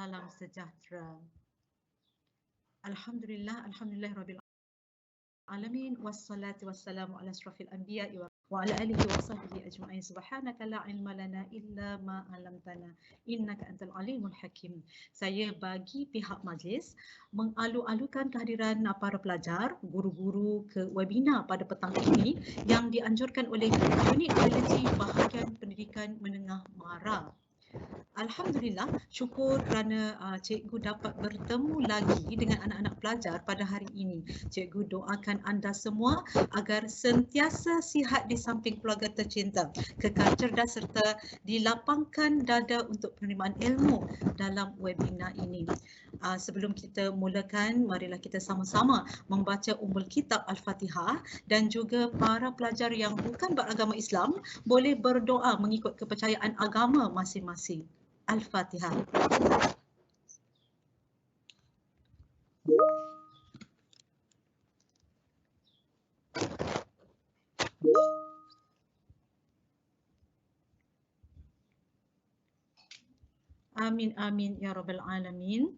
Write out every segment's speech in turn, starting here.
salam sejahtera. Alhamdulillah Rabbil Alamin, wassalatu wassalamu ala asrafil anbiya'i wa ala alihi wa sahbihi ajma'in. Subhanaka la ilma lana illa ma 'allamtana innaka antal alimul hakim. Saya bagi pihak majlis mengalu-alukan kehadiran para pelajar, guru-guru ke webinar pada petang ini yang dianjurkan oleh Unit Biologi Bahagian Pendidikan Menengah MARA. Alhamdulillah, syukur kerana cikgu dapat bertemu lagi dengan anak-anak pelajar pada hari ini. Cikgu doakan anda semua agar sentiasa sihat di samping keluarga tercinta, kekal cerdas serta dilapangkan dada untuk penerimaan ilmu dalam webinar ini. Sebelum kita mulakan, marilah kita sama-sama membaca ummul kitab Al-Fatihah dan juga para pelajar yang bukan beragama Islam boleh berdoa mengikut kepercayaan agama masing-masing. Al-Fatihah. Amin amin ya rabbal alamin.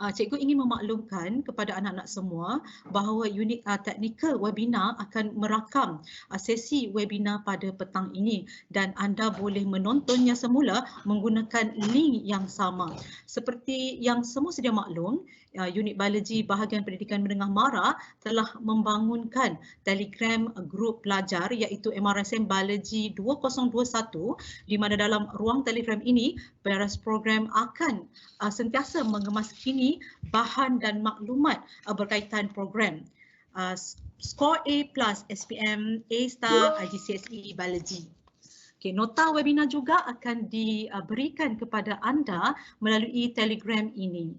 Cikgu ingin memaklumkan kepada anak-anak semua bahawa unit teknikal webinar akan merakam sesi webinar pada petang ini dan anda boleh menontonnya semula menggunakan link yang sama. Seperti yang semua sedia maklum, unit biologi bahagian pendidikan menengah MARA telah membangunkan Telegram group pelajar iaitu MRSM Biologi 2021 di mana dalam ruang Telegram ini penyarahan program akan sentiasa mengemas-kini bahan dan maklumat berkaitan program Skor A+, SPM, A*, IGCSE, Biologi. Okay, nota webinar juga akan diberikan kepada anda melalui Telegram ini.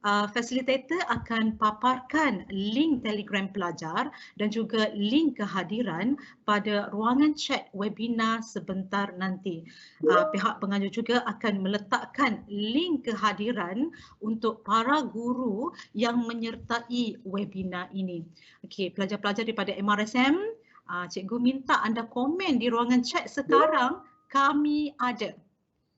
Fasilitator akan paparkan link Telegram pelajar dan juga link kehadiran pada ruangan chat webinar sebentar nanti. Pihak pengajar juga akan meletakkan link kehadiran untuk para guru yang menyertai webinar ini. Okey, pelajar-pelajar daripada MRSM, cikgu minta anda komen di ruangan chat sekarang, kami ada.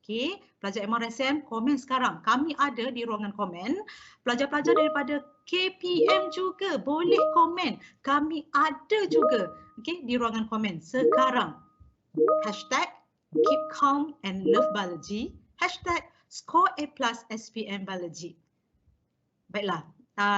Okey, pelajar MRSM komen sekarang. Kami ada di ruangan komen. Pelajar-pelajar daripada KPM juga boleh komen. Kami ada juga, okey, di ruangan komen sekarang. Hashtag keep calm and love biology. Hashtag Skor A+ SPM Biology. Baiklah,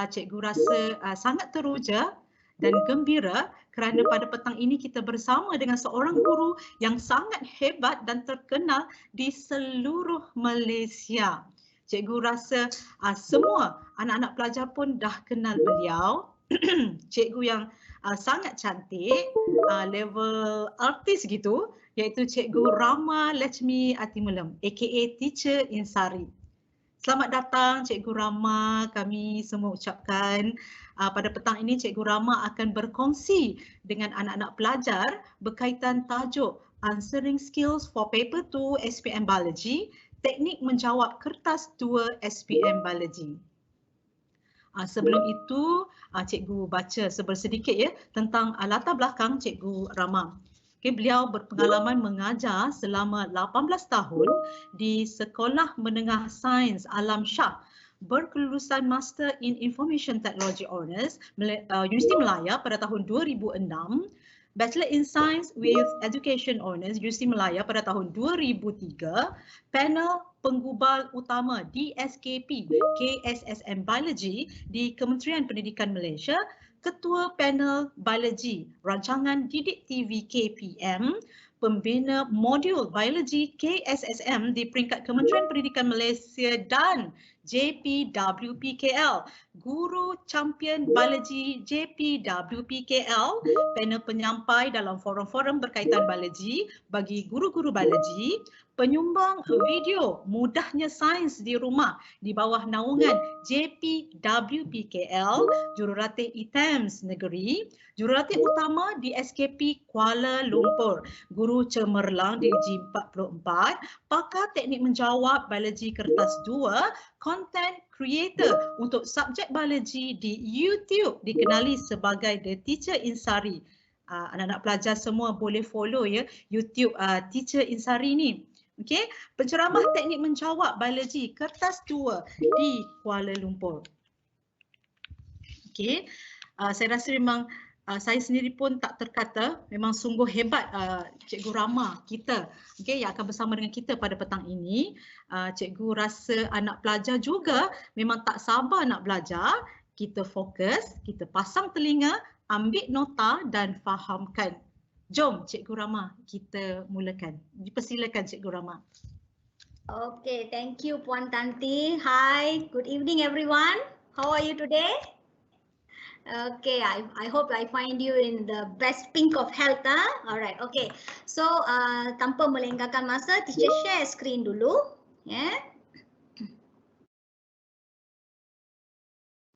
cikgu rasa sangat teruja dan gembira kerana pada petang ini kita bersama dengan seorang guru yang sangat hebat dan terkenal di seluruh Malaysia. Cikgu rasa semua anak-anak pelajar pun dah kenal beliau. Cikgu yang sangat cantik, level artis gitu, iaitu Cikgu Rama Lechmi Atimulam aka Teacher Insari. Selamat datang Cikgu Rama, kami semua ucapkan. Pada petang ini Cikgu Rama akan berkongsi dengan anak-anak pelajar berkaitan tajuk Answering Skills for Paper 2 SPM Biology, Teknik Menjawab Kertas 2 SPM Biology. Sebelum itu, Cikgu baca sedikit ya tentang latar belakang Cikgu Rama. Okay, beliau berpengalaman mengajar selama 18 tahun di Sekolah Menengah Sains Alam Shah, berkelulusan Master in Information Technology Honours, Universiti Melaya pada tahun 2006, Bachelor in Science with Education Honours, Universiti Melaya pada tahun 2003, panel penggubal utama DSKP KSSM Biology di Kementerian Pendidikan Malaysia, Ketua Panel Biologi Rancangan Didik TV KPM, Pembina Modul Biologi KSSM di peringkat Kementerian Pendidikan Malaysia dan JPWPKL, Guru Champion Biologi JPWPKL, panel penyampai dalam forum-forum berkaitan biologi bagi guru-guru biologi, penyumbang video Mudahnya Sains di Rumah di bawah naungan JPWPKL, Jurulatih ITEMS Negeri, Jurulatih Utama di SKP Kuala Lumpur, Guru Cemerlang di G44, Pakar Teknik Menjawab Biologi Kertas 2, Content Creator untuk subjek biologi di YouTube dikenali sebagai The Teacher Insari. Anak-anak pelajar semua boleh follow ya YouTube Teacher Insari ni. Okey, penceramah teknik menjawab biologi kertas 2 di Kuala Lumpur. Okey, saya rasa memang saya sendiri pun tak terkata, memang sungguh hebat Cikgu Rama kita, okey, yang akan bersama dengan kita pada petang ini. Cikgu rasa anak pelajar juga memang tak sabar nak belajar. Kita fokus, kita pasang telinga, ambil nota dan fahamkan. Jom Cikgu Rama kita mulakan. Dipersilakan Cikgu Rama. Okay, thank you Puan Tanti. Hi, good evening everyone. How are you today? Okay, I hope I find you in the best pink of health. Alright, okay. So tanpa melengahkan masa, teacher share screen dulu. Yeah.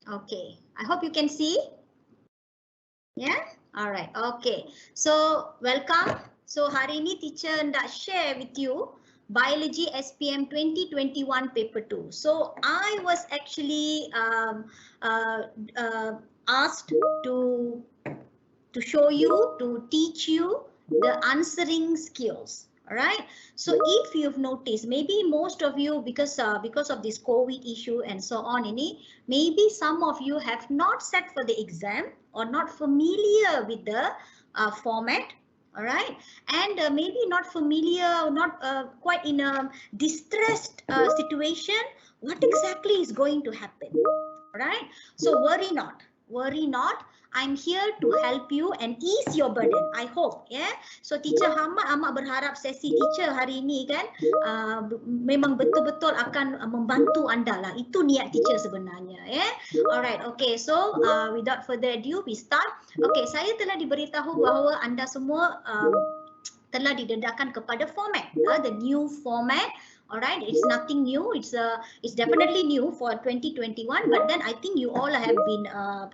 Okay, I hope you can see. Yeah, alright, okay. So welcome. So hari ini teacher nak share with you Biology SPM 2021 paper 2. So I was actually asked to show you, to teach you the answering skills. All right. So if you've noticed, maybe most of you, because of this COVID issue and so on, maybe some of you have not sat for the exam or not familiar with the format. All right, and maybe not familiar, not quite in a distressed situation. What exactly is going to happen? All right, so worry not. I'm here to help you and ease your burden. I hope, yeah. So teacher amat berharap sesi teacher hari ini kan memang betul-betul akan membantu anda lah. Itu niat teacher sebenarnya, ya. Alright, okay. So without further ado, we start. Okay, saya telah diberitahu bahawa anda semua telah didedahkan kepada format, the new format. Alright, it's nothing new. It's definitely new for 2021. But then I think you all have been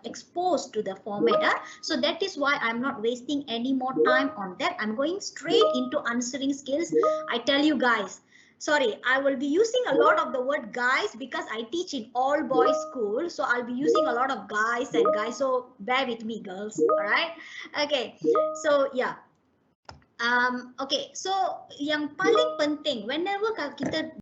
exposed to the format. So that is why I'm not wasting any more time on that. I'm going straight into answering skills. I tell you guys. Sorry, I will be using a lot of the word guys because I teach in all boys school. So I'll be using a lot of guys and guys. So bear with me, girls. Alright. Okay. So yeah. Okay, so yang paling penting whenever kita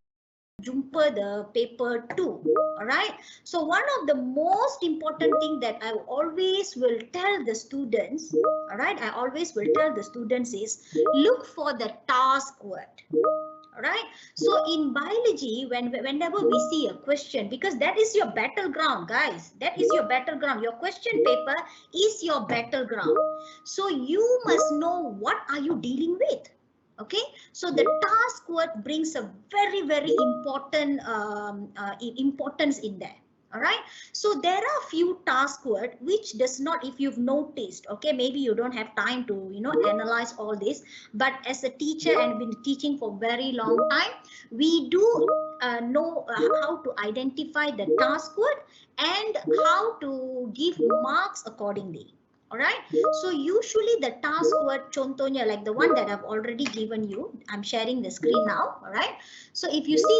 jumpa the paper 2, alright? So one of the most important thing that I always will tell the students, alright? I always will tell the students is look for the task word. Alright, so in biology, whenever we see a question, because that is your battleground, guys, that is your battleground. Your question paper is your battleground. So you must know what are you dealing with. Okay, so the task word brings a very, very important importance in there. All right, so there are few task word which does not, if you've noticed, okay, maybe you don't have time to analyze all this, but as a teacher and been teaching for very long time, we do know how to identify the task word and how to give marks accordingly. All right, so usually the task word contohnya like the one that I've already given you. I'm sharing the screen now. All right, so if you see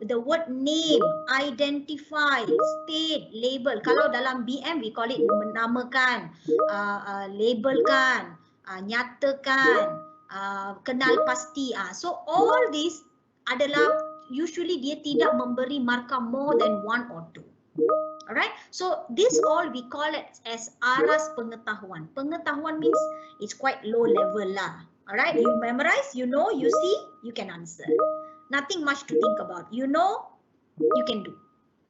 the word name, identify, state, label. Kalau dalam BM we call it menamakan, labelkan, nyatakan, kenal pasti. So all these adalah usually dia tidak memberi markah more than 1 or 2. Alright, so this all we call it as aras pengetahuan. Pengetahuan means it's quite low level lah. Alright, you memorize, you know, you see, you can answer. Nothing much to think about. You know, you can do.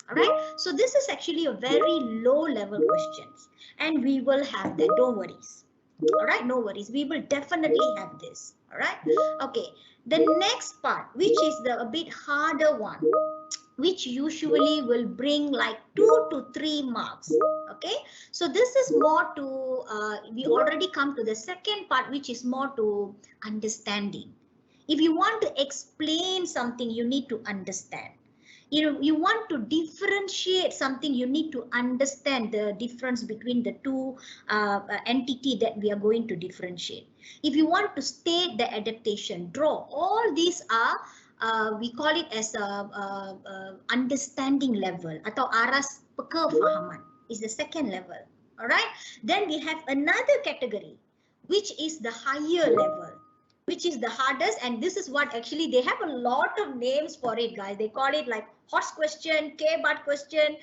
Alright, so this is actually a very low level questions, and we will have that. Don't worry. Alright, no worries. We will definitely have this. Alright, okay. The next part, which is a bit harder one, which usually will bring like 2 to 3 marks. Okay, so this is more to we already come to the second part, which is more to understanding. If you want to explain something, you need to understand. You want to differentiate something, you need to understand the difference between the two entity that we are going to differentiate. If you want to state the adaptation, draw, all these are we call it as a understanding level atau aras kefahaman is the second level. All right, then we have another category which is the higher level. which is the hardest, and this is what actually they have a lot of names for it, guys. They call it like horse question, K-bar question.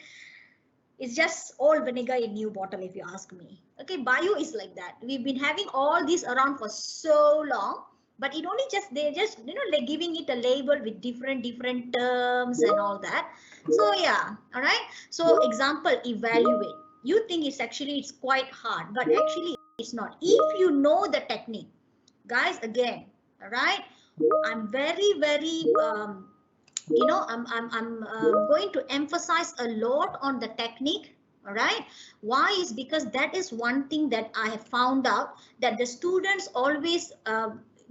It's just all vinegar in new bottle, if you ask me. Okay, bio is like that. We've been having all these around for so long, but it only just they're just like giving it a label with different terms and all that. So yeah, all right. So example, evaluate. You think it's quite hard, but actually it's not. If you know the technique, guys, again, all right. I'm very I'm going to emphasize a lot on the technique. All right, why is because that is one thing that I have found out, that the students always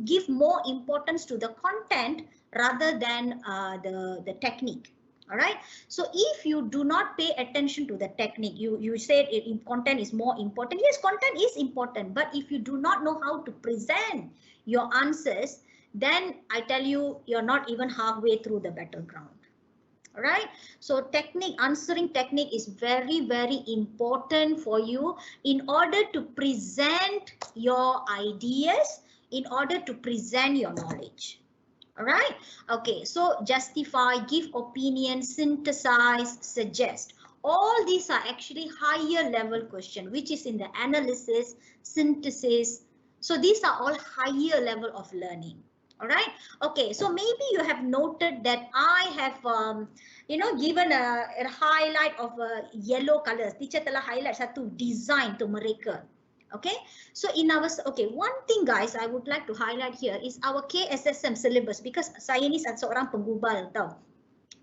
give more importance to the content rather than the technique. All right, so if you do not pay attention to the technique, you said content is more important. Yes, content is important, but if you do not know how to present your answers, then I tell you, you're not even halfway through the battleground. All right, so answering technique is very important for you in order to present your ideas, in order to present your knowledge. All right, okay, so justify, give opinion, synthesize, suggest. All these are actually higher level question, which is in the analysis, synthesis. So these are all higher level of learning. All right, okay, so maybe you have noted that I have given a highlight of yellow colors. Teacher telah highlight satu design to mereka. Okay, so in our one thing, guys, I would like to highlight here is our KSSM syllabus, because saya ni seorang penggubal tau.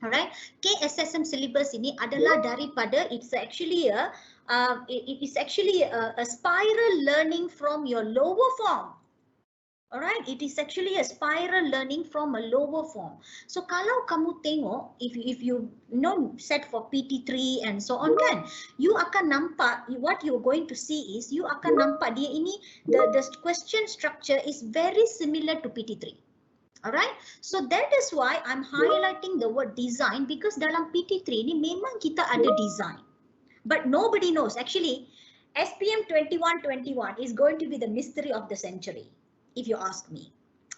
Alright, KSSM syllabus ini adalah daripada it is actually a spiral learning from your lower form. Alright, it is actually a spiral learning from a lower form. So kalau kamu tengok, if you know set for PT3 and so on kan, you akan nampak, what you're going to see is, you akan nampak dia ini, the question structure is very similar to PT3. Alright, so that is why I'm highlighting the word design, because dalam PT3 ni memang kita ada design, but nobody knows. Actually, SPM 2121 is going to be the mystery of the century, if you ask me.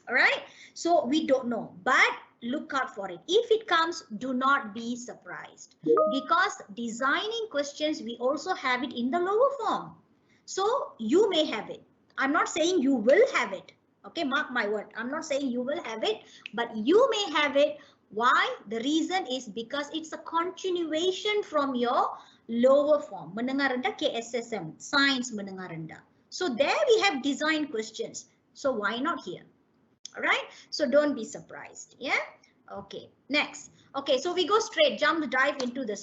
All right, so we don't know, but look out for it. If it comes, do not be surprised, because designing questions, we also have it in the lower form. So you may have it. I'm not saying you will have it. Okay, mark my word. I'm not saying you will have it, but you may have it. Why? The reason is because it's a continuation from your lower form. Mendengar rendah KSSM, science mendengar rendah. So there we have design questions. So why not here? All right, so don't be surprised. Yeah, okay, next. Okay, so we go straight, dive into the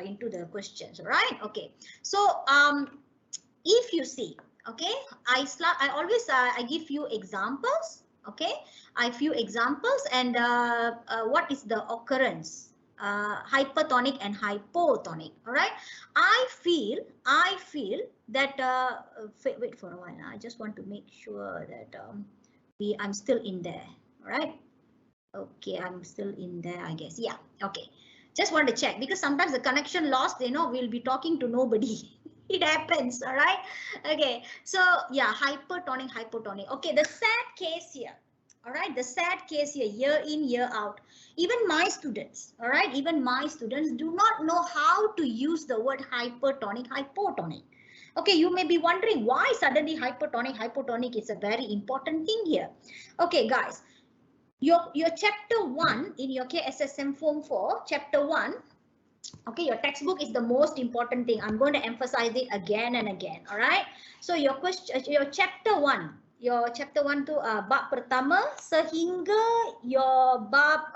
into the questions. All right, okay, so if you see, okay, I always I give you examples. Okay, I few examples, and what is the occurrence, hypertonic and hypotonic. All right, I feel that wait for a while. I just want to make sure that I'm still in there. All right, okay, I'm still in there, I guess. Yeah, okay, just want to check, because sometimes the connection lost, we'll be talking to nobody. It happens. All right, okay, so yeah, hypertonic, hypotonic. Okay, the sad case here. All right, the sad case here, year in, year out, even my students, all right, even my students do not know how to use the word hypertonic, hypotonic. Okay, you may be wondering why suddenly hypertonic, hypotonic is a very important thing here. Okay, guys, your chapter 1 in your KSSM Form 4, chapter 1, okay, your textbook is the most important thing. I'm going to emphasize it again and again. All right, so your chapter 1, tu bab pertama sehingga your bab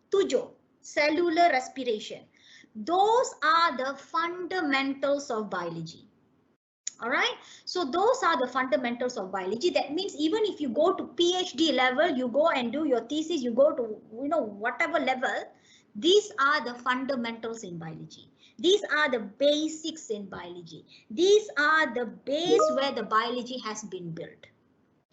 7, cellular respiration. Those are the fundamentals of biology. All right, so those are the fundamentals of biology. That means even if you go to PhD level, you go and do your thesis, you go to whatever level, these are the fundamentals in biology. These are the basics in biology. These are the base where the biology has been built.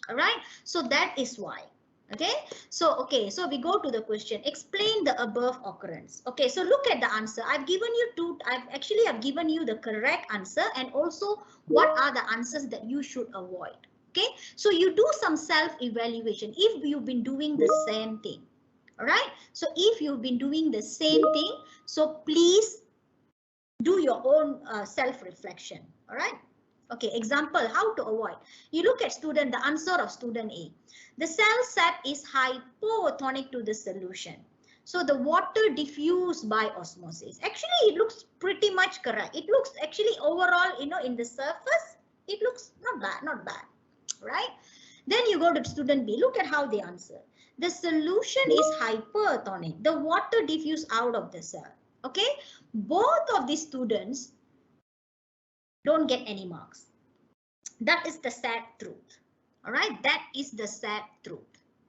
All right, so that is why. Okay, so we go to the question. Explain the above occurrence. Okay, so look at the answer. I've given you I've given you the correct answer, and also what are the answers that you should avoid. Okay, so you do some self-evaluation if you've been doing the same thing. All right, so if you've been doing the same thing, so please do your own self-reflection. All right. Okay, example, how to avoid. You look at student, the answer of student A. The cell sap is hypotonic to the solution. So the water diffused by osmosis. Actually, it looks pretty much correct. It looks actually overall, in the surface, it looks not bad, not bad, right? Then you go to student B. Look at how they answer. The solution is hypertonic. The water diffused out of the cell. Okay, both of these students don't get any marks. That is the sad truth. All right, that is the sad truth.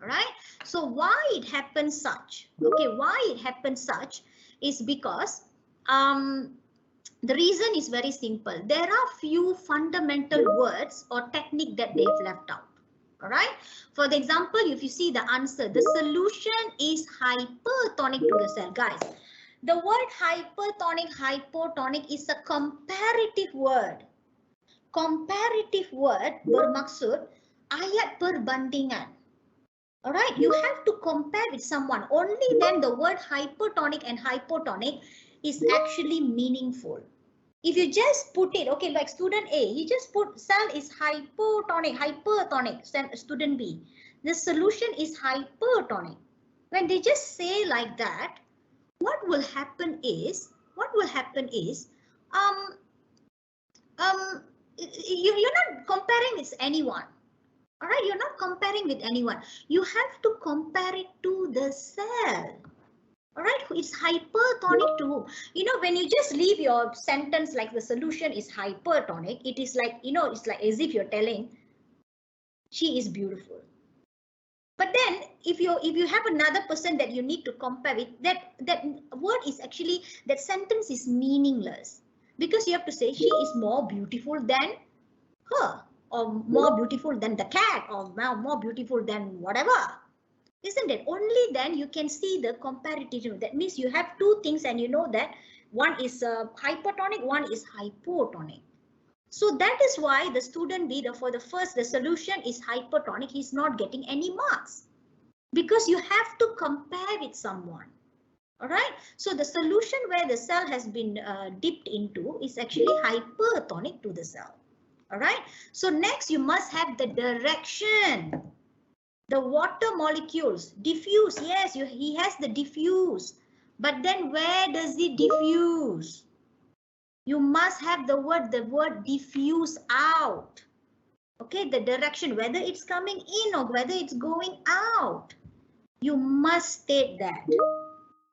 All right, so why it happens such? Okay, why it happens such is because the reason is very simple. There are few fundamental words or technique that they've left out. All right, for the example, if you see the answer, the solution is hypertonic to the cell. Guys, the word hypotonic is a comparative word. Comparative word bermaksud ayat perbandingan. Alright, you have to compare with someone. Only then the word hypertonic and hypotonic is actually meaningful. If you just put it, okay, like student A, you just put cell is hypotonic, student B. The solution is hypertonic. When they just say like that, what will happen is, you're not comparing with anyone. All right, you're not comparing with anyone. You have to compare it to the cell. All right, it's hypertonic to, when you just leave your sentence like the solution is hypertonic, it is like, it's like as if you're telling she is beautiful. But then if you have another person that you need to compare with, that word is actually, that sentence is meaningless, because you have to say she is more beautiful than her, or more beautiful than the cat, or more beautiful than whatever. Isn't it? Only then you can see the comparative. That means you have two things and you know that one is hypertonic, one is hypotonic. So that is why the student B, for the first, the solution is hypertonic, he's not getting any marks, because you have to compare with someone. All right, so the solution where the cell has been dipped into is actually hypertonic to the cell. All right, so next you must have the direction. The water molecules diffuse. Yes, he has the diffuse, but then where does it diffuse? You must have the word diffuse out. Okay, the direction, whether it's coming in or whether it's going out. You must state that.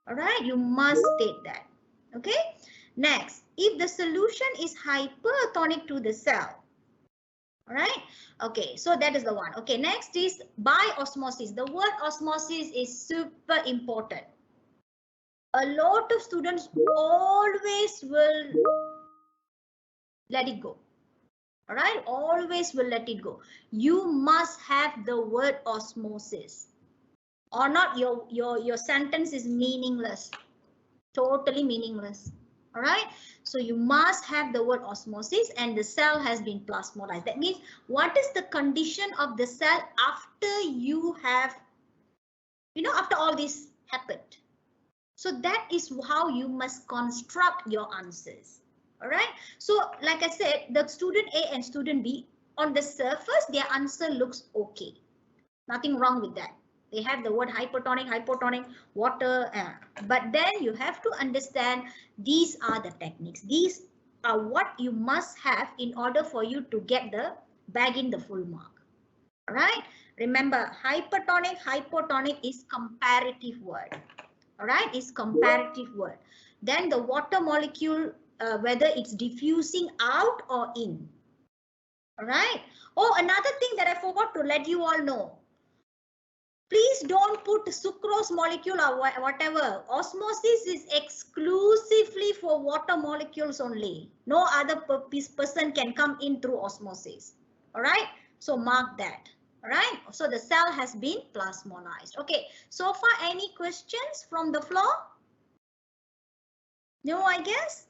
All right, you must state that. Okay, next, if the solution is hypertonic to the cell. All right, okay, so that is the one. Okay, next is by osmosis. The word osmosis is super important. A lot of students always will let it go. All right, always will let it go. You must have the word osmosis, or not your sentence is meaningless, totally meaningless. All right, so you must have the word osmosis, and the cell has been plasmolized. That means what is the condition of the cell after you have, after all this happened. So that is how you must construct your answers. All right, so like I said, the student A and student B, on the surface their answer looks okay, nothing wrong with that. They have the word hypotonic, water, but then you have to understand these are the techniques. These are what you must have in order for you to get the bag in the full mark. All right, remember, hypotonic is comparative word. All right, is comparative word. Then the water molecule, whether it's diffusing out or in. All right. Oh, another thing that I forgot to let you all know. Please don't put sucrose molecule or whatever. Osmosis is exclusively for water molecules only. No other person can come in through osmosis. All right, so mark that. All right, so the cell has been plasmolized. Okay, so far any questions from the floor? No, I guess.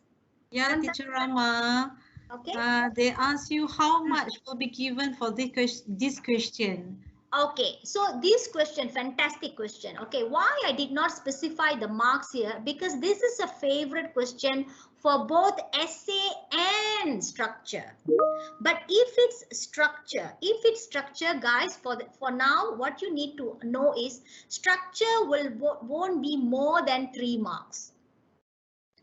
Yeah, Teacher Rama. Okay. They ask you how much will be given for this question. Okay, so this question, fantastic question. Okay, why I did not specify the marks here? Because this is a favorite question for both essay and structure. But if it's structure, guys, for now, what you need to know is structure won't be more than 3 marks.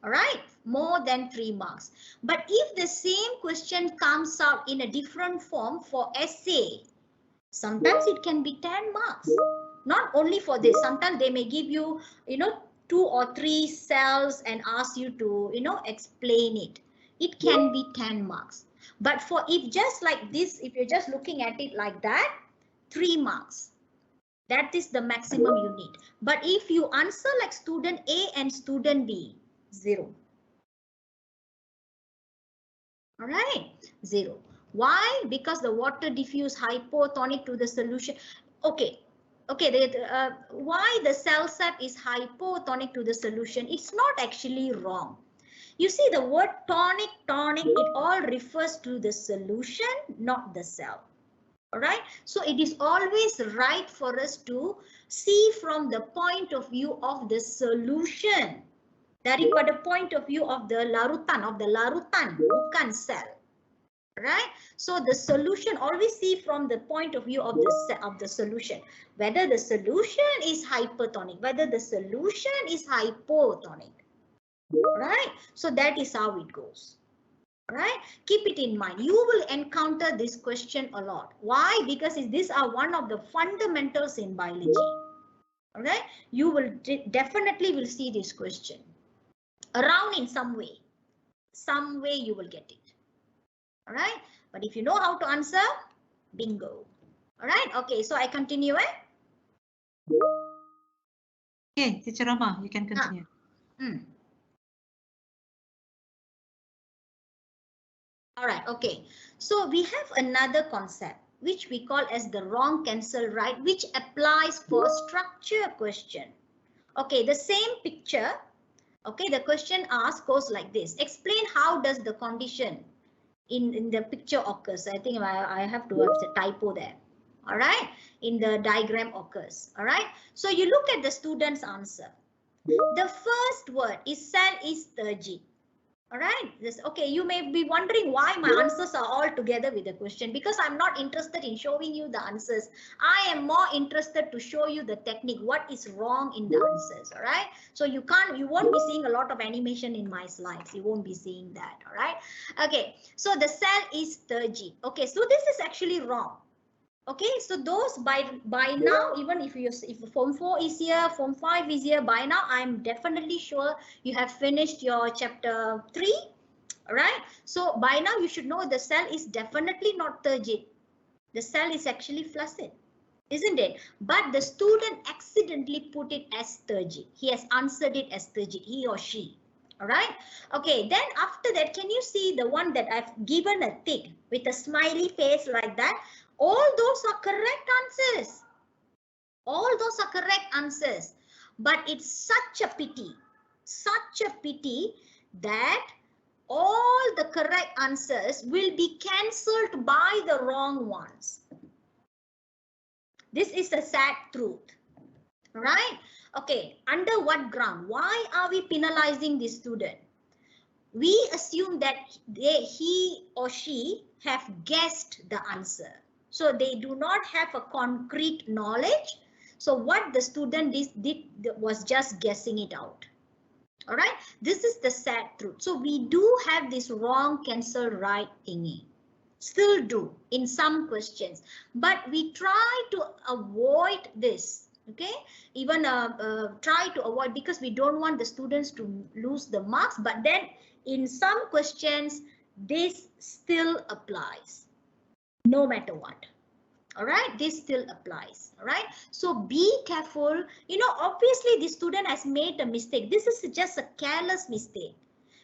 All right, more than 3 marks. But if the same question comes out in a different form for essay, sometimes it can be 10 marks. Not only for this, sometimes they may give you, 2 or 3 cells and ask you to, explain it. It can be 10 marks. But for if just like this, if you're just looking at it like that, 3 marks. That is the maximum you need. But if you answer like student A and student B, 0. All right, 0. Why? Because the water diffuse hypotonic to the solution. Okay, why the cell sap is hypotonic to the solution? It's not actually wrong. You see the word tonic, it all refers to the solution, not the cell. All right, so it is always right for us to see from the point of view of the solution. Daripada point of view of the larutan, bukan cell. Right, so the solution, always see from the point of view of the solution, whether the solution is hypertonic, whether the solution is hypotonic. Right, so that is how it goes. Right, keep it in mind. You will encounter this question a lot. Why? Because these are one of the fundamentals in biology. All right, you will definitely will see this question around in some way you will get it. All right, but if you know how to answer, bingo. All right, okay, so I continue. Okay, Teacher Rama, you can continue. All right, okay, so we have another concept which we call as the wrong cancel right, which applies for structure question. Okay, the same picture. Okay, the question asked goes like this: explain how does the condition in the picture occurs. I think I have to have a typo there. All right, in the diagram occurs. All right, so you look at the student's answer. The first word is cell is 30. All right, okay, you may be wondering why my answers are all together with the question, because I'm not interested in showing you the answers. I am more interested to show you the technique, what is wrong in the answers. All right, so you won't be seeing a lot of animation in my slides. You won't be seeing that. All right, okay, so the cell is 30. Okay, so this is actually wrong. Okay, so those by now, even if form 4 is here, form 5 is here, by now I'm definitely sure you have finished your chapter 3. All right, so by now you should know the cell is definitely not turgid. The cell is actually flaccid, isn't it? But the student accidentally put it as turgid. He has answered it as turgid, he or she. All right, okay, then after that, can you see the one that I've given a tick with a smiley face like that? All those are correct answers. All those are correct answers. But it's such a pity that all the correct answers will be cancelled by the wrong ones. This is a sad truth. Right? Okay, under what ground? Why are we penalizing this student? We assume that he or she have guessed the answer. So they do not have a concrete knowledge. So what the student did was just guessing it out. All right, this is the sad truth. So we do have this wrong cancel right thingy. Still do in some questions, but we try to avoid this. Okay, even try to avoid, because we don't want the students to lose the marks. But then in some questions, this still applies no matter what. All right, this still applies. All right, so be careful. Obviously the student has made a mistake. This is just a careless mistake,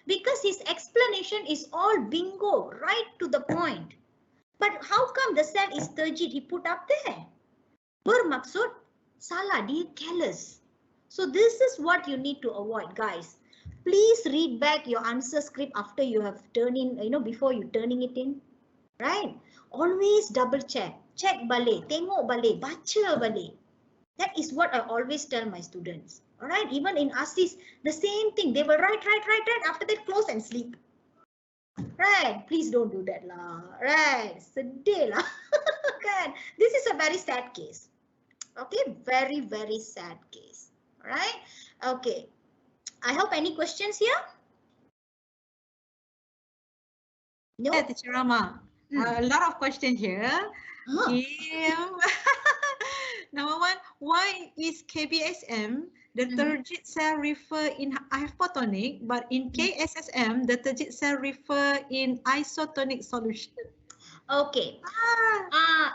because his explanation is all bingo, right to the point. But how come the cell is turgid he put up there? Bermaksud salah, dia careless. So this is what you need to avoid, guys. Please read back your answer script after you have turned in, before you turning it in, right? Always double check. Check balik, tengok balik, baca balik. That is what I always tell my students. All right, even in ASIS, the same thing. They will write, after that close and sleep. Right, please don't do that lah. Right, sedih lah. Kan? This is a very sad case. Okay, very, very sad case. All right, okay. I hope any questions here? No. Yeah, Teacher Rama. A lot of questions here. Kim. Number one, why is KBSM the turgid cell refer in hypotonic, but in KSSM the turgid cell refer in isotonic solution? Okay.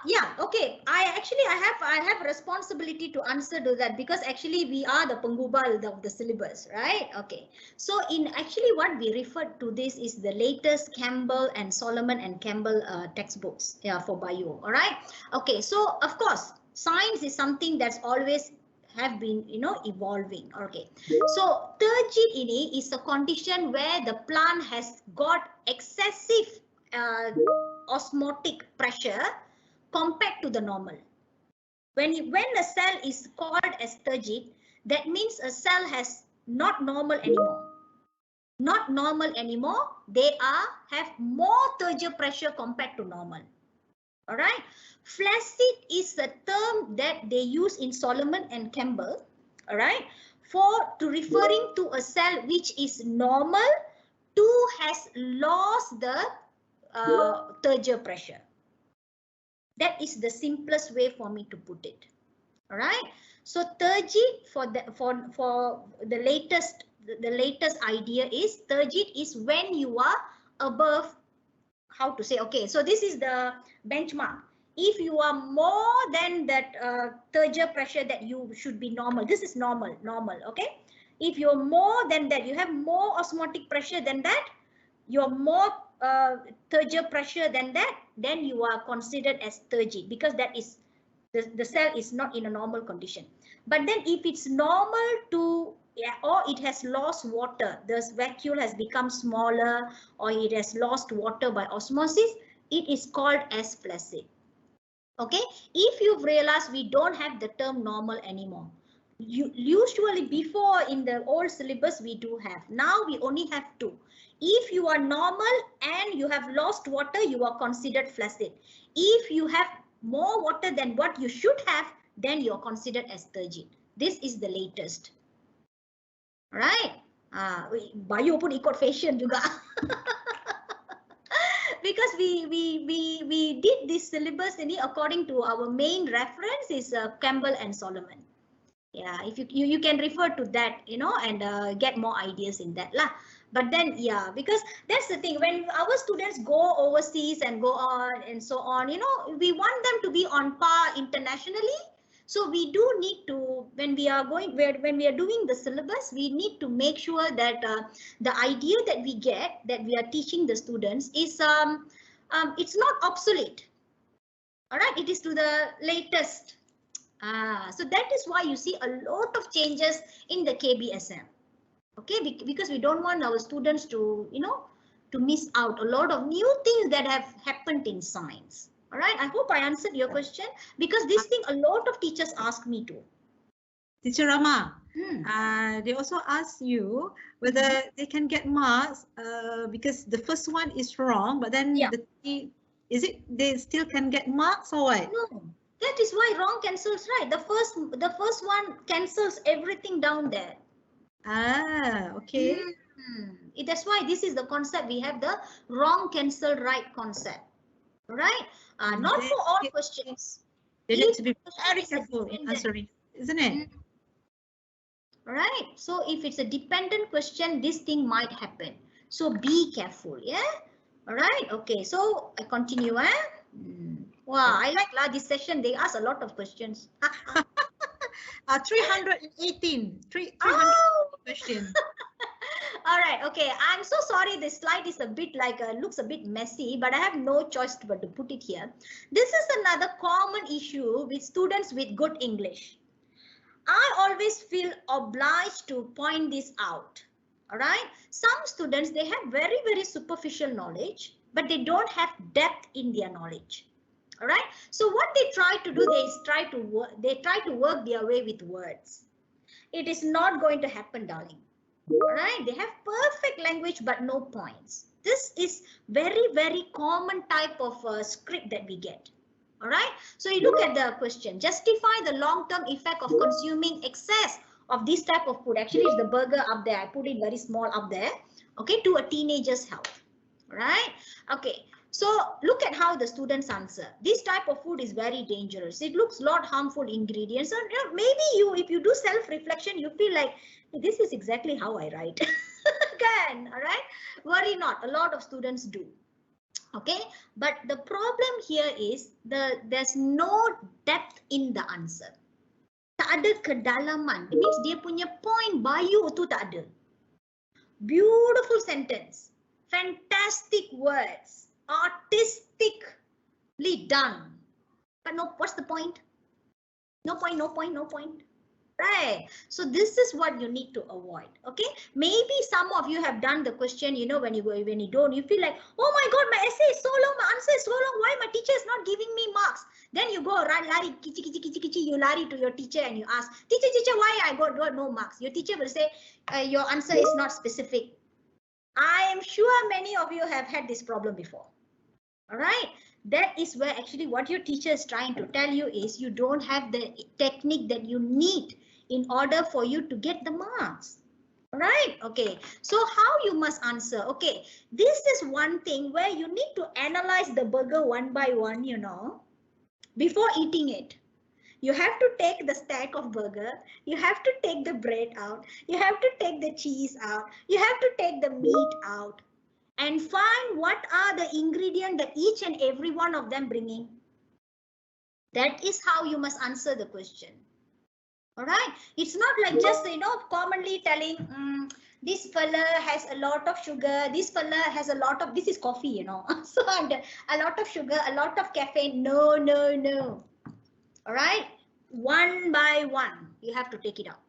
Yeah. Okay. I have responsibility to answer to that, because actually we are the penggubal of the syllabus, right? Okay. So in actually what we refer to this is the latest Campbell and Solomon and Campbell textbooks, yeah, for bio. All right. Okay. So of course, science is something that's always have been, evolving. Okay. So turgid ini is a condition where the plant has got excessive osmotic pressure compared to the normal. When a cell is called as turgid, that means a cell has not normal anymore. Not normal anymore. They have more turgid pressure compared to normal. All right. Flaccid is a term that they use in Solomon and Campbell. All right. To referring to a cell which is normal to has lost the turgid pressure. That is the simplest way for me to put it. All right. So turgid for the latest idea is turgid is when you are above, how to say, okay, so this is the benchmark. If you are more than that turgid pressure that you should be normal, this is normal, okay? If you're more than that, you have more osmotic pressure than that, you're more turgid pressure than that, then you are considered as turgid, because that is the cell is not in a normal condition. But then if it's normal to, or it has lost water, the vacuole has become smaller, or it has lost water by osmosis, it is called as flaccid. Okay, if you've realized we don't have the term normal anymore. Usually before in the old syllabus we do have. Now we only have two. If you are normal and you have lost water, you are considered flaccid. If you have more water than what you should have, then you are considered as turgid. This is the latest. Right? Bio pun ikut fashion juga. Because we did this syllabus ini according to our main reference is Campbell and Solomon. Yeah, if you can refer to that, and get more ideas in that lah. But then, yeah, because that's the thing, when our students go overseas and go on and so on, we want them to be on par internationally. So we do need to, when we are doing the syllabus, we need to make sure that the idea that we get, that we are teaching the students is, it's not obsolete. All right, it is to the latest. So that is why you see a lot of changes in the KBSM. Okay, because we don't want our students to, to miss out a lot of new things that have happened in science. All right, I hope I answered your question, because this thing a lot of teachers ask me to. Teacher Rama, they also ask you whether they can get marks because the first one is wrong, but then is it they still can get marks or what? No, that is why wrong cancels, right? The first one cancels everything down there. Okay. That's why this is the concept. We have the wrong cancel right concept. Right? Not for all questions. They need to be very careful in answering, isn't it? Right. So if it's a dependent question, this thing might happen. So be careful. Yeah. All right. Okay. So I continue. Wow. I like this session. They ask a lot of questions. 318 questions. All right, okay. I'm so sorry. This slide is a bit like looks a bit messy, but I have no choice but to put it here. This is another common issue with students with good English. I always feel obliged to point this out. Alright, some students, they have very, very superficial knowledge, but they don't have depth in their knowledge. Alright, so what they try to do, they try to work their way with words. It is not going to happen, darling. Alright, they have perfect language but no points. This is very, very common type of script that we get. Alright, so you look at the question. Justify the long-term effect of consuming excess of this type of food. Actually, it's the burger up there. I put it very small up there. Okay, to a teenager's health. Right? Okay. So look at how the students answer. This type of food is very dangerous. It looks lot harmful ingredients. So maybe if you do self-reflection, you feel like this is exactly how I write. Again, all right? Worry not. A lot of students do. Okay, but the problem here is there's no depth in the answer. Tak ada kedalaman. It means dia punya point bio tu tak ada. Beautiful sentence, fantastic words, artistically done. But no, what's the point? No point, no point, no point. Right. So this is what you need to avoid. Okay. Maybe some of you have done the question, you know, when you don't, you feel like, oh my God, my essay is so long, my answer is so long. Why my teacher is not giving me marks? Then you go run, lari, kichi, you lari to your teacher and you ask, teacher, why I got no marks? Your teacher will say, your answer is not specific. I am sure many of you have had this problem before. All right. That is where actually what your teacher is trying to tell you is you don't have the technique that you need in order for you to get the marks. Right? Okay. So how you must answer? Okay. This is one thing where you need to analyze the burger one by one, you know, before eating it. You have to take the stack of burger. You have to take the bread out. You have to take the cheese out. You have to take the meat out. And find what are the ingredients that each and every one of them bringing. That is how you must answer the question. All right. It's not like just, you know, commonly telling this fella has a lot of sugar. This fella has a lot of, this is coffee, you know. So a lot of sugar, a lot of caffeine. No. All right. One by one, you have to take it out.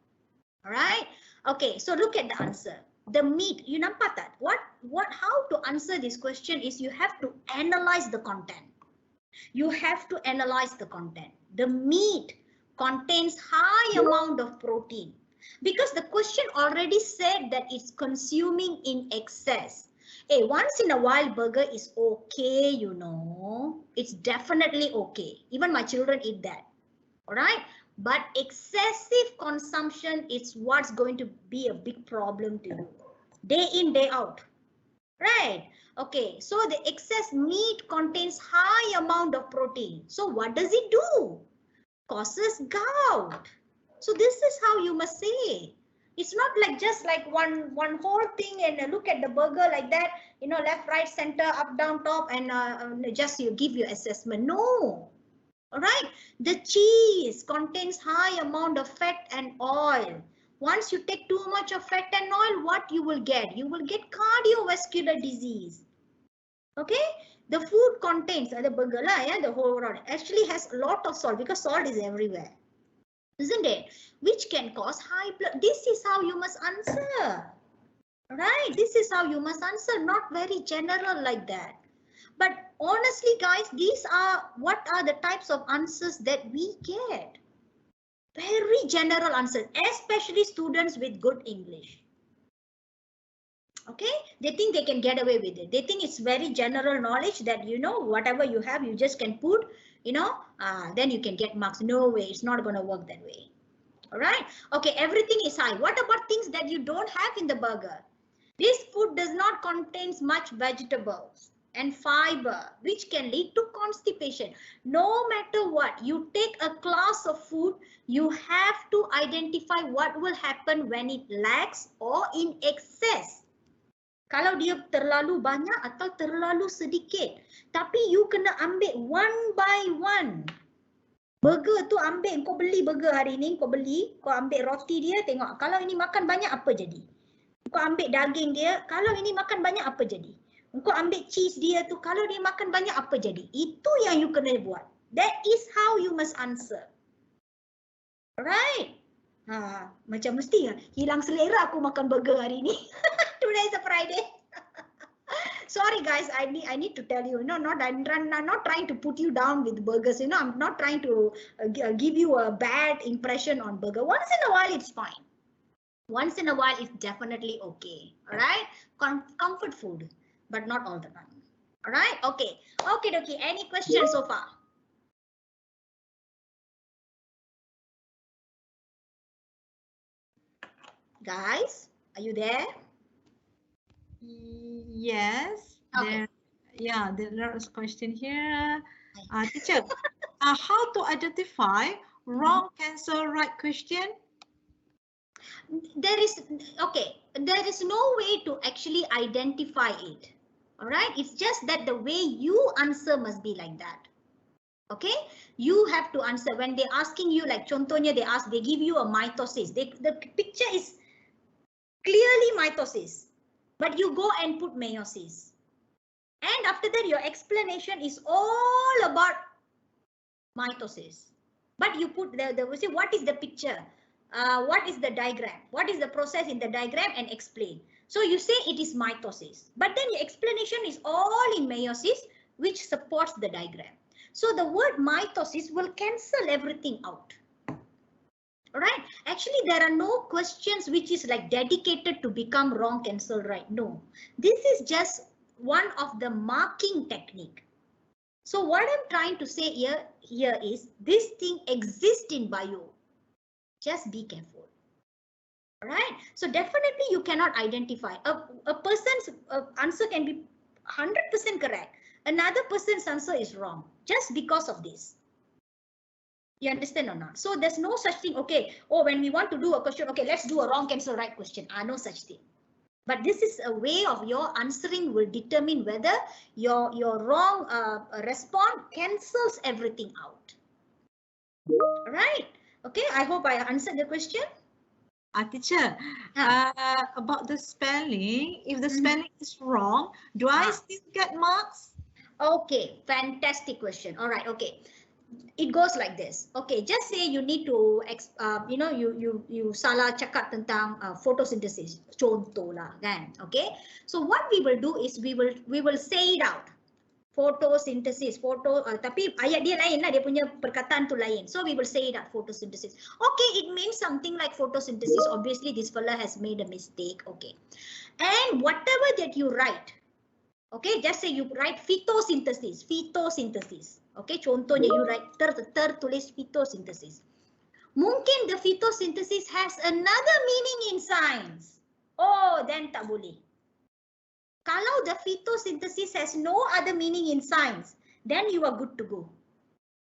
All right. Okay. So look at the answer. The meat, you nampak that? How to answer this question is you have to analyze the content. You have to analyze the content. The meat contains high amount of protein because the question already said that it's consuming in excess. A once in a while burger is okay, you know, it's definitely okay. Even my children eat that. All right. But excessive consumption is what's going to be a big problem to you. Day in, day out. Right. Okay. So the excess meat contains high amount of protein. So what does it do? Causes gout. So this is how you must say. It's not like just like one whole thing and look at the burger like that, you know, left, right, center, up, down, top, and just you give your assessment. No. All right. The cheese contains high amount of fat and oil. Once you take too much of fat and oil, what you will get? You will get cardiovascular disease. Okay. The food contains the burger, the whole rod actually has a lot of salt because salt is everywhere, isn't it? Which can cause high blood. This is how you must answer. Right. This is how you must answer. Not very general like that. But honestly, guys, these are what are the types of answers that we get. Very general answers, especially students with good English. Okay, they think they can get away with it. They think it's very general knowledge that, you know, whatever you have, you just can put, you know, then you can get marks. No way, it's not going to work that way. All right. Okay, everything is high. What about things that you don't have in the burger? This food does not contain much vegetables and fiber, which can lead to constipation. No matter what, you take a class of food, you have to identify what will happen when it lacks or in excess. Kalau dia terlalu banyak atau terlalu sedikit. Tapi you kena ambil one by one. Burger tu ambil, kau beli burger hari ni, kau beli, kau ambil roti dia, tengok. Kalau ini makan banyak apa jadi? Kau ambil daging dia, kalau ini makan banyak apa jadi? Kau ambil cheese dia tu, kalau dia makan banyak apa jadi? Itu yang you kena buat. That is how you must answer. Alright. Macam mesti hilang selera aku makan burger hari ni. Today is a Friday. Sorry guys, I need to tell you, I'm not trying to put you down with burgers. I'm not trying to give you a bad impression on burger. Once in a while, it's fine. Once in a while, it's definitely okay. All right, comfort food, but not all the time. All right, okay. Any questions so far? Guys, are you there? Yes. Okay. There is a question here. Teacher, how to identify wrong, cancel, right question? There is no way to actually identify it. All right, it's just that the way you answer must be like that. Okay, you have to answer when they're asking you, like contohnya they give you a mitosis. The picture is clearly mitosis, but you go and put meiosis. And after that, your explanation is all about mitosis. But you put say what is the picture? What is the diagram? What is the process in the diagram, and explain. So you say it is mitosis, but then your explanation is all in meiosis, which supports the diagram. So the word mitosis will cancel everything out. All right. Actually, there are no questions which is like dedicated to become wrong, cancel, right. No, this is just one of the marking technique. So what I'm trying to say here is this thing exists in bio. Just be careful. All right. So definitely you cannot identify. A person's answer can be 100% correct. Another person's answer is wrong just because of this. You understand or not? So there's no such thing. Okay. Oh, when we want to do a question, okay, let's do a wrong, cancel, right question. No such thing. But this is a way of your answering will determine whether your wrong response cancels everything out. Right. Okay. I hope I answered the question. Teacher, about the spelling, if the spelling is wrong, do I still get marks? Okay, fantastic question. All right, okay. It goes like this. Okay, just say you need to, you salah cakap tentang photosynthesis. Contoh lah, kan? Okay. So what we will do is we will say it out. Photosynthesis, tapi ayat dia lain lah, dia punya perkataan tu lain. So we will say that photosynthesis. Okay, it means something like photosynthesis. Obviously, this fella has made a mistake. Okay, and whatever that you write, okay, just say you write photosynthesis. Okay, contohnya you write tertulis photosynthesis. Mungkin the photosynthesis has another meaning in science. Oh, then tak boleh. Kalau the photosynthesis has no other meaning in science, then you are good to go.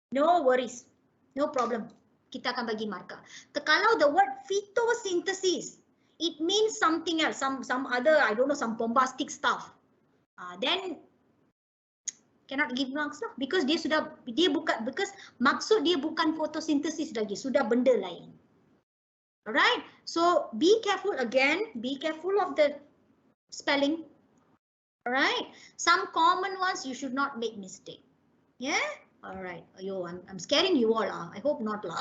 No worries, no problem. Kita akan bagi markah. Kalau the word photosynthesis, it means something else, some other, I don't know, some bombastic stuff. Then cannot give marks lah, because because maksud dia bukan photosynthesis lagi, sudah benda lain. Alright, so be careful again, be careful of the spelling. Alright, some common ones you should not make mistake. Yeah, alright. Yo, I'm scaring you all. I hope not lah.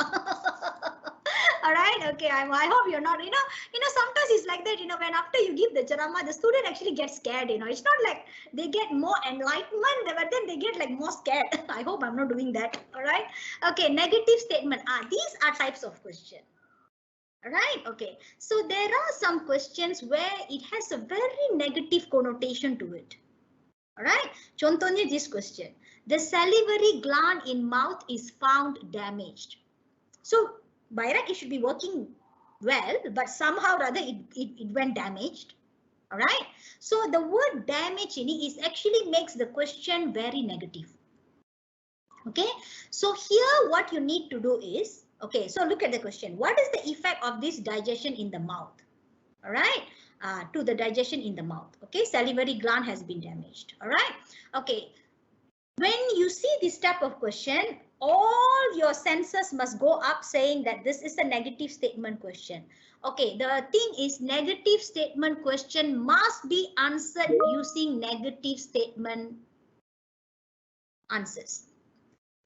All right, okay. I hope you're not. Sometimes it's like that. When after you give the ceramah, the student actually gets scared. It's not like they get more enlightenment, but then they get like more scared. I hope I'm not doing that. All right. Okay. Negative statement. These are types of question. All right. Okay. So there are some questions where it has a very negative connotation to it. All right. Contohnya this question: the salivary gland in mouth is found damaged. So by right, it should be working well, but somehow or other it went damaged. All right. So the word damage in it is actually makes the question very negative. Okay. So here what you need to do is, okay, so look at the question. What is the effect of this digestion in the mouth? All right. To the digestion in the mouth. Okay. Salivary gland has been damaged. All right. Okay. When you see this type of question, all your senses must go up saying that this is a negative statement question. Okay, the thing is negative statement question must be answered using negative statement answers.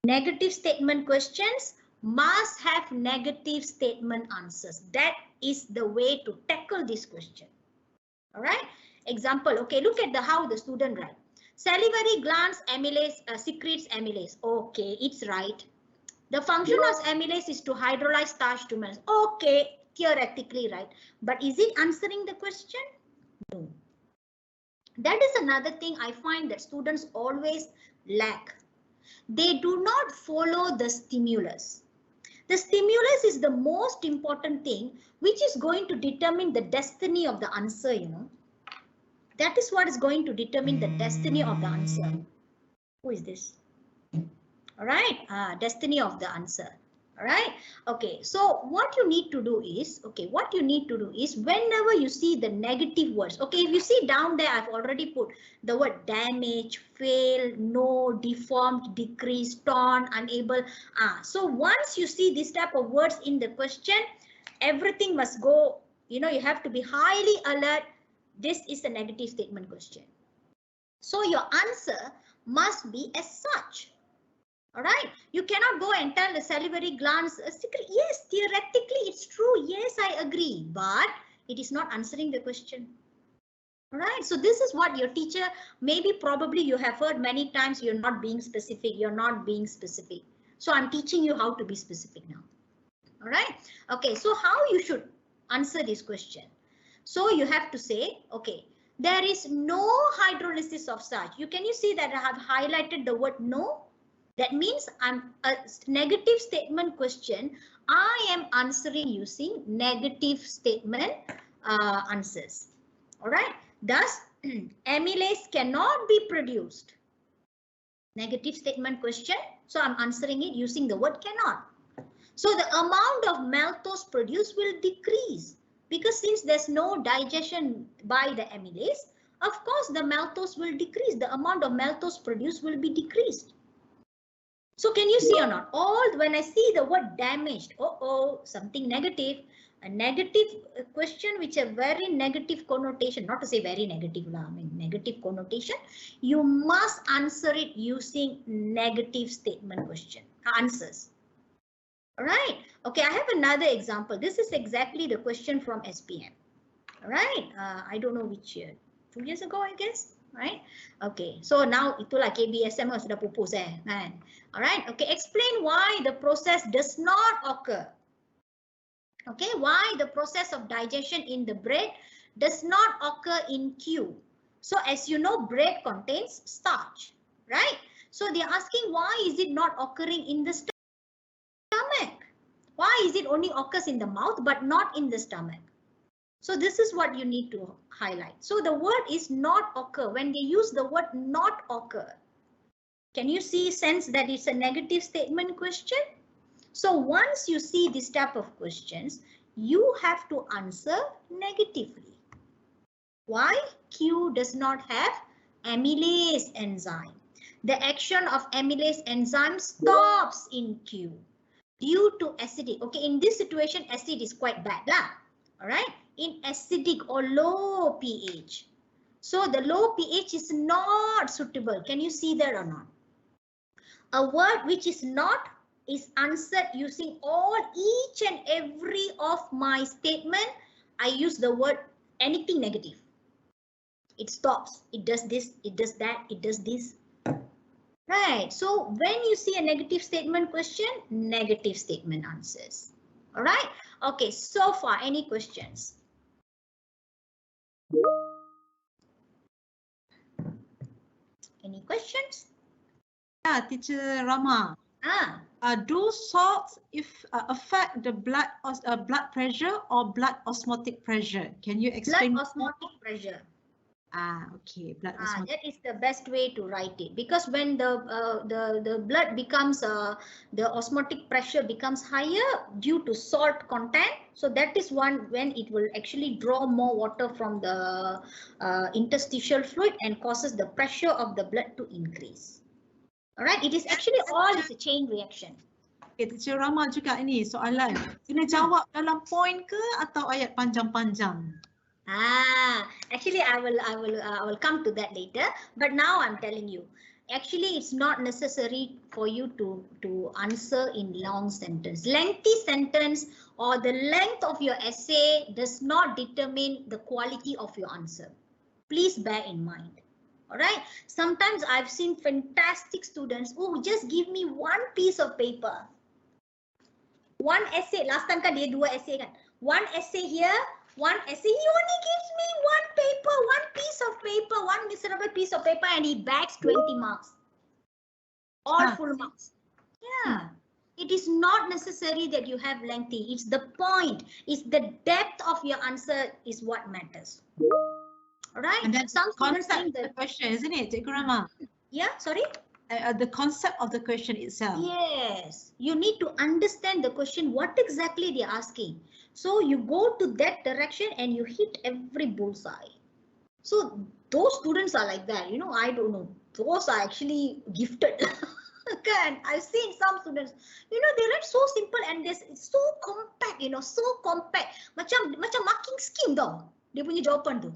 Negative statement questions must have negative statement answers. That is the way to tackle this question. All right. Example. Okay, look at how the student write. Salivary glands amylase secretes amylase. Okay, it's right. The function of amylase is to hydrolyze starch to melt. Okay, theoretically right. But is it answering the question? No. That is another thing I find that students always lack. They do not follow the stimulus. The stimulus is the most important thing, which is going to determine the destiny of the answer, you know. That is what is going to determine the destiny of the answer. Who is this? All right, destiny of the answer. All right. Okay, so what you need to do is, whenever you see the negative words, okay, if you see down there, I've already put the word damage, fail, no, deformed, decrease, torn, unable. So once you see this type of words in the question, everything must go, you know, you have to be highly alert. This is a negative statement question. So your answer must be as such. All right, you cannot go and tell the salivary glands secret. Yes, theoretically it's true. Yes, I agree, but it is not answering the question. All right, so this is what your teacher, maybe probably you have heard many times, you're not being specific. You're not being specific. So I'm teaching you how to be specific now. All right. Okay, so how you should answer this question? So you have to say, okay, there is no hydrolysis of starch. Can you see that I have highlighted the word no? That means I'm a negative statement question. I am answering using negative statement answers. All right. Thus, amylase cannot be produced. Negative statement question. So I'm answering it using the word cannot. So the amount of maltose produced will decrease because since there's no digestion by the amylase, of course the maltose will decrease. The amount of maltose produced will be decreased. So can you see or not? When I see the word damaged, something negative, a negative question which a very negative connotation, not to say very negative, I mean negative connotation, you must answer it using negative statement question answers. All right. Okay, I have another example. This is exactly the question from SPM. All right. I don't know which year. 2 years ago, I guess. Right. Okay. So now itulah KBSM sudah pupus kan. All right. Okay. Explain why the process does not occur. Okay. Why the process of digestion in the bread does not occur in Q. So as you know, bread contains starch. Right. So they're asking why is it not occurring in the stomach? Why is it only occurs in the mouth but not in the stomach? So this is what you need to highlight. So the word is not occur. When they use the word not occur, can you sense that it's a negative statement question? So once you see this type of questions, you have to answer negatively. Why? Q does not have amylase enzyme. The action of amylase enzyme stops in Q due to acidic. Okay, in this situation, acid is quite bad lah. All right. In acidic or low pH. So the low pH is not suitable. Can you see that or not? A word which is not is answered using each and every of my statement. I use the word anything negative. It stops. It does this. It does that. It does this. Right. So when you see a negative statement question, negative statement answers. All right. Okay. So far, any questions? Any questions? Yeah, Teacher Rama. Do salts affect the blood pressure or blood osmotic pressure? Can you explain? Blood osmotic pressure. Okay. Blood osmotic. That is the best way to write it, because when the blood becomes the osmotic pressure becomes higher due to salt content. So that is when it will actually draw more water from the interstitial fluid and causes the pressure of the blood to increase. All right, it is actually is a chain reaction. Okay, Teacher Rama juga ini soalan. Kena jawab dalam point ke atau ayat panjang-panjang? Actually, I will come to that later. But now I'm telling you, Actually, it's not necessary for you to answer in long sentence. Lengthy sentence or the length of your essay does not determine the quality of your answer. Please bear in mind. All right. Sometimes I've seen fantastic students who just give me one piece of paper. One essay. Last time kan dia dua essay kan. One essay here, one essay. He only gives me one paper, one piece of paper, one miserable piece of paper, and he bags 20 marks. All full marks. Yeah. It is not necessary that you have lengthy. It's the point. It's the depth of your answer is what matters. All right. And that's some students think the question, isn't it, Cikgu Rama? Yeah, sorry. The concept of the question itself. Yes, you need to understand the question, what exactly they're asking. So you go to that direction and you hit every bullseye. So those students are like that, you know, I don't know. Those are actually gifted. Okay, I've seen some students, you know, they write so simple and this so compact, you know, so compact. Macam marking scheme tau. Dia punya jawapan tu.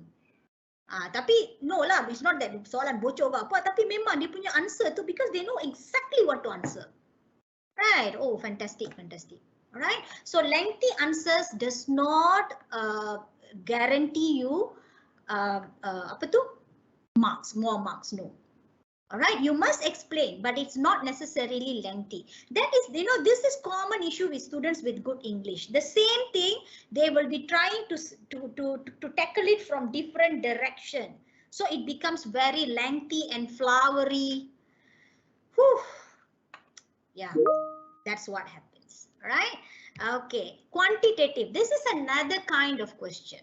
Tapi no lah, it's not that soalan bocor ke apa, tapi memang dia punya answer tu because they know exactly what to answer. Right? Oh, fantastic, fantastic. All right. So lengthy answers does not guarantee you apa tu? More marks, no. All right, you must explain, but it's not necessarily lengthy. That is, you know, this is common issue with students with good English. The same thing, they will be trying to tackle it from different direction. So it becomes very lengthy and flowery. Whew. Yeah, that's what happens. All right. Okay, quantitative. This is another kind of question.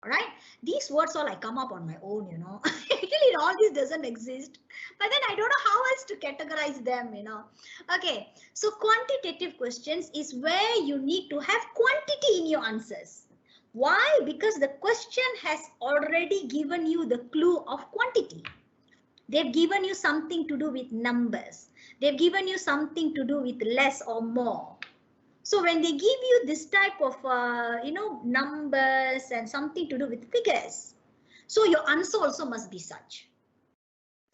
All right, these words all I come up on my own, you know. Actually, all this doesn't exist, but then I don't know how else to categorize them, you know. Okay, so quantitative questions is where you need to have quantity in your answers. Why? Because the question has already given you the clue of quantity. They've given you something to do with numbers. They've given you something to do with less or more. So when they give you this type of, you know, numbers and something to do with figures, so your answer also must be such.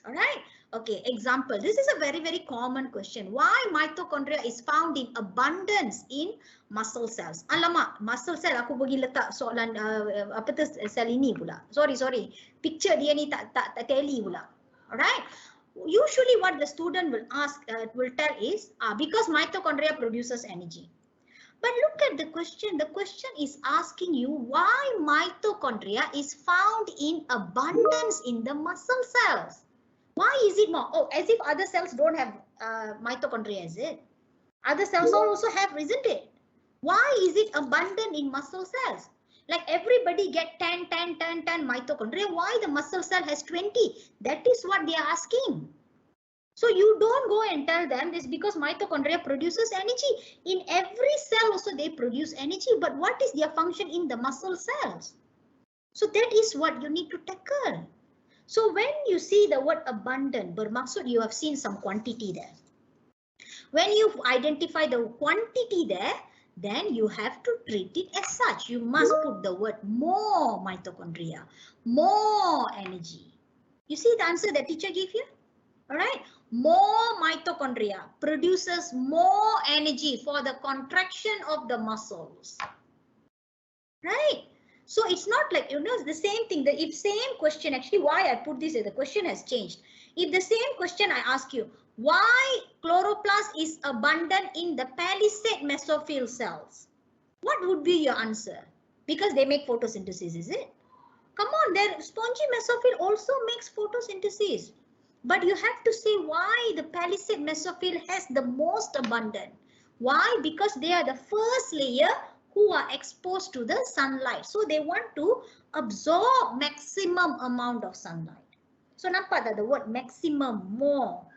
All right. Okay. Example. This is a very, very common question. Why mitochondria is found in abundance in muscle cells? Alamak, muscle cell aku pergi letak soalan apa tu sel ini pula. Sorry. Picture dia ni tak tally pula. All right. Usually what the student will ask, will tell is because mitochondria produces energy. But look at the question. The question is asking you why mitochondria is found in abundance in the muscle cells. Why is it more? Oh, as if other cells don't have mitochondria, is it? Other cells also have, isn't it? Why is it abundant in muscle cells? Like everybody get 10 mitochondria. Why the muscle cell has 20? That is what they are asking. So you don't go and tell them this because mitochondria produces energy. In every cell also they produce energy, but what is their function in the muscle cells? So that is what you need to tackle. So when you see the word abundant, bermaksud you have seen some quantity there. When you identify the quantity there, then you have to treat it as such. You must put the word more mitochondria, more energy. You see the answer that teacher gave you? All right. More mitochondria produces more energy for the contraction of the muscles. Right. So it's not like, you know, the same thing. If same question, actually why I put this, the question has changed. If the same question I ask you, why chloroplast is abundant in the palisade mesophyll cells? What would be your answer? Because they make photosynthesis, is it? Come on, their spongy mesophyll also makes photosynthesis. But you have to say why the palisade mesophyll has the most abundant. Why? Because they are the first layer who are exposed to the sunlight. So they want to absorb maximum amount of sunlight. So nampak tak the word maximum, more.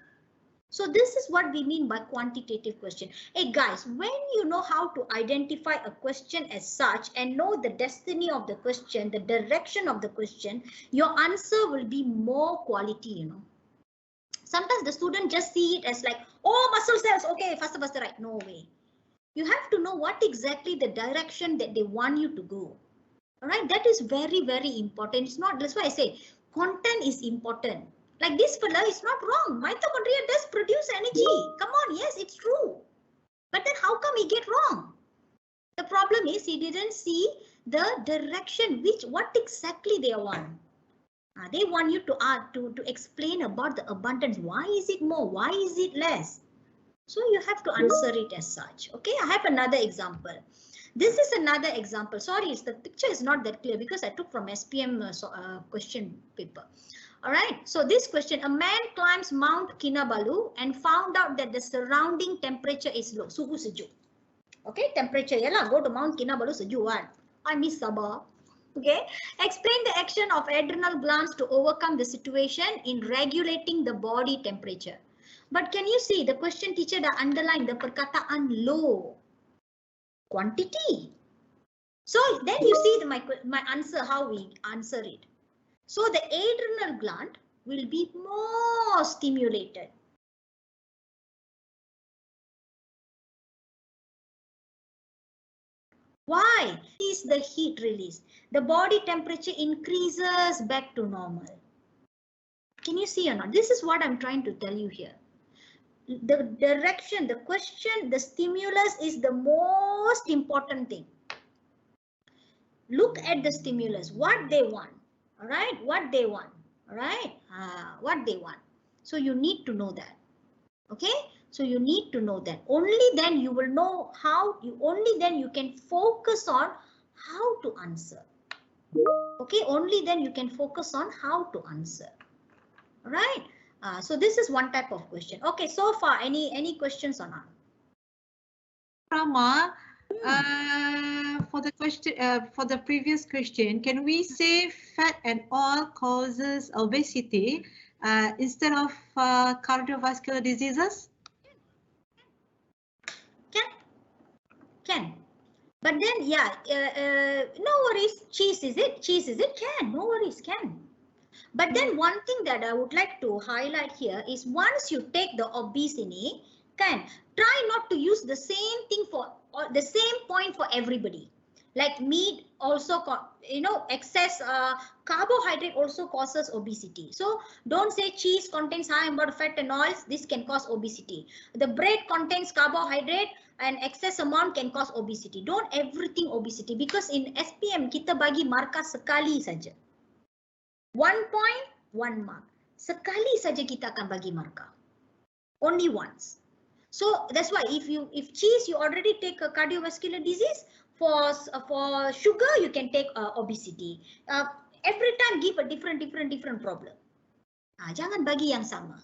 So this is what we mean by quantitative question. Hey guys, when you know how to identify a question as such and know the destiny of the question, the direction of the question, your answer will be more quality, you know. Sometimes the student just see it as like, oh, muscle cells, okay, faster, right? No way. You have to know what exactly the direction that they want you to go. All right, that is very, very important. It's not, that's why I say content is important. Like this fella is not wrong. Mitochondria does produce energy. Come on, yes, it's true. But then how come he get wrong? The problem is he didn't see the direction, what exactly they want. They want you to explain about the abundance. Why is it more? Why is it less? So you have to answer it as such. Okay, I have another example. This is another example. Sorry, the picture is not that clear because I took from SPM question paper. All right, so this question, a man climbs Mount Kinabalu and found out that the surrounding temperature is low. Suhu sejuk. Okay, temperature, yalah, go to Mount Kinabalu sejuk kan. I miss Sabah. Okay, explain the action of adrenal glands to overcome the situation in regulating the body temperature. But can you see the question teacher dah underline the perkataan low quantity. So then you see my answer, how we answer it. So the adrenal gland will be more stimulated. Why? Is the heat release. The body temperature increases back to normal. Can you see or not? This is what I'm trying to tell you here. The direction, the question, the stimulus is the most important thing. Look at the stimulus, what they want. All right, what they want. All right, what they want. So you need to know that. Okay, so you need to know that. Only then you will know how. Only then you can focus on how to answer. Okay, only then you can focus on how to answer. All right. So this is one type of question. Okay, so far any questions or not? Rama, for the question, for the previous question, can we say fat and oil causes obesity instead of cardiovascular diseases? Can. But then, yeah, no worries. Cheese is it? Cheese is it? Can. No worries. Can. But then one thing that I would like to highlight here is once you take the obesity, try not to use the same thing for the same point for everybody. Like meat also, excess carbohydrate also causes obesity. So don't say cheese contains high amount of fat and oils. This can cause obesity. The bread contains carbohydrate and excess amount can cause obesity. Don't everything obesity because in SPM kita bagi markah sekali saja. 1 point, 1 mark. Sekali saja kita akan bagi markah. Only once. So that's why if cheese you already take a cardiovascular disease, for sugar you can take obesity. Every time give a different problem. Jangan bagi yang sama.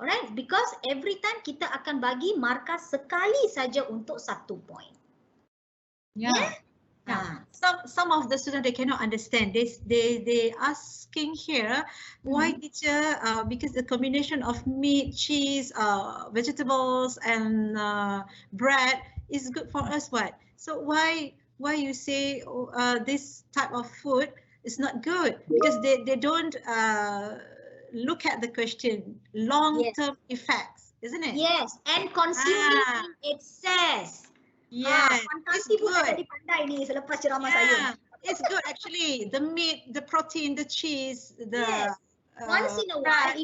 Alright, because every time kita akan bagi markah sekali saja untuk 1 point. Yeah. Yeah. Some of the students they cannot understand. They asking here why teacher because the combination of meat, cheese, vegetables and bread is good for us. What? So why you say this type of food is not good because they don't look at the question long-term effects, isn't it? Yes, and consuming in excess. Yes, it's good. It's good actually. The meat, the protein, the cheese, the once in a while.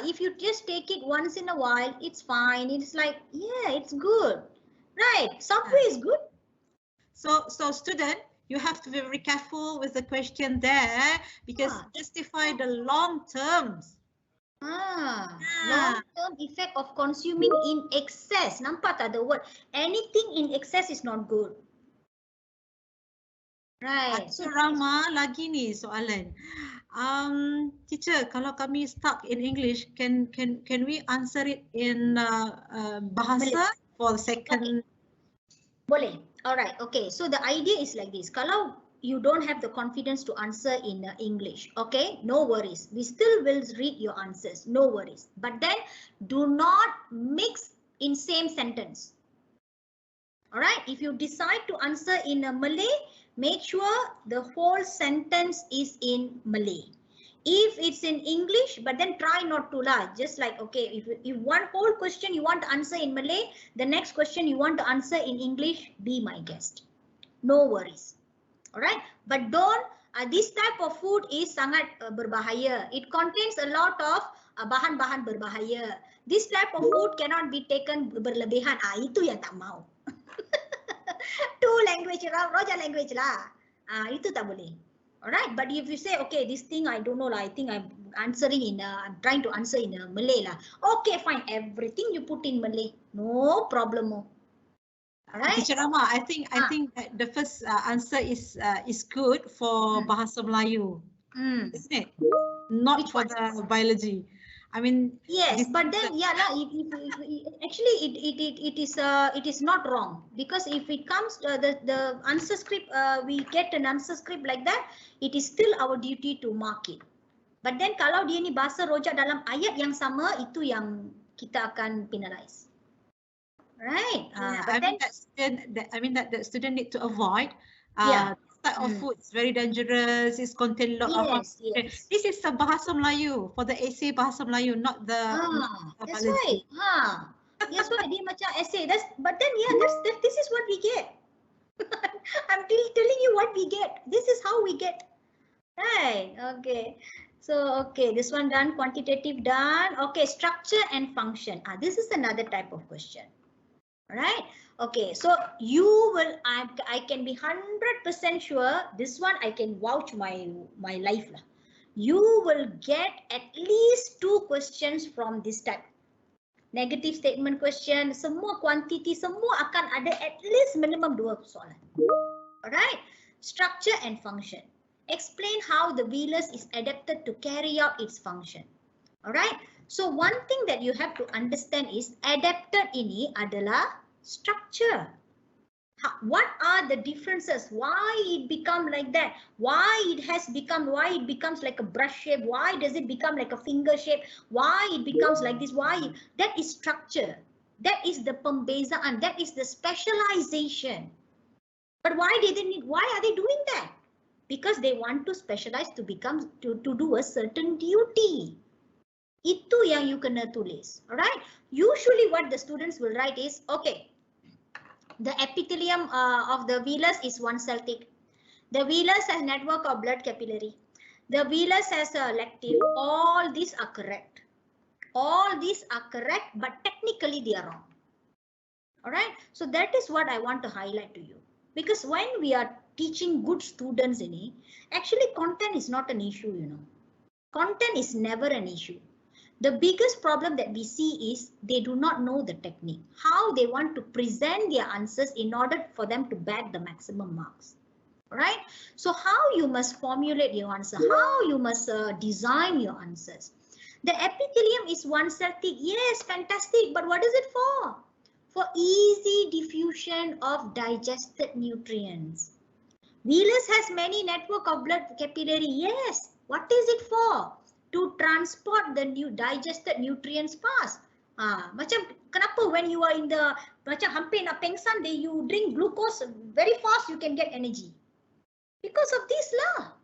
If you just take it once in a while, it's fine. It's like it's good, right? Subway is good. So student, you have to be very careful with the question there because justify the long terms. Long-term effect of consuming in excess. Nampak tak the word? Anything in excess is not good. Right. So Rama, lagi ni soalan. Teacher, kalau kami stuck in English, can we answer it in bahasa for the second? Boleh. Alright. Okay. So the idea is like this. Kalau you don't have the confidence to answer in English, okay, no worries. We still will read your answers, no worries. But then do not mix in same sentence. All right, if you decide to answer in Malay, make sure the whole sentence is in Malay. If it's in English, but then try not to just like, okay, if one whole question you want to answer in Malay, the next question you want to answer in English, be my guest. No worries. All right, but don't This type of food is sangat berbahaya. It contains a lot of bahan-bahan berbahaya. This type of food cannot be taken berlebihan. Itu yang tak mau. Two language lah, Roja language lah. Itu tak boleh. Alright, but if you say, okay, this thing I don't know lah, I think I'm answering in, I'm trying to answer in Malay lah. Okay, fine, everything you put in Malay, no problem. Alright. Teacher Rama, I think that the first answer is good for Bahasa Melayu, isn't it? Not Which for the biology. I mean, yes, but then yeah, actually it is not wrong, because if it comes the answer script, we get an answer script like that, it is still our duty to mark it. But then kalau dia ni bahasa rojak dalam ayat yang sama, itu yang kita akan penalize. Right. I mean that the student need to avoid. Type of food is very dangerous. It's contain lot of. Yes. This is a Bahasa Melayu for the essay Bahasa Melayu, not the. That's right. That's why dia macam essay. But then this is what we get. I'm telling you what we get. This is how we get. Right. Okay. So this one done. Quantitative done. Okay. Structure and function. This is another type of question. Right. Okay, so you will, I can be 100% sure, this one I can vouch my life lah. You will get at least 2 questions from this type. Negative statement question, semua quantity, semua akan ada at least minimum 2 soalan. Alright, structure and function. Explain how the wheelers is adapted to carry out its function. Alright, so one thing that you have to understand is adapted ini adalah structure. What are the differences? Why it become like that? Why it becomes like a brush shape? Why does it become like a finger shape? Why it becomes like this? Why? That is structure. That is the pembezaan. That is the specialization. But why are they doing that? Because they want to specialize to do a certain duty. Itu yang you kena tulis. Alright? Usually what the students will write is, okay, the epithelium of the villus is one cell thick. The villus has network of blood capillary. The villus has a lectile. All these are correct. All these are correct, but technically they are wrong. Alright, so that is what I want to highlight to you. Because when we are teaching good students, actually content is not an issue, Content is never an issue. The biggest problem that we see is they do not know the technique, how they want to present their answers in order for them to bag the maximum marks. Right? So how you must formulate your answer, how you must design your answers. The epithelium is one cell thick. Yes, fantastic. But what is it for? For easy diffusion of digested nutrients. Villus has many network of blood capillary. Yes. What is it for? To transport the digested nutrients fast. Macam kenapa when you are in the macam hampir nak pengsan, you drink glucose very fast, you can get energy. Because of this lah.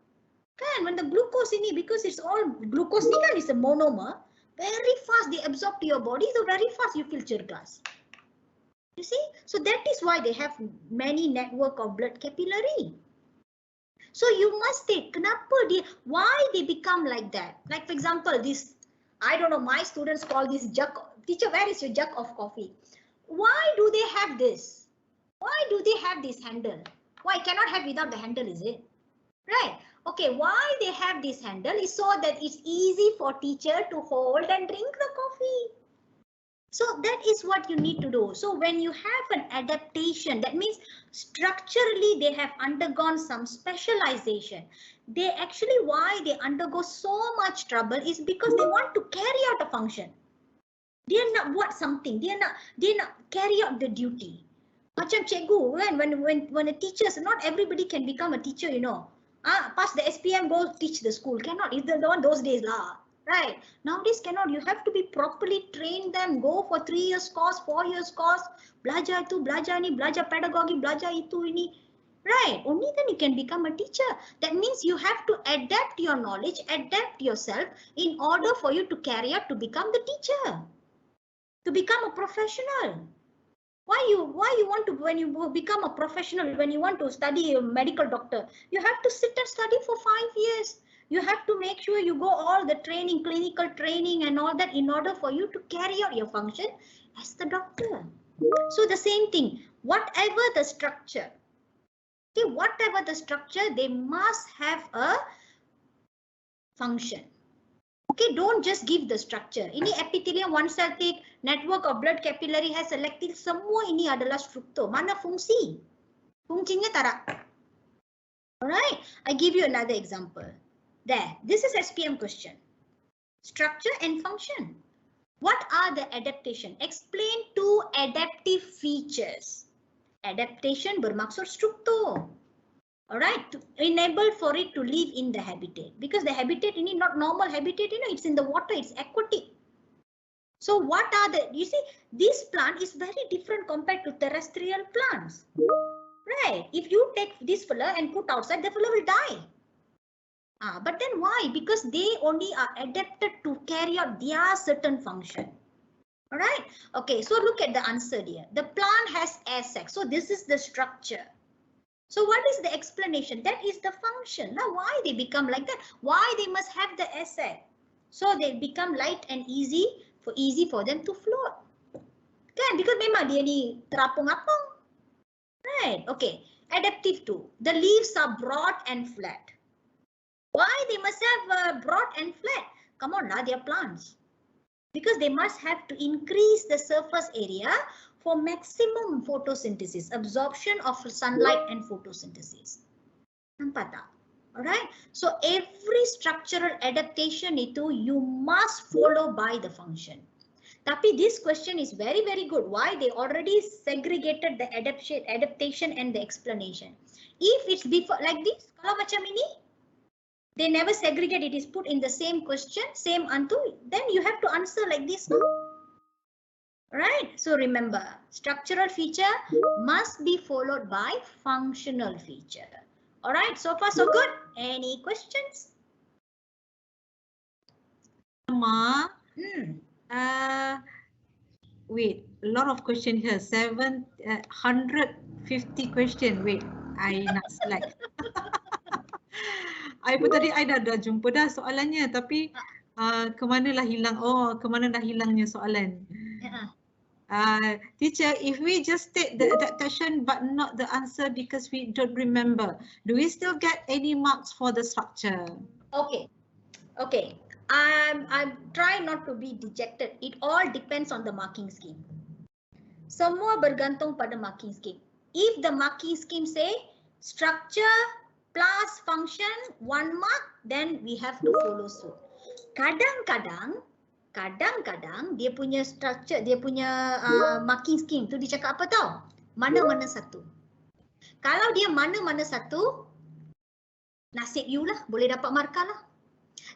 Kan, when the glucose ini, because it's all glucose ni kan is a monomer, very fast they absorb to your body, so very fast you feel cergas. You see, so that is why they have many network of blood capillary. So you must take, why they become like that? Like for example, this, I don't know, my students call this jug. Teacher, where is your jug of coffee? Why do they have this? Why do they have this handle? Why cannot have without the handle, is it? Right. Okay, why they have this handle is so that it's easy for teacher to hold and drink the coffee. So that is what you need to do. So when you have an adaptation, that means structurally they have undergone some specialization. They actually, why they undergo so much trouble is because they want to carry out a function. They are not what something. They are not carry out the duty. Macam cikgu, when a teacher, not everybody can become a teacher, pass the SPM, go teach the school. Cannot. It's the one those days lah. Right. Nowadays cannot. You have to be properly train them. Go for 3 years course, 4 years course. Belajar itu, belajar ni, belajar pedagogy, belajar itu ini. Right. Only then you can become a teacher. That means you have to adapt your knowledge, adapt yourself in order for you to carry out to become the teacher. To become a professional. Why you want to, when you become a professional, when you want to study a medical doctor, you have to sit and study for 5 years. You have to make sure you go all the training, clinical training and all that in order for you to carry out your function as the doctor. So the same thing, whatever the structure, okay, whatever the structure, they must have a function. Okay, don't just give the structure. Ini epithelium, one cell thick, network of blood capillary has selected. Semua ini adalah struktur. Mana fungsi? Fungsinya tak ada. Alright, I give you another example. There, this is SPM question. Structure and function. What are the adaptation? Explain two adaptive features. Adaptation bermaksud struktur. Alright, to enable for it to live in the habitat, because the habitat ini not normal habitat, it's in the water, it's aquatic. So what are the, you see, this plant is very different compared to terrestrial plants, right? If you take this fella and put outside, the fella will die. But then why? Because they only are adapted to carry out their certain function. Alright, okay, so look at the answer here. The plant has air sac, so this is the structure. So what is the explanation? That is the function. Now why they become like that? Why they must have the air sac? So they become light and easy for them to float. Kan? Because memang dia ni terapung-apung. Right? Okay. Adaptive 2. The leaves are broad and flat. Why they must have broad and flat? Come on, they are plants. Because they must have to increase the surface area for maximum photosynthesis, absorption of sunlight and photosynthesis. Nampak tak? Alright. So every structural adaptation itu you must follow by the function. Tapi this question is very, very good. Why? They already segregated the adaptation and the explanation. If it's before like this, kalau macam ini, they never segregate. It is put in the same question, same unto. Then you have to answer like this, no? Right, so remember, structural feature must be followed by functional feature. All right, so far so good. Any questions? Ma, wait, a lot of question here. 150 question. Wait, I nak select. I pun tadi I dah jumpa dah soalannya, tapi kemanalah hilang? Oh, kemana dah hilangnya soalan? Teacher, if we just take the adaptation but not the answer because we don't remember, do we still get any marks for the structure? Okay. I'm trying not to be dejected. It all depends on the marking scheme. Semua bergantung pada marking scheme. If the marking scheme say structure plus function 1 mark, then we have to follow suit. Kadang-kadang dia punya structure, dia punya marking scheme tu dia cakap apa tau? Mana-mana satu. Kalau dia mana-mana satu, nasib you lah, boleh dapat markah lah.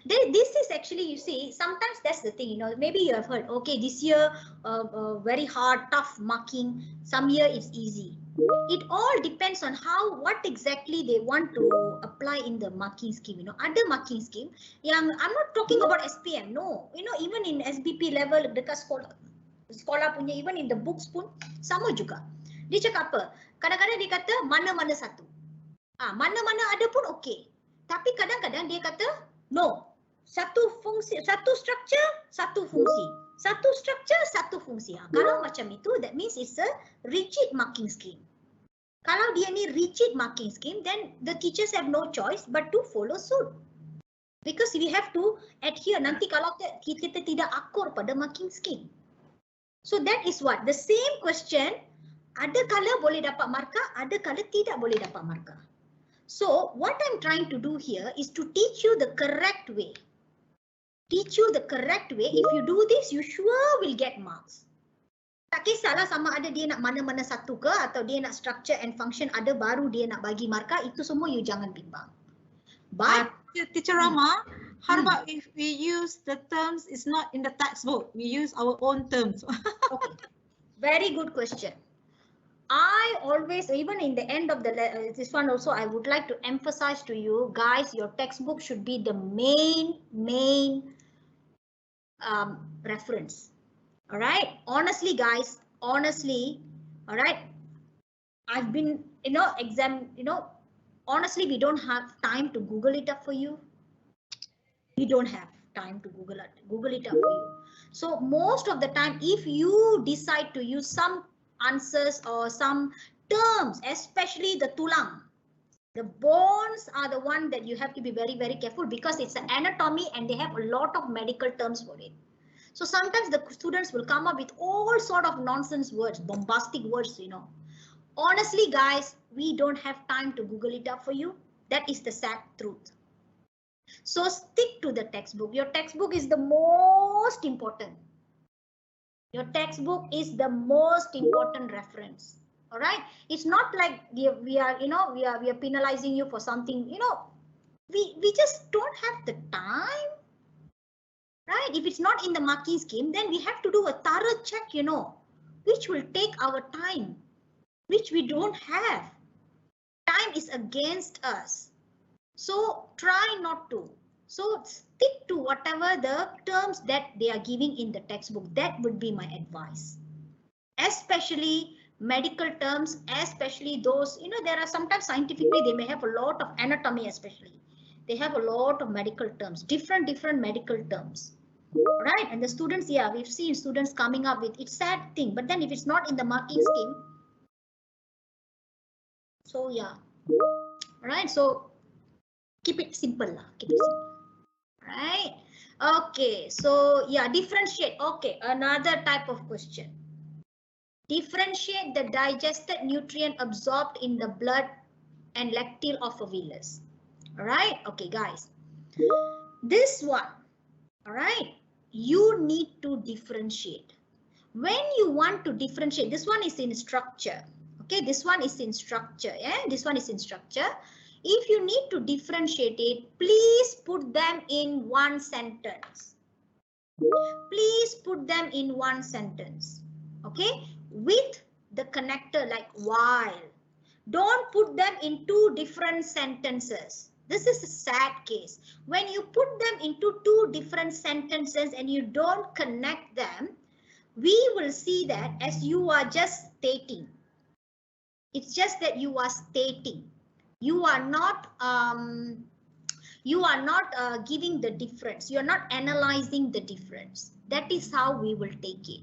This is actually, you see, sometimes that's the thing, maybe you have heard, okay, this year very hard, tough marking, some year it's easy. It all depends on what exactly they want to apply in the marking scheme. Ada marking scheme yang, I'm not talking about SPM, no. Even in SBP level dekat sekolah punya, even in the books pun sama juga. Dia cakap apa? Kadang-kadang dia kata mana-mana satu. Mana-mana ada pun okey. Tapi kadang-kadang dia kata no. Satu fungsi, satu structure, satu fungsi. Satu structure, satu fungsi. Kalau macam itu, that means it's a rigid marking scheme. Kalau dia ni rigid marking scheme, then the teachers have no choice but to follow suit. Because we have to adhere. Nanti kalau kita tidak akur pada marking scheme. So that is what? The same question, ada kala boleh dapat markah, ada kala tidak boleh dapat markah. So what I'm trying to do here is to teach you the correct way. Teach you the correct way. If you do this, you sure will get marks. Tak kisahlah sama ada dia nak mana-mana satu ke atau dia nak structure and function ada baru dia nak bagi markah, itu semua you jangan bimbang. But Teacher Rama, how about if we use the terms is not in the textbook, we use our own terms? Okay. Very good question. I always, even in the end of the this one also, I would like to emphasize to you guys, your textbook should be the main reference. All right, honestly guys, honestly, All right. I've been, honestly, we don't have time to Google it up for you. We don't have time to Google it up for you. So most of the time, if you decide to use some answers or some terms, especially the tulang, the bones are the one that you have to be very, very careful, because it's an anatomy and they have a lot of medical terms for it. So sometimes the students will come up with all sort of nonsense words, bombastic words, Honestly, guys, we don't have time to Google it up for you. That is the sad truth. So stick to the textbook. Your textbook is the most important. Your textbook is the most important reference. All right. It's not like we are penalizing you for something. We just don't have the time. Right. If it's not in the marking scheme, then we have to do a thorough check, which will take our time, which we don't have. Time is against us. So try not to. So stick to whatever the terms that they are giving in the textbook. That would be my advice. Especially medical terms, especially those, there are sometimes scientifically they may have a lot of anatomy, especially. They have a lot of medical terms, different medical terms. Right? And the students, yeah, we've seen students coming up with, it's sad thing, but then if it's not in the marking scheme, so yeah. Right? So keep it simple. Keep it simple. Right? Okay, so yeah, differentiate. Okay, another type of question. Differentiate the digested nutrient absorbed in the blood and lacteal of a villus. All right, okay, guys. This one, all right, you need to differentiate. When you want to differentiate, this one is in structure. Okay, this one is in structure. Yeah, this one is in structure. If you need to differentiate it, please put them in one sentence. Please put them in one sentence. Okay, with the connector like while. Don't put them in two different sentences. This is a sad case. When you put them into two different sentences and you don't connect them, we will see that as you are just stating. It's just that you are stating. You are not giving the difference. You're not analyzing the difference. That is how we will take it.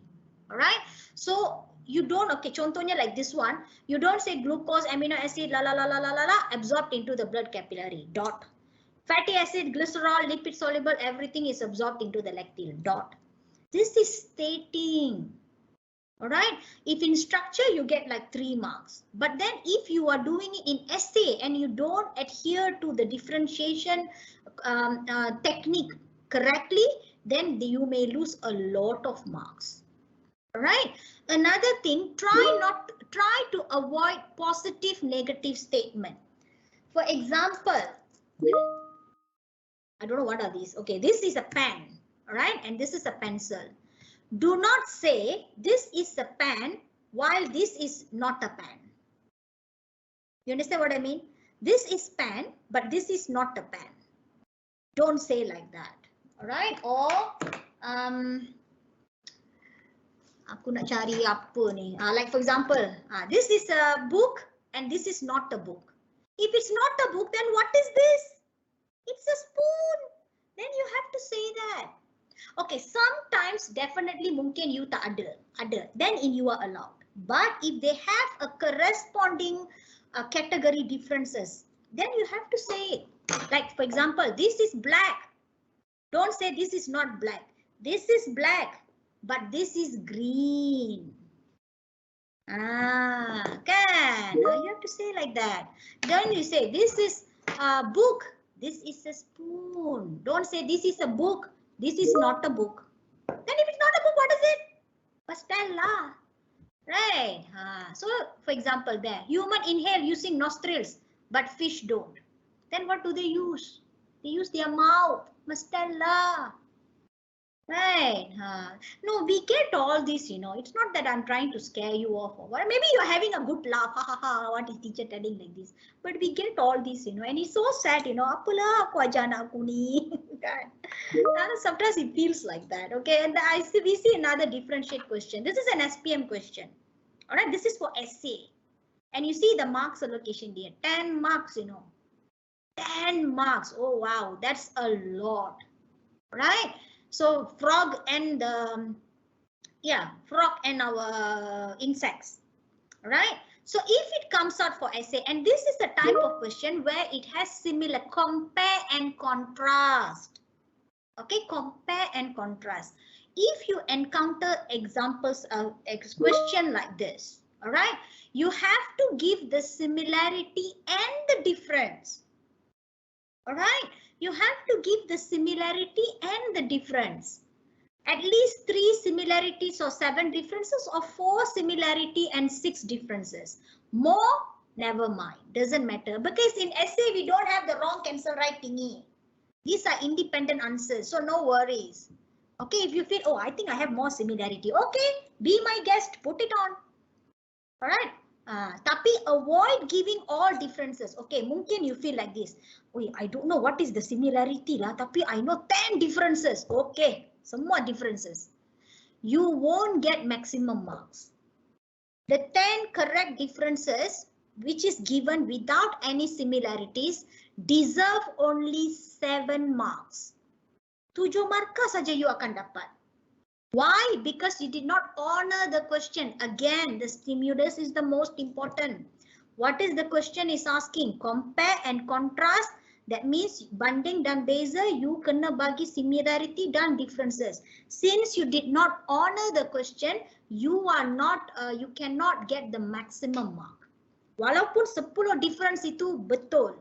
All right. So you don't, okay, contohnya like this one. You don't say glucose, amino acid, la la la la la la la, absorbed into the blood capillary, dot. Fatty acid, glycerol, lipid soluble, everything is absorbed into the lacteal, dot. This is stating. All right. If in structure you get like 3 marks, but then if you are doing it in essay and you don't adhere to the differentiation technique correctly, then you may lose a lot of marks. All right. Another thing, try to avoid positive negative statement. For example, I don't know what are these. Okay, this is a pen, all right, and this is a pencil. Do not say this is a pen while this is not a pen. You understand what I mean? This is pen, but this is not a pen. Don't say like that. All right? Or aku nak cari apa ni? Like for example, this is a book and this is not a book. If it's not a book, then what is this? It's a spoon. Then you have to say that. Okay, sometimes definitely mungkin you tak ada, then you are allowed. But if they have a corresponding category differences, then you have to say it. Like for example, this is black. Don't say this is not black. This is black, but this is green. Kan? You have to say like that. Then you say this is a book. This is a spoon. Don't say this is a book. This is not a book. Then if it's not a book, what is it? Pastella. Right. So for example there, human inhale using nostrils, but fish don't. Then what do they use? They use their mouth. Pastella. Right. No, we get all this, It's not that I'm trying to scare you off or what. Maybe you're having a good laugh. Ha ha ha. What is teacher telling like this? But we get all this, and it's so sad, Apalah aku ajar anak aku ni. Sometimes it feels like that. Okay. And we see another differentiate question. This is an SPM question. All right, this is for essay. And you see the marks allocation there, 10 marks, 10 marks. Oh, wow, that's a lot, right? So frog and our insects, right? So if it comes out for essay, and this is the type of question where it has similar compare and contrast. Okay, compare and contrast. If you encounter examples of a question like this, all right, you have to give the similarity and the difference. All right, you have to give the similarity and the difference. At least 3 similarities or 7 differences, or 4 similarity and 6 differences. More, never mind, doesn't matter, because in essay we don't have the wrong cancel right thingy. These are independent answers, so no worries. Okay, if you feel, oh, I think I have more similarity, okay, be my guest, put it on. All right. Tapi avoid giving all differences. Okay, mungkin you feel like this. Oh, I don't know what is the similarity lah, tapi I know 10 differences. Okay, semua differences. You won't get maximum marks. The 10 correct differences, which is given without any similarities, deserve only 7 marks. 7 markah saja you akan dapat. Why? Because you did not honor the question. Again, the stimulus is the most important. What is the question is asking? Compare and contrast. That means banding dan beza, you kena bagi similarity dan differences. Since you did not honor the question, you cannot get the maximum mark. Walaupun 10 difference itu betul,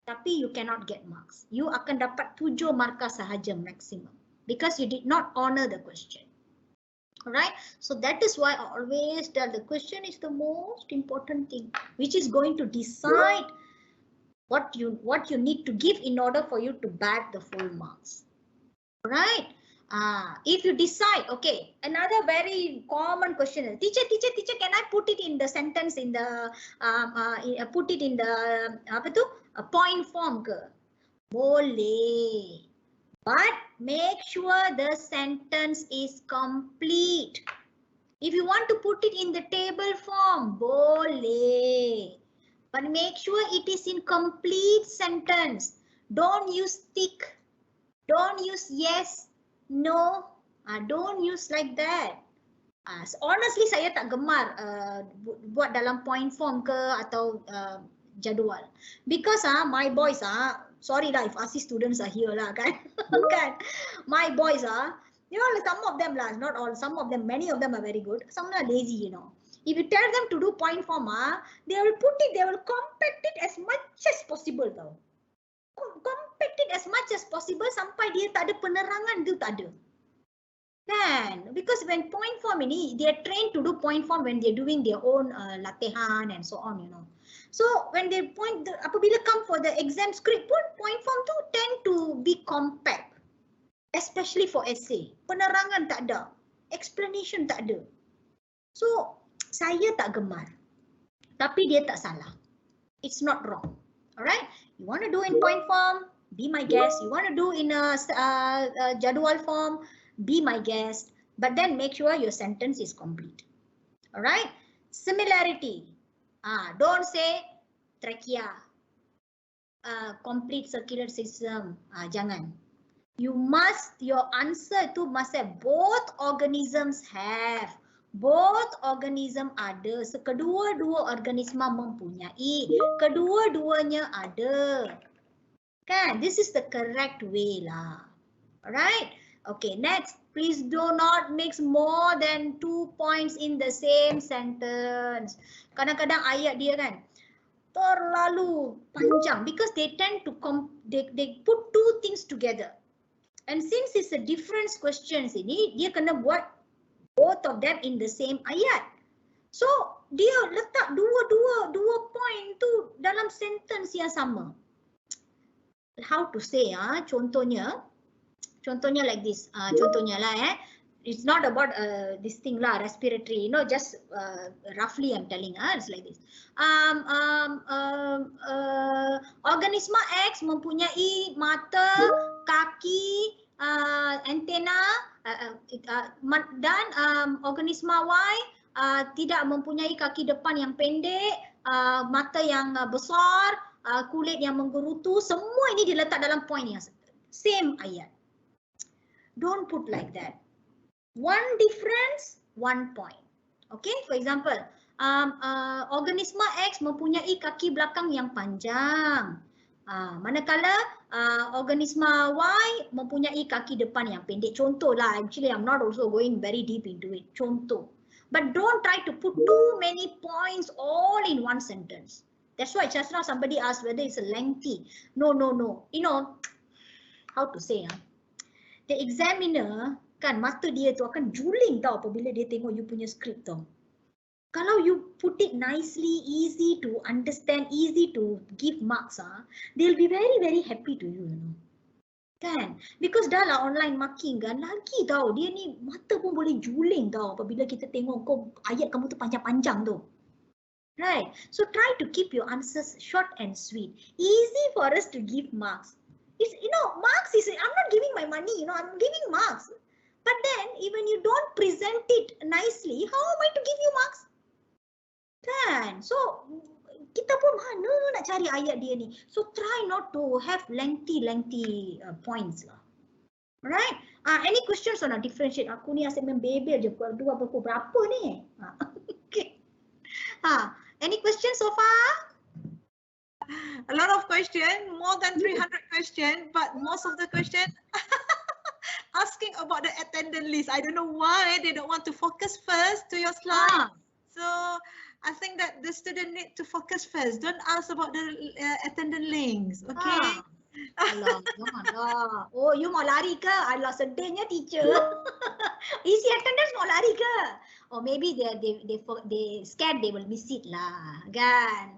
tapi you cannot get marks. You akan dapat 7 markah sahaja maximum, because you did not honor the question. Alright, so that is why I always tell the question is the most important thing, which is going to decide what you need to give in order for you to bag the full marks. Alright, if you decide, okay, another very common question is, teacher, can I put it in the sentence in the put it in the point form ke? Boleh. But make sure the sentence is complete. If you want to put it in the table form, boleh. But make sure it is in complete sentence. Don't use tick. Don't use yes, no. Don't use like that. Honestly, saya tak gemar buat dalam point form ke atau jadual. Because my boys sorry lah if ASI students are here lah kan. Kan? My boys some of them lah, not all, some of them, many of them are very good. Some are lazy, If you tell them to do point form, they will compact it as much as possible tau. Compact it as much as possible sampai dia tak ada penerangan tu tak ada. Kan? Because when point form ini, they are trained to do point form when they are doing their own latihan and so on, So when they apabila come for the exam script pun, point form tu tend to be compact. Especially for essay. Penerangan tak ada. Explanation tak ada. So, saya tak gemar. Tapi dia tak salah. It's not wrong. Alright? You want to do in point form, be my guest. You want to do in a jadual form, be my guest. But then make sure your sentence is complete. Alright? Similarity. Don't say trachea, complete circular system. Jangan. Your answer tu must have both organisms have. Both organism ada. Kedua-dua organisma mempunyai. Kedua-duanya ada. Kan? This is the correct way lah. Alright? Okay, next. Please do not mix more than 2 points in the same sentence. Kadang-kadang ayat dia kan terlalu panjang because they tend to they put 2 things together. And since it's a different questions ini, dia kena buat both of them in the same ayat. So, dia letak dua point tu dalam sentence yang sama. How to say Contohnya like this. Contohnya lah it's not about this thing lah, respiratory, just roughly I'm telling, it's like this. Organisma X mempunyai mata, kaki, antena, dan organisma Y tidak mempunyai kaki depan yang pendek, mata yang besar, kulit yang menggerutu, semua ini diletak dalam point yang same ayat. Don't put like that. One difference, one point. Okay, for example, organisma X mempunyai kaki belakang yang panjang. Manakala organisma Y mempunyai kaki depan yang pendek. Contoh lah, actually I'm not also going very deep into it. Contoh. But don't try to put too many points all in one sentence. That's why just now somebody asked whether it's a lengthy. No. You know, how to say, the examiner kan mata dia tu akan juling tau apabila dia tengok you punya script tau. Kalau you put it nicely, easy to understand, easy to give marks, they'll be very, very happy to you, you know. Kan? Because dah lah online marking kan, lagi tau, dia ni mata pun boleh juling tau apabila kita tengok kau ayat kamu tu panjang-panjang tu. Right? So try to keep your answers short and sweet. Easy for us to give marks. It's, you know, marks is, I'm not giving my money, you know, I'm giving marks. But then, even you don't present it nicely, how am I to give you marks? Kan? So, kita pun mana nak cari ayat dia ni. So, try not to have lengthy points lah. Alright? Any questions on a differentiate? Aku ni asyik membebel je. Berapa ni? Okay. Any questions so far? A lot of questions, more than 300 questions, but most of the questions asking about the attendance list. I don't know why they don't want to focus first to your slide. So I think that the student need to focus first. Don't ask about the attendance links. Okay. Alah, janganlah. Oh, you mau lari ke? Alah, sedihnya teacher. Isi attendance mau lari ke? Or maybe they scared they will miss it lah, kan?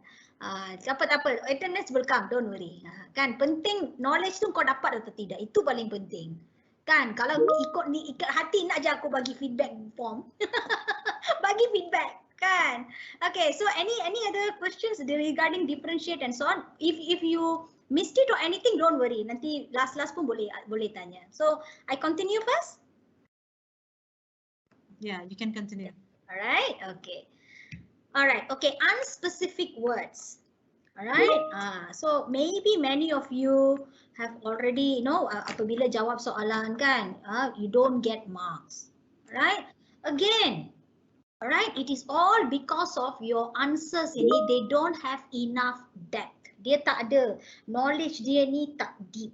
Tak apa, attendance will come, don't worry. Kan, penting knowledge tu kau dapat atau tidak, itu paling penting. Kan, kalau ikat hati nak je aku bagi feedback form. Bagi feedback, kan? Okay, so any other questions regarding differentiate and so on? If you missed it or anything, don't worry. Nanti last pun boleh tanya. So I continue first. Yeah, you can continue. Alright, okay. Alright, okay, unspecific words. Alright, so maybe many of you have already, you know, apabila jawab soalan kan, you don't get marks. Alright, again, alright, it is all because of your answers ini, they don't have enough depth. Dia tak ada, knowledge dia ni tak deep.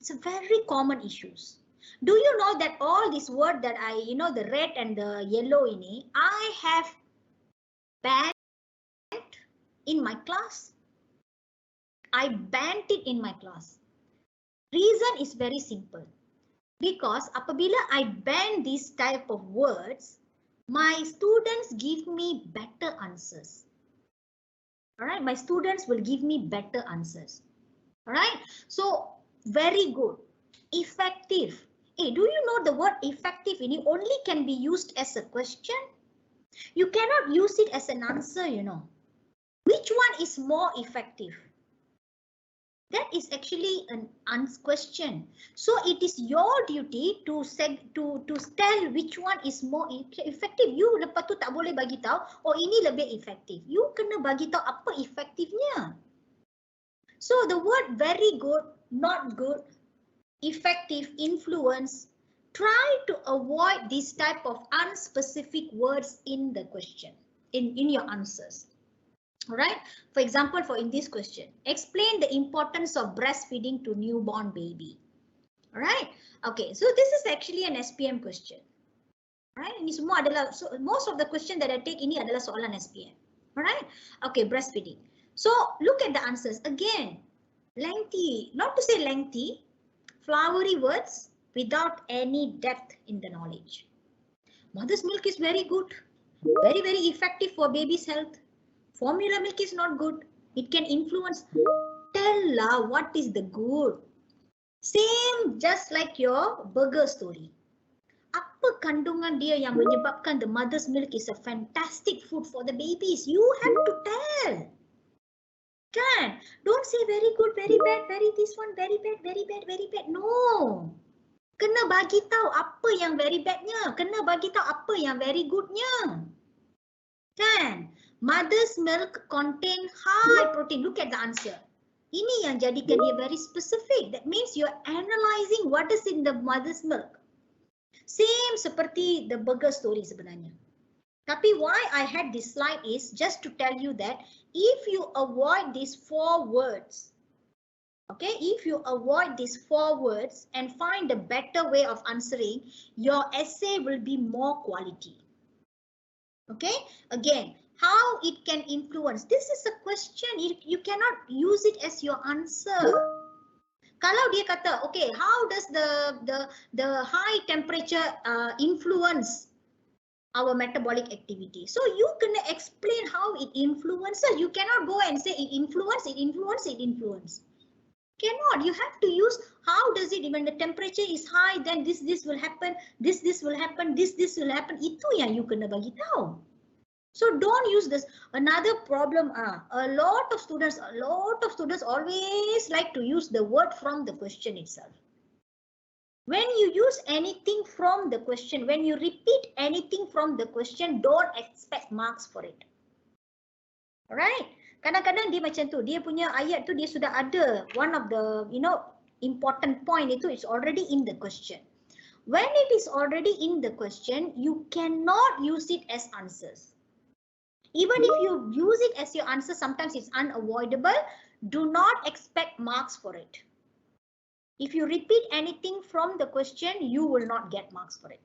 It's a very common issues. Do you know that all this word that you know, the red and the yellow ini, I have banned in my class. I banned it in my class. Reason is very simple. Because apabila I ban this type of words, my students give me better answers. Alright, my students will give me better answers. Alright, so very good. Effective. Hey, do you know the word effective ini only can be used as a question? You cannot use it as an answer, you know. Which one is more effective? That is actually an question. So it is your duty to tell which one is more effective. You lepas tu tak boleh bagi tahu, oh ini lebih effective. You kena bagi tahu apa effectivenya. So the word very good, not good, effective, influence, try to avoid this type of unspecific words in the question, in your answers. Alright, for example, in this question, explain the importance of breastfeeding to newborn baby. Alright, okay, so this is actually an SPM question. Alright, ini semua adalah, so most of the question that I take ini adalah soalan SPM. Alright, okay, breastfeeding. So look at the answers again. Lengthy, not to say lengthy, flowery words without any depth in the knowledge. Mother's milk is very good, very, very effective for baby's health. Formula milk is not good. It can influence. Tell lah what is the good. Same just like your burger story. Apa kandungan dia yang menyebabkan the mother's milk is a fantastic food for the babies? You have to tell. Kan? Don't say very good, very bad, very this one, very bad, very bad, very bad. No. Kena bagi tahu apa yang very badnya, kena bagi tahu apa yang very goodnya. Kan? Mother's milk contain high protein. Look at the answer. Ini yang jadikan dia very specific. That means you're analyzing what is in the mother's milk. Same seperti the burger story sebenarnya. Tapi why I had this slide is just to tell you that if you avoid these 4 words, okay, if you avoid these 4 words and find a better way of answering, your essay will be more quality. Okay, again, how it can influence. This is a question, you cannot use it as your answer. Kalau dia kata, okay, how does the high temperature influence our metabolic activity? So you can explain how it influences. You cannot go and say it influence. Cannot. You have to use how does it, when the temperature is high, then this will happen, this will happen, this will happen. Itu yang you kena bagi tahu. So don't use this. Another problem, a lot of students always like to use the word from the question itself. When you use anything from the question, when you repeat anything from the question, don't expect marks for it. Alright? Kadang-kadang dia macam tu, dia punya ayat tu dia sudah ada one of the important point itu is already in the question. When it is already in the question, you cannot use it as answers. Even if you use it as your answer, sometimes it's unavoidable. Do not expect marks for it. If you repeat anything from the question, you will not get marks for it.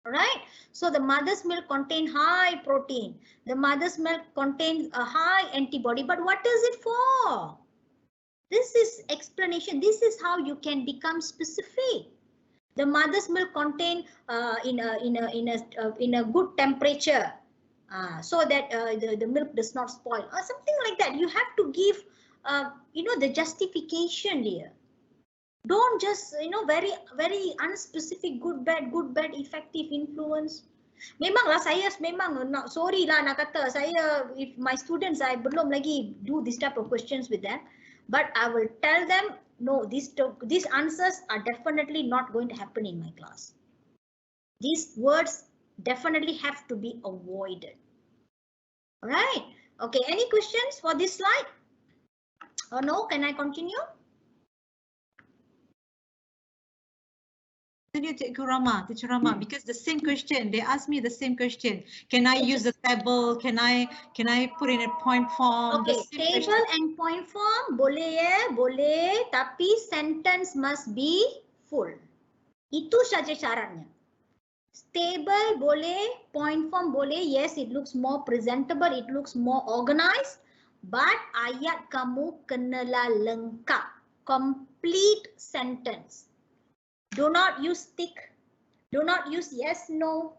Alright? So the mother's milk contains high protein. The mother's milk contains a high antibody. But what is it for? This is explanation. This is how you can become specific. The mother's milk contains in a good temperature. So that the milk does not spoil or something like that. You have to give the justification here. Don't just very unspecific good bad effective influence. Memanglah saya sorry lah nak kata saya, if my students I belum lagi do this type of questions with them, but I will tell them no, these answers are definitely not going to happen in my class. These words definitely have to be avoided. All right. Okay. Any questions for this slide? Or no? Can I continue? Teacher Rama, because the same question, they asked me the same question. Can I use the table? Can I put in a point form? Okay, table and point form boleh ya, boleh, tapi sentence must be full. Itu saja syaratnya. Stable boleh, point form boleh, yes, it looks more presentable, it looks more organized, but ayat kamu kenalah lengkap, complete sentence. Do not use tick, do not use yes, no,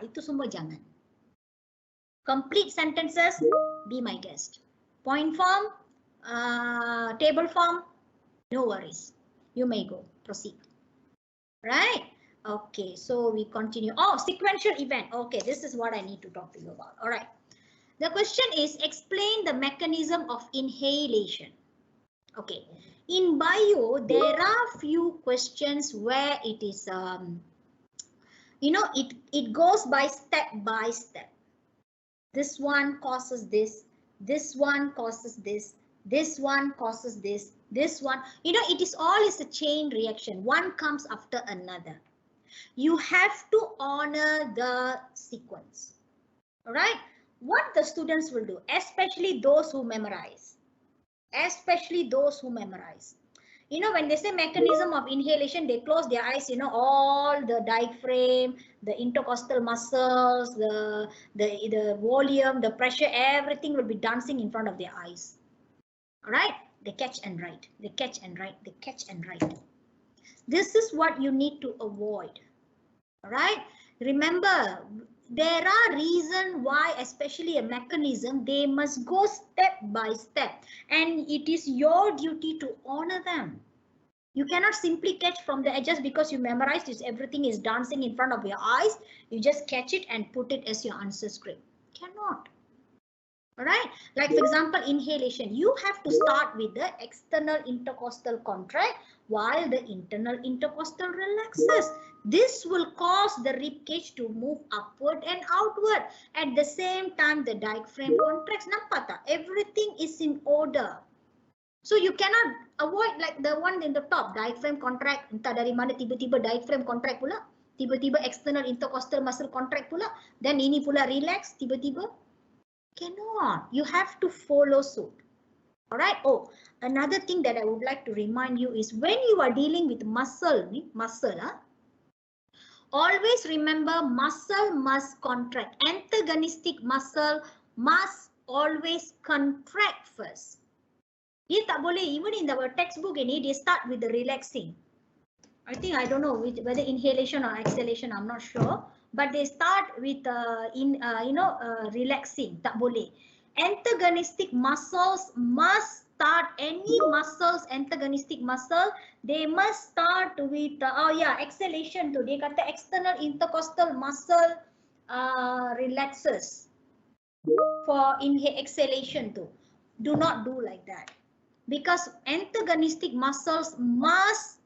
itu semua jangan. Complete sentences, be my guest. Point form, table form, no worries, you may go, proceed. Right? Okay, so we continue. Oh, sequential event. Okay, this is what I need to talk to you about. All right. The question is explain the mechanism of inhalation. Okay, in bio, there are few questions where it is, it goes by step. This one causes this, this one causes this, this one causes this, this one. It is always a chain reaction. One comes after another. You have to honor the sequence. All right. What the students will do, especially those who memorize. When they say mechanism of inhalation, they close their eyes, all the diaphragm, the intercostal muscles, the volume, the pressure, everything will be dancing in front of their eyes. All right. They catch and write, they catch and write, they catch and write. This is what you need to avoid. All right. Remember, there are reasons why, especially a mechanism, they must go step by step, and it is your duty to honor them. You cannot simply catch from the edges because you memorized this, everything is dancing in front of your eyes. You just catch it and put it as your answer script. Cannot. All right. Like for example, inhalation, you have to start with the external intercostal contract. while the internal intercostal relaxes. This will cause the rib cage to move upward and outward. At the same time, the diaphragm contracts. Nampak tak? Everything is in order. So you cannot avoid like the one in the top, diaphragm contract, entah dari mana tiba-tiba diaphragm contract pula, tiba-tiba external intercostal muscle contract pula, then ini pula relax tiba-tiba. Cannot. You have to follow suit. Alright. Oh, another thing that I would like to remind you is when you are dealing with muscle, always remember muscle must contract. Antagonistic muscle must always contract first. Dia tak boleh, even in our textbook ini, they start with the relaxing. I think, I don't know whether inhalation or exhalation, I'm not sure. But they start with relaxing, tak boleh. Antagonistic muscles must start, any muscles, antagonistic muscle, they must start with, exhalation tu. Dia kata external intercostal muscle relaxes for exhalation tu. Do not do like that. Because antagonistic muscles must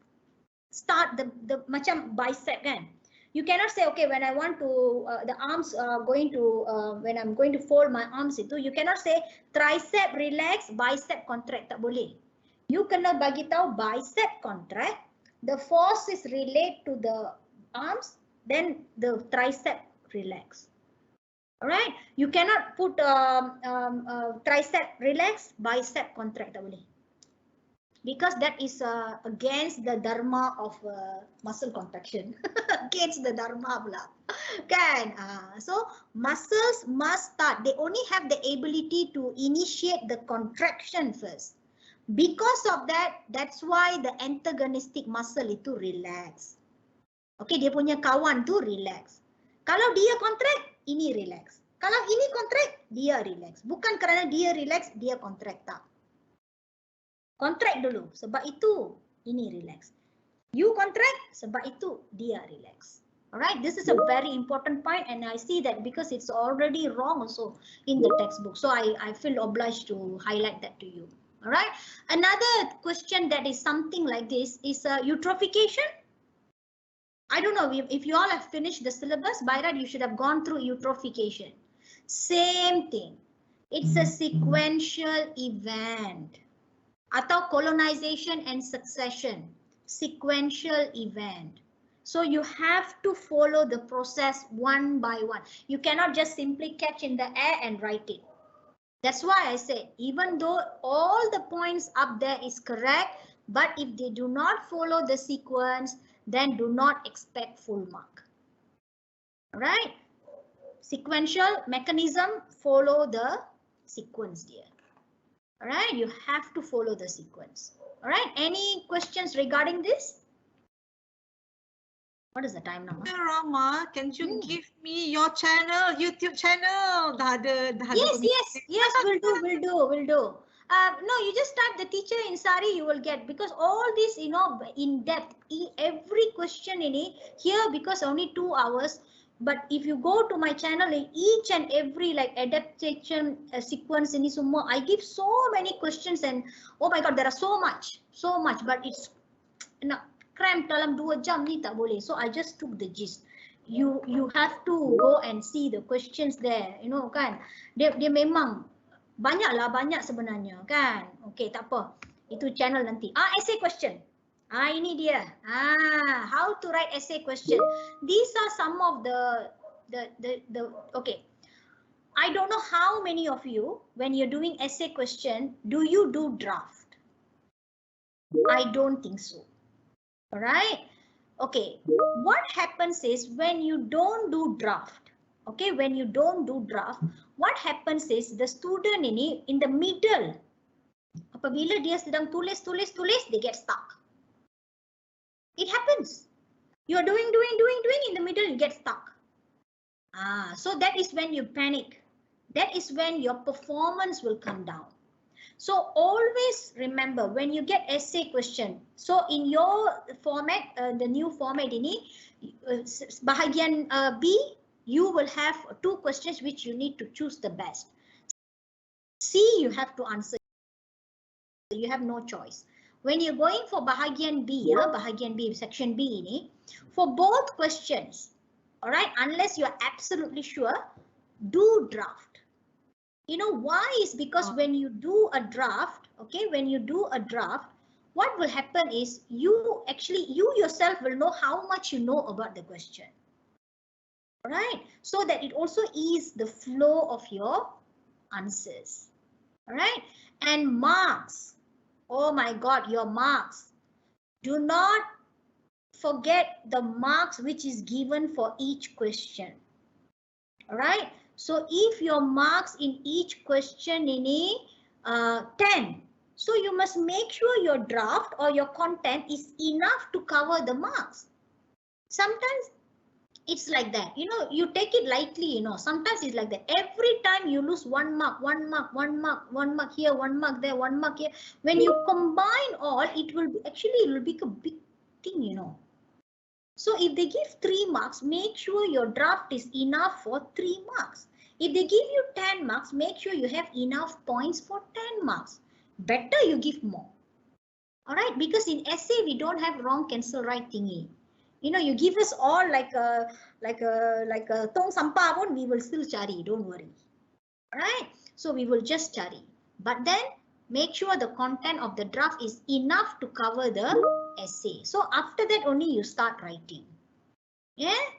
start the macam bicep kan. You cannot say, okay, when I want to, the arms are going to, when I'm going to fold my arms itu, you cannot say tricep relax, bicep contract, tak boleh. You kena bagi tahu bicep contract, the force is relate to the arms, then the tricep relax. Alright, you cannot put tricep relax, bicep contract, tak boleh. Because that is against the dharma of muscle contraction. Against the dharma pula. Kan? So muscles must start. They only have the ability to initiate the contraction first. Because of that, that's why the antagonistic muscle itu relax. Okay, dia punya kawan tu relax. Kalau dia contract, ini relax. Kalau ini contract, dia relax. Bukan kerana dia relax, dia contract, tak. Contract dulu, sebab itu ini relax. You contract, sebab itu dia relax. Alright, this is a very important point and I see that because it's already wrong also in the textbook. So I feel obliged to highlight that to you. Alright, another question that is something like this is eutrophication. I don't know if you all have finished the syllabus, by that you should have gone through eutrophication. Same thing. It's a sequential event. Atau colonization and succession, sequential event. So you have to follow the process one by one. You cannot just simply catch in the air and write it. That's why I said, even though all the points up there is correct, but if they do not follow the sequence, then do not expect full mark. All right? Sequential mechanism, follow the sequence there. All right, you have to follow the sequence. All right, any questions regarding this? What is the time now? Rama, can you give me your channel, YouTube channel? Yes, we'll do. No, you just type the teacher in Sari, you will get, because all this, in depth, every question in it here, because only 2 hours. But if you go to my channel, each and every like adaptation sequence ini semua, I give so many questions and oh my god, there are so much. But it's cramped dalam 2 jam ni tak boleh. So I just took the gist. You have to go and see the questions there, kan. Dia memang banyak sebenarnya kan. Okay, tak apa. Itu channel nanti. Essay question. Ini dia. How to write essay question. These are some of the okay. I don't know how many of you, when you're doing essay question, do you do draft? I don't think so. All right. Okay. What happens is when you don't do draft, okay, when you don't do draft, what happens is the student ini in the middle, apabila dia sedang tulis, they get stuck. It happens. You are doing, in the middle you get stuck. So that is when you panic. That is when your performance will come down. So always remember when you get essay question. So in your format, the new format ini, bahagian B, you will have 2 questions which you need to choose the best. C, you have to answer. You have no choice. when you're going for bahagian B, bahagian B, section B ini, for both questions, all right, unless you're absolutely sure, do draft. You know why? Is because when you do a draft, okay, when you do a draft, what will happen is you yourself will know how much you know about the question. All right, so that it also ease the flow of your answers. All right, and marks. Oh my God, your marks. Do not forget the marks which is given for each question. All right, so if your marks in each question ini 10, so you must make sure your draft or your content is enough to cover the marks. Sometimes it's like that, you know, you take it lightly, you know, sometimes it's like that. Every time you lose 1 mark, 1 mark, 1 mark, 1 mark here, 1 mark there, 1 mark here. When you combine all, it will be a big thing, you know. So if they give 3 marks, make sure your draft is enough for 3 marks. If they give you 10 marks, make sure you have enough points for 10 marks. Better you give more. All right, because in essay we don't have wrong cancel right thingy. You know, you give us all like a tong sampah pun, we will still cari, don't worry. All right, so we will just cari. But then make sure the content of the draft is enough to cover the essay. So after that only you start writing. Yeah.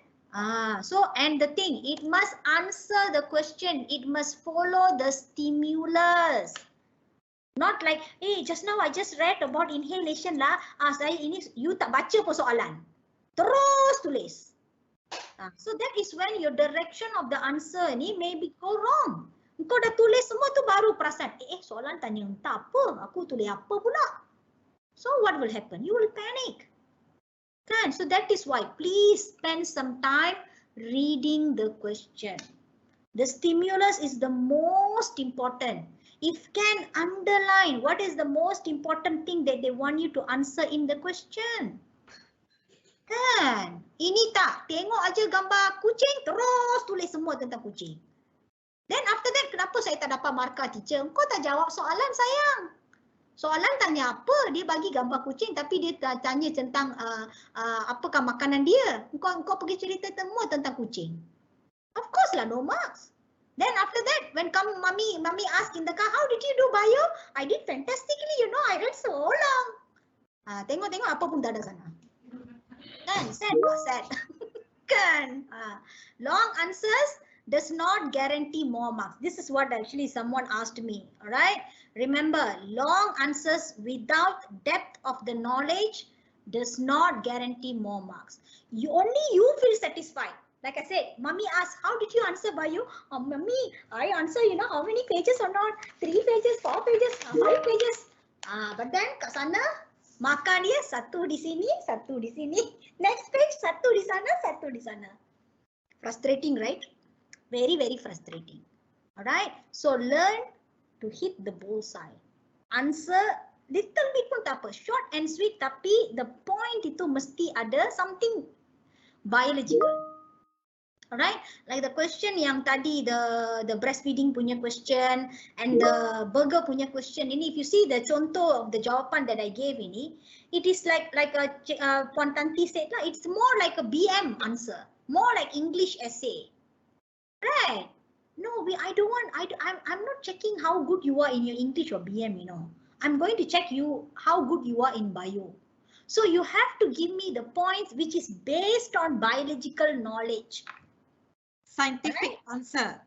So and the thing, it must answer the question. It must follow the stimulus. Not like, hey, just now I just read about inhalation lah. Saya ini you tak baca persoalan. Terus tulis. So that is when your direction of the answer ni maybe go wrong. Kau dah tulis semua tu baru perasan. Soalan tanya entah apa. Aku tulis apa pula. So what will happen? You will panic. Kan? So that is why please spend some time reading the question. The stimulus is the most important. If can underline what is the most important thing that they want you to answer in the question. Kan? Ini tak, tengok aja gambar kucing, terus tulis semua tentang kucing. Then after that, kenapa saya tak dapat markah teacher? Kau tak jawab soalan sayang. Soalan tanya apa? Dia bagi gambar kucing tapi dia tanya tentang apakah makanan dia. Kau pergi cerita semua tentang kucing. Of course lah, no marks. Then after that, when mommy asked in the car, how did you do bio? I did fantastically, you know, I read so long. Tengok apa pun tak ada sana. Kan, sad or sad. Kan. Long answers does not guarantee more marks. This is what actually someone asked me. All right. Remember, long answers without depth of the knowledge does not guarantee more marks. Only you feel satisfied. Like I said, mommy asked, how did you answer bio? Oh, mommy, I answer, you know, how many pages or not? 3 pages, 4 pages, 5 pages. But then kat sana, markah dia 1 di sini, 1 di sini. Next page, 1 di sana, 1 di sana. Frustrating, right? Very, very frustrating. All right. So learn to hit the bullseye. Answer little bit pun tak apa. Short and sweet, tapi the point itu mesti ada something biological. Alright, like the question yang tadi, the breastfeeding punya question and the burger punya question ini, if you see the contoh of the jawapan that I gave ini, it is like a Puan Tanti said lah, it's more like a BM answer, more like English essay, right? No, I'm not checking how good you are in your English or BM, you know. I'm going to check you how good you are in bio. So you have to give me the points which is based on biological knowledge. Scientific answer.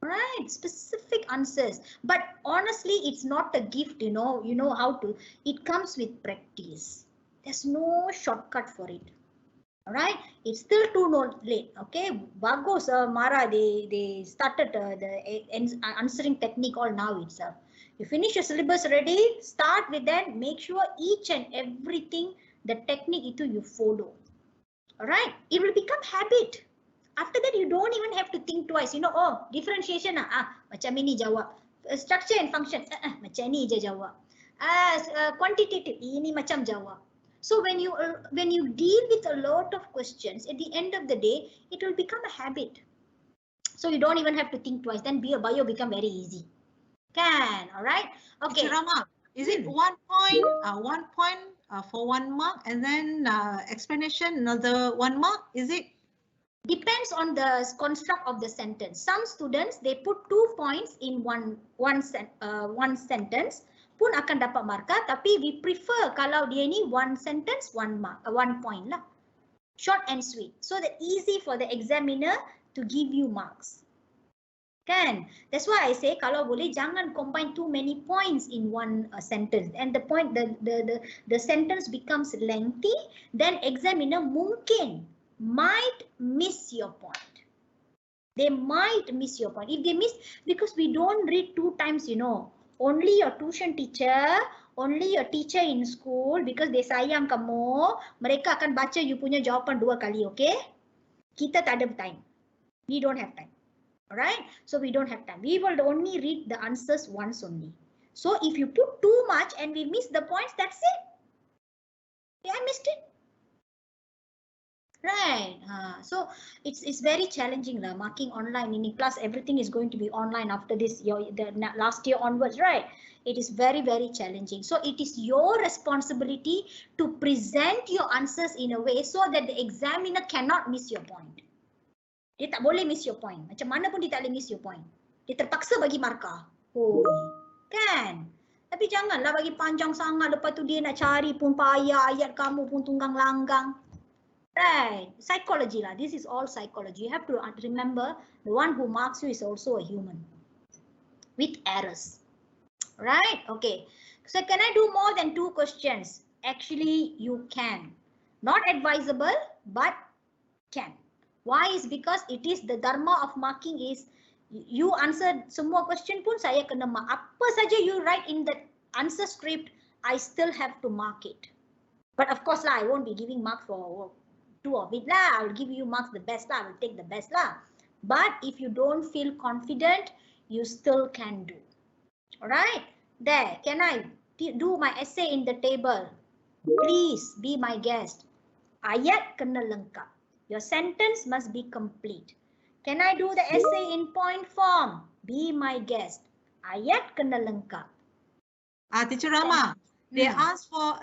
Right, specific answers. But honestly, it's not a gift, you know how to, it comes with practice. There's no shortcut for it. All right, it's still too late. Okay, bagus Mara, they started the answering technique all now itself. You finish your syllabus already, start with that, make sure each and everything, the technique itu you follow. All right, it will become habit. After that, you don't even have to think twice. You know, oh, differentiation macam ini jawab. Structure and function, macam ni je jawab. Quantitative, ini macam jawab. So when you deal with a lot of questions, at the end of the day, it will become a habit. So you don't even have to think twice. Then bio become very easy. Can, all right? Okay. Rama, Is it 1 point for 1 mark, and then explanation another 1 mark? Is it? Depends on the construct of the sentence. Some students they put 2 points in one sentence pun akan dapat markah, tapi we prefer kalau dia ni one sentence 1 mark, 1 point lah. Short and sweet, so that easy for the examiner to give you marks. Kan? That's why I say kalau boleh jangan combine too many points in one sentence, and the sentence becomes lengthy, then examiner mungkin might miss your point. They might miss your point. If they miss, because we don't read 2 times, you know. Only your tuition teacher, only your teacher in school, because they sayang kamu, mereka akan baca you punya jawapan 2 kali, okay? Kita tak ada time. We don't have time. Alright? So we don't have time. We will only read the answers once only. So if you put too much and we miss the points, that's it. Yeah, I missed it. Right. So it's very challenging lah, marking online ini. Plus everything is going to be online after this the last year onwards, right? It is very, very challenging. So it is your responsibility to present your answers in a way so that the examiner cannot miss your point. Dia tak boleh miss your point. Macam mana pun dia tak boleh miss your point. Dia terpaksa bagi markah. Oh, kan? Tapi janganlah bagi panjang sangat, lepas tu dia nak cari pun payah, ayat kamu pun tunggang langgang. Right, psychology lah. This is all psychology. You have to remember the one who marks you is also a human with errors. Right? Okay. So can I do more than 2 questions? Actually, you can. Not advisable, but can. Why? Is because it is the dharma of marking is you answer semua question pun saya kena mark. Apa saja you write in the answer script, I still have to mark it. But of course lah, I won't be giving marks for 2 of it lah. I'll give you marks the best lah. I will take the best lah. But if you don't feel confident, you still can do. Alright? There. Can I do my essay in the table? Please be my guest. Ayat kena lengkap. Your sentence must be complete. Can I do the essay in point form? Be my guest. Ayat kena lengkap. Teacher Rama. They ask for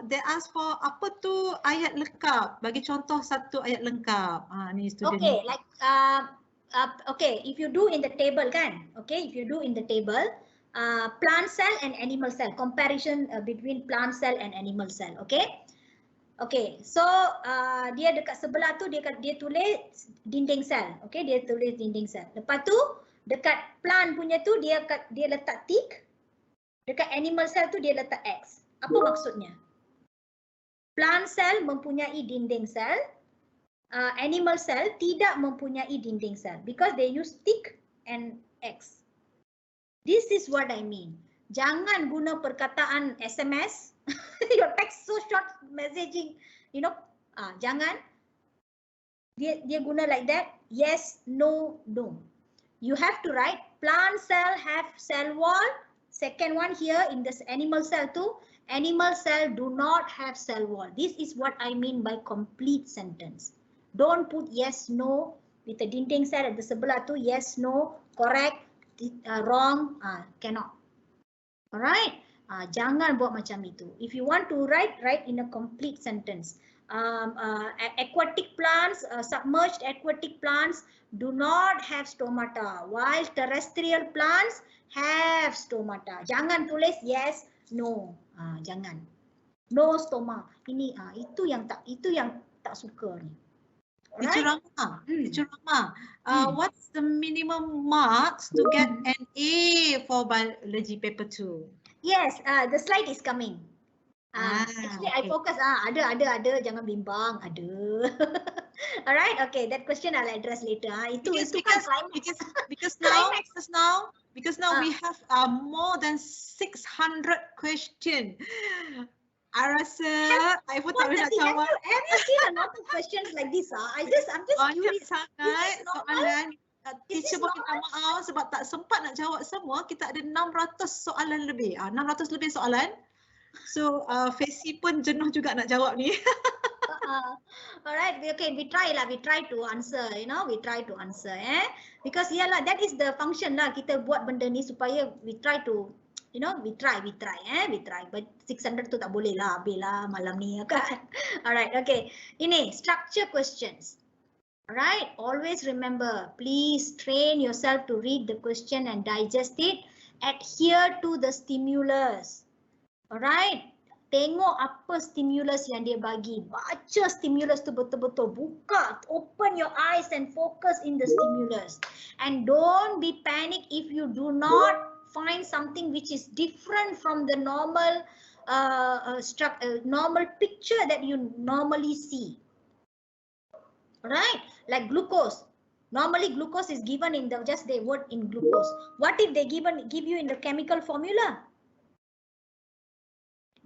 apa tu ayat lengkap. Bagi contoh satu ayat lengkap. Ni student. Okay, like okay, if you do in the table kan. Okay, if you do in the table, plant cell and animal cell, comparison between plant cell and animal cell. Okay. Okay, so dia dekat sebelah tu dia tulis dinding sel. Okay, dia tulis dinding sel. Lepas tu dekat plant punya tu dia letak tick. Dekat animal cell tu dia letak X. Apa maksudnya? Plant cell mempunyai dinding sel, animal cell tidak mempunyai dinding sel because they use tick and X. This is what I mean. Jangan guna perkataan SMS, your text so short messaging, you know, jangan. Dia guna like that, yes, no, no. You have to write plant cell have cell wall. Second one here in this animal cell too. Animal cell do not have cell wall. This is what I mean by complete sentence. Don't put yes, no with a dinding cell at the sebelah tu. Yes, no, correct, wrong, cannot. Alright, jangan buat macam itu. If you want to write in a complete sentence. Aquatic plants, submerged aquatic plants do not have stomata, while terrestrial plants have stomata. Jangan tulis yes, no. Jangan. No stoma. Ini itu yang tak suka ni. Teacher Rama, what's the minimum marks to get an A for biology paper 2? Yes, the slide is coming. Actually, okay. I focus. Ada, jangan bimbang. Ada. Alright, okay. That question I'll address later. Because now we have more than 600 questions. I rasa I pun tak boleh nak jawab. Have you seen a lot of questions like this? I'm just curious. Sangat soalan. Teacher pun minta maaf sebab tak sempat nak jawab semua. Kita ada 600 soalan lebih. 600 lebih soalan. So Fesi pun jenuh juga nak jawab ni. Alright, okay, we try to answer, you know, we try to answer, because yalah, that is the function lah, kita buat benda ni supaya we try to You know, we try, we try. But 600 tu tak boleh lah, habis lah malam ni kan. Alright, okay. Ini structure questions. Alright, always remember, please train yourself to read the question and digest it. Adhere to the stimulus. Alright, tengok apa stimulus yang dia bagi. Baca stimulus tu betul-betul. Buka, open your eyes and focus in the stimulus. And don't be panic if you do not find something which is different from the normal normal picture that you normally see. Right? Like glucose. Normally glucose is given in the just the word in glucose. What if they give you in the chemical formula?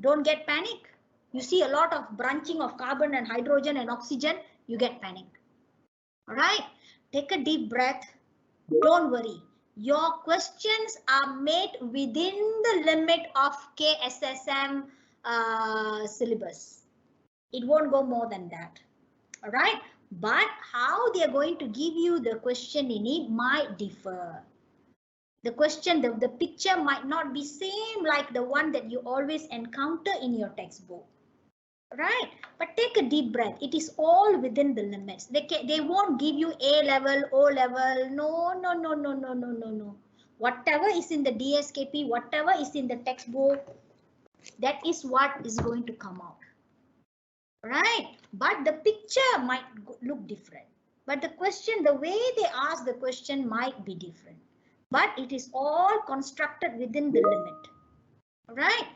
Don't get panic. You see a lot of branching of carbon and hydrogen and oxygen, you get panic. All right? Take a deep breath. Don't worry. Your questions are made within the limit of KSSM syllabus. It won't go more than that. All right? But how they are going to give you the question in it might differ. The question, the picture might not be same like the one that you always encounter in your textbook. Right? But take a deep breath. It is all within the limits. They won't give you A level, O level. No. Whatever is in the DSKP, whatever is in the textbook, that is what is going to come out. Right? But the picture might look different. But the question, the way they ask the question might be different. But it is all constructed within the limit. Right?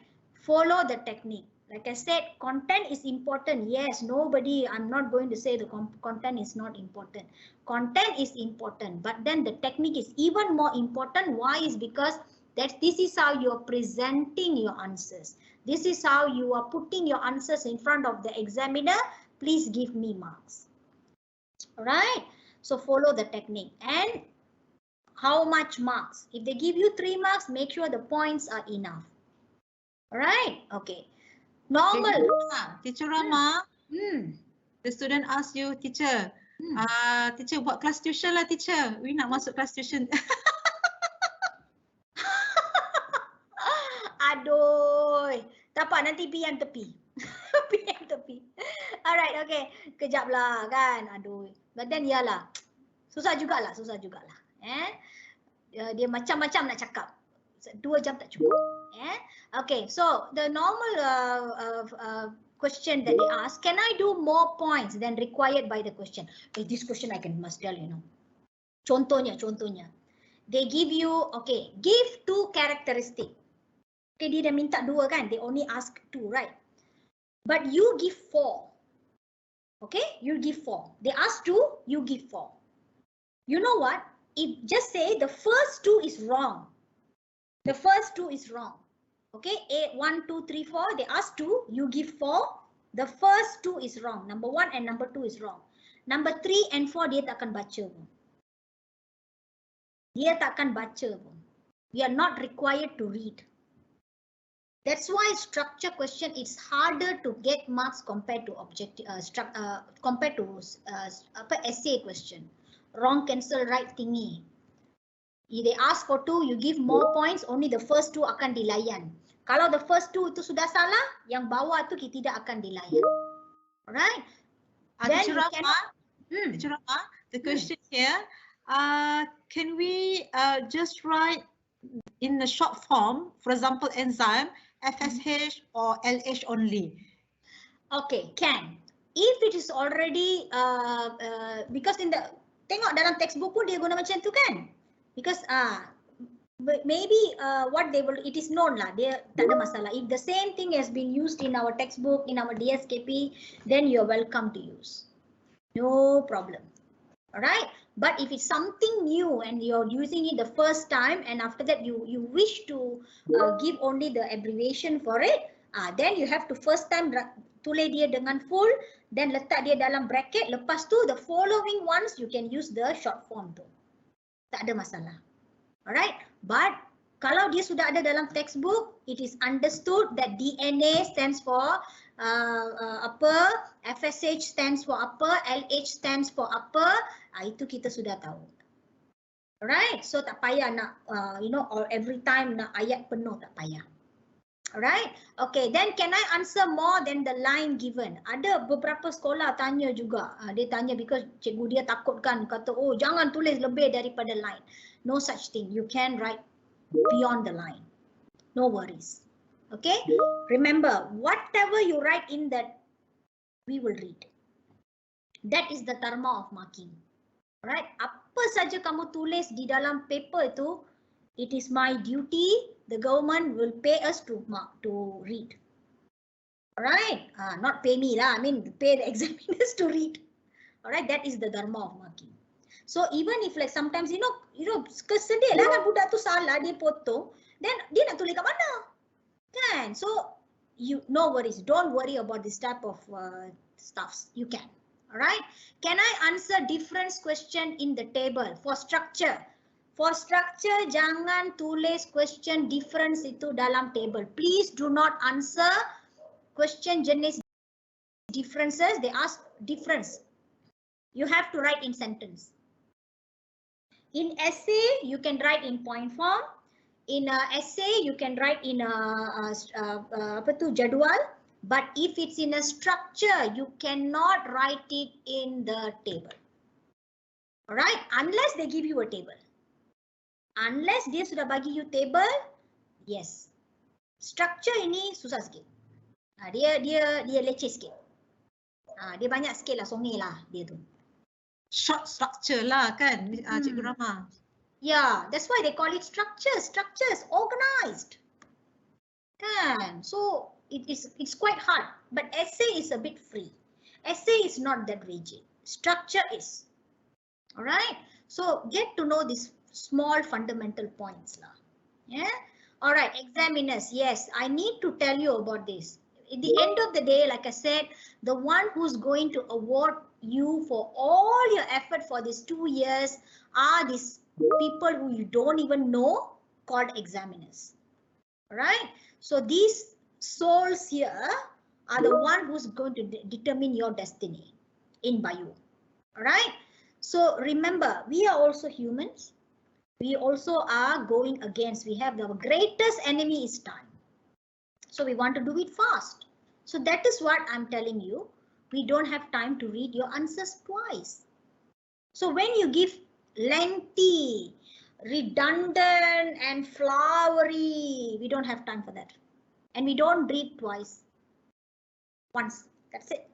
Follow the technique. Like I said, content is important. Yes, I'm not going to say the content is not important. Content is important, but then the technique is even more important. Why? Is because this is how you are presenting your answers. This is how you are putting your answers in front of the examiner. Please give me marks. All right? So follow the technique. And how much marks? If they give you 3 marks, make sure the points are enough. All right? Okay. Normal. Teacher Rama, the student ask you, teacher, teacher buat kelas tuition lah teacher. We nak masuk kelas tuition. Aduh, tak apa, nanti PM tepi. PM tepi. Alright, okay. Kejap lah kan. Aduh. But then yalah. Susah jugalah. Dia macam-macam nak cakap. 2 jam tak cukup. Okay, so the normal question that they ask, can I do more points than required by the question? This question I must tell, you know. Contohnya. They give you, okay, give 2 characteristics. Okay, dia dah minta 2 kan? They only ask 2, right? But you give 4. Okay, you give 4. They ask 2, you give 4. You know what? If just say the first 2 is wrong. The first 2 is wrong. Okay, 1, 2, 3, 4. They ask 2, you give 4. The first 2 is wrong. Number 1 and number 2 is wrong. Number 3 and 4 dia takkan baca pun. Dia takkan baca pun. We are not required to read. That's why structure question is harder to get marks compared to essay question. Wrong, cancel, right thingy. If they ask for 2, you give more points, only the first 2 akan dilayan. Kalau the first 2 itu sudah salah, yang bawah tu kita tidak akan dilayan. Alright? Then Teacher Rama, the question here, can we just write in the short form, for example, enzyme, FSH or LH only? Okay, can. If it is already, because in the, tengok dalam textbook pun dia guna macam tu kan? Because maybe what they will, it is known lah, dia tak ada masalah. If the same thing has been used in our textbook, in our DSKP, then you are welcome to use. No problem. Alright? But if it's something new and you're using it the first time and after that you wish to give only the abbreviation for it, then you have to first time tulis dia dengan full, then letak dia dalam bracket, lepas tu the following ones you can use the short form tu. Tak ada masalah. Alright? But kalau dia sudah ada dalam textbook, it is understood that DNA stands for apa, FSH stands for apa, LH stands for apa, itu kita sudah tahu. Alright, so tak payah nak, or every time nak ayat penuh, tak payah. Alright, okay, then can I answer more than the line given? Ada beberapa sekolah tanya juga, dia tanya because cikgu dia takutkan, kata, oh jangan tulis lebih daripada line. No such thing, you can write beyond the line. No worries. Okay, remember, whatever you write in that, we will read. That is the dharma of marking. Alright, apa saja kamu tulis di dalam paper itu, it is my duty. The government will pay us to read. Alright, not pay me lah. I mean pay the examiners to read. Alright, that is the dharma of marking. So even if like sometimes kesedih lah kan budak tu salah dia potong, then dia nak tulis kat mana? Kan? So no worries. Don't worry about this type of stuffs. You can. Alright, can I answer difference question in the table for structure? For structure, jangan tulis question difference itu dalam table. Please do not answer question jenis differences. They ask difference. You have to write in sentence. In essay, you can write in point form. In essay, you can write in jadwal. But if it's in a structure, you cannot write it in the table. Alright, unless they give you a table. Unless dia sudah bagi you table, yes. Structure ini susah sikit. Dia leceh sikit. Dia banyak sikit lah, songeh lah dia tu. Short structure lah kan, Cikgu Rahma. Yeah, that's why they call it structures. Structures, organized. Kan? So it's quite hard, but essay is a bit free. Essay is not that rigid. Structure is. All right. So get to know these small fundamental points lah. Yeah. All right. Examiners. Yes, I need to tell you about this. At the end of the day, like I said, the one who's going to award you for all your effort for these 2 years are these people who you don't even know, called examiners. All right. So these souls here are the one who's going to determine your destiny in Bio. All right. So remember, we are also humans. We also are going against. We have the greatest enemy is time. So we want to do it fast. So that is what I'm telling you. We don't have time to read your answers twice. So when you give lengthy, redundant and flowery, we don't have time for that. And we don't read twice. Once. That's it.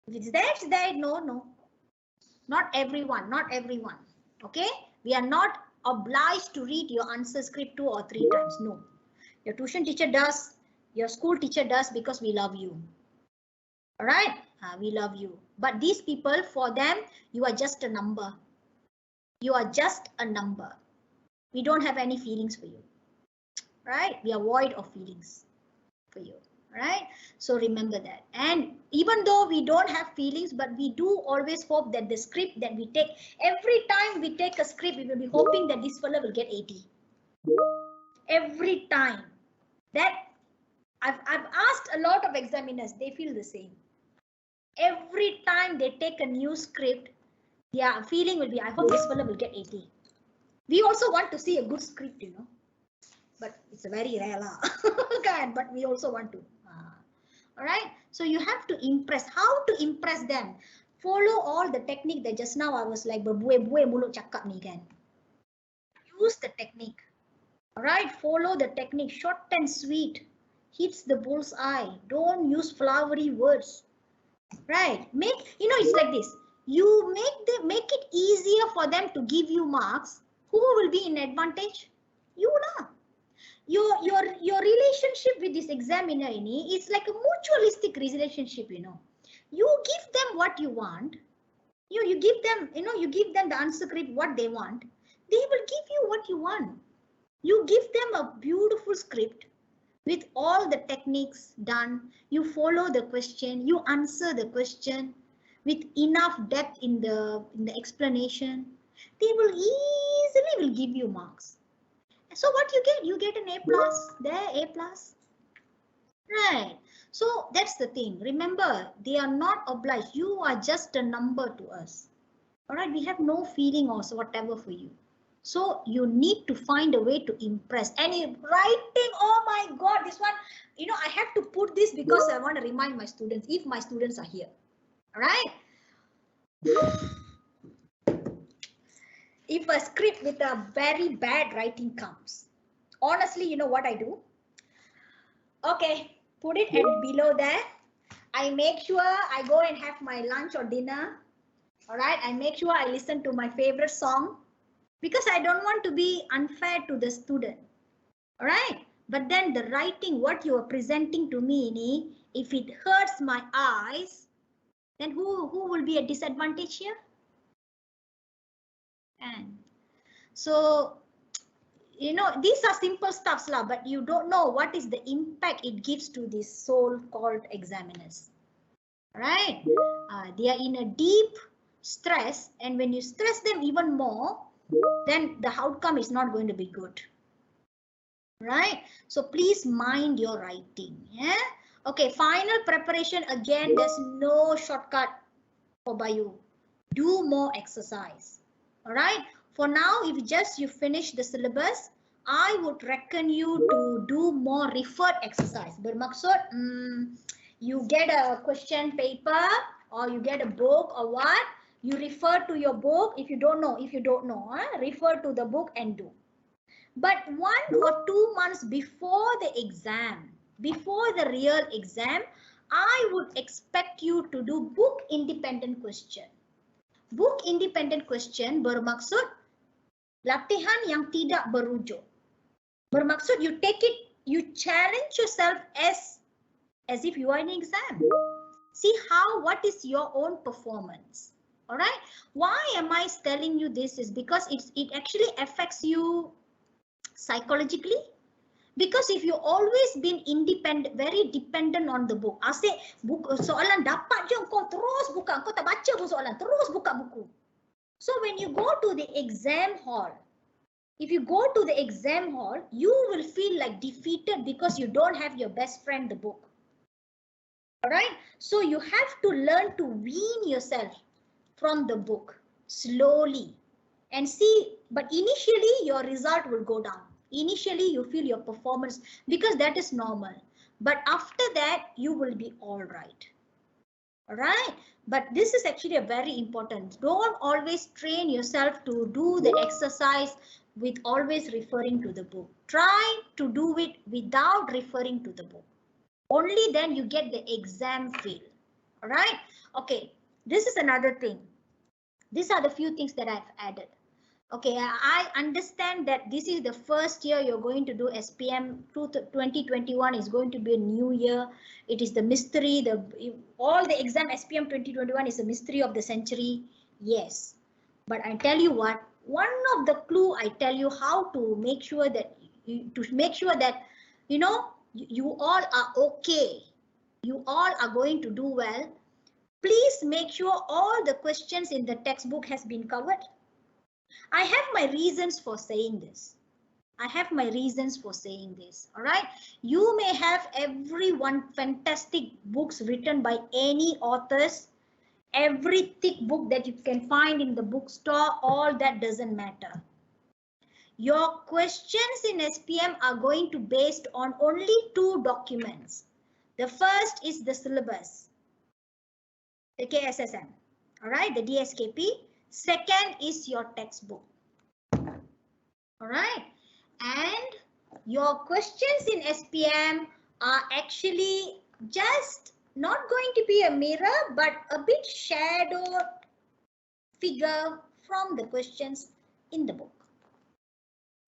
If it's there, it's there. No. Not everyone. Not everyone. Okay? We are not obliged to read your answer script 2 or 3 times. No. Your tuition teacher does. Your school teacher does because we love you. All right? We love you. But these people, for them, you are just a number. You are just a number. We don't have any feelings for you. Right? We are void of feelings for you. Right? So remember that. And even though we don't have feelings, but we do always hope that the script that we take, every time we take a script, we will be hoping that this fellow will get 80. Every time. That I've asked a lot of examiners, they feel the same. Every time they take a new script, their feeling will be, I hope this fellow will get 80. We also want to see a good script, you know. But it's a very rare lah. But we also want to. All right. So you have to impress. How to impress them? Follow all the technique that just now I was like berbuih-buih mulut cakap ni kan. Use the technique. All right. Follow the technique. Short and sweet. Hits the bullseye. Don't use flowery words. Right. It's like this. You make it easier for them to give you marks. Who will be in advantage? You lah. Your relationship with this examiner is like a mutualistic relationship, you know. You give them what you want. You give them, you give them the answer script what they want. They will give you what you want. You give them a beautiful script with all the techniques done. You follow the question, you answer the question with enough depth in the explanation. They will easily give you marks. So what you get? You get an A+. There, A+. Right. So that's the thing. Remember, they are not obliged. You are just a number to us. All right. We have no feeling or whatever for you. So you need to find a way to impress. And writing, oh my God, this one, you know, I have to put this because I want to remind my students, if my students are here, all right? If a script with a very bad writing comes, honestly, you know what I do? Okay, put it at below there. I make sure I go and have my lunch or dinner. All right, I make sure I listen to my favorite song because I don't want to be unfair to the student. All right, but then the writing, what you are presenting to me, if it hurts my eyes, then who will be a disadvantage here? And so, you know, these are simple stuffs lah, but you don't know what is the impact it gives to these so-called examiners. Right? They are in a deep stress, and when you stress them even more, then the outcome is not going to be good. Right? So please mind your writing. Yeah. Okay. Final preparation. Again, there's no shortcut for Bayu. Do more exercise. All right. For now, if just you finish the syllabus, I would recommend you to do more referred exercise. Bermaksud, you get a question paper or you get a book or what, you refer to your book. If you don't know, refer to the book and do. But 1 or 2 months before the exam, before the real exam, I would expect you to do book independent question. Book independent question bermaksud latihan yang tidak berujuk. Bermaksud you take it, you challenge yourself as if you are in an exam. See what is your own performance. All right. Why am I telling you this is because it actually affects you psychologically. Because if you always been independent, very dependent on the book, asyik buku soalan dapat je kau terus buka, kau tak baca pun soalan, terus buka buku. So when you go to the exam hall, if you go to the exam hall, you will feel like defeated because you don't have your best friend, the book. All right. So you have to learn to wean yourself from the book slowly and see, but initially your result will go down. Initially you feel your performance because that is normal, but after that you will be all right. All right. But this is actually a very important. Don't always train yourself to do the exercise with always referring to the book. Try to do it without referring to the book. Only then you get the exam feel. All right. Okay. This is another thing. These are the few things that I've added. Okay, I understand that this is the first year you're going to do SPM. 2021 is going to be a new year. It is the mystery. All the exam SPM 2021 is a mystery of the century. Yes, but I tell you what. One of the clue I tell you how to make sure that you know you all are okay. You all are going to do well. Please make sure all the questions in the textbook has been covered. I have my reasons for saying this. All right. You may have everyone fantastic books written by any authors, every thick book that you can find in the bookstore, all that doesn't matter. Your questions in SPM are going to be based on only 2 documents. The first is the syllabus, the KSSM, all right, the DSKP. Second is your textbook. All right. And your questions in SPM are actually just not going to be a mirror, but a bit shadowed figure from the questions in the book.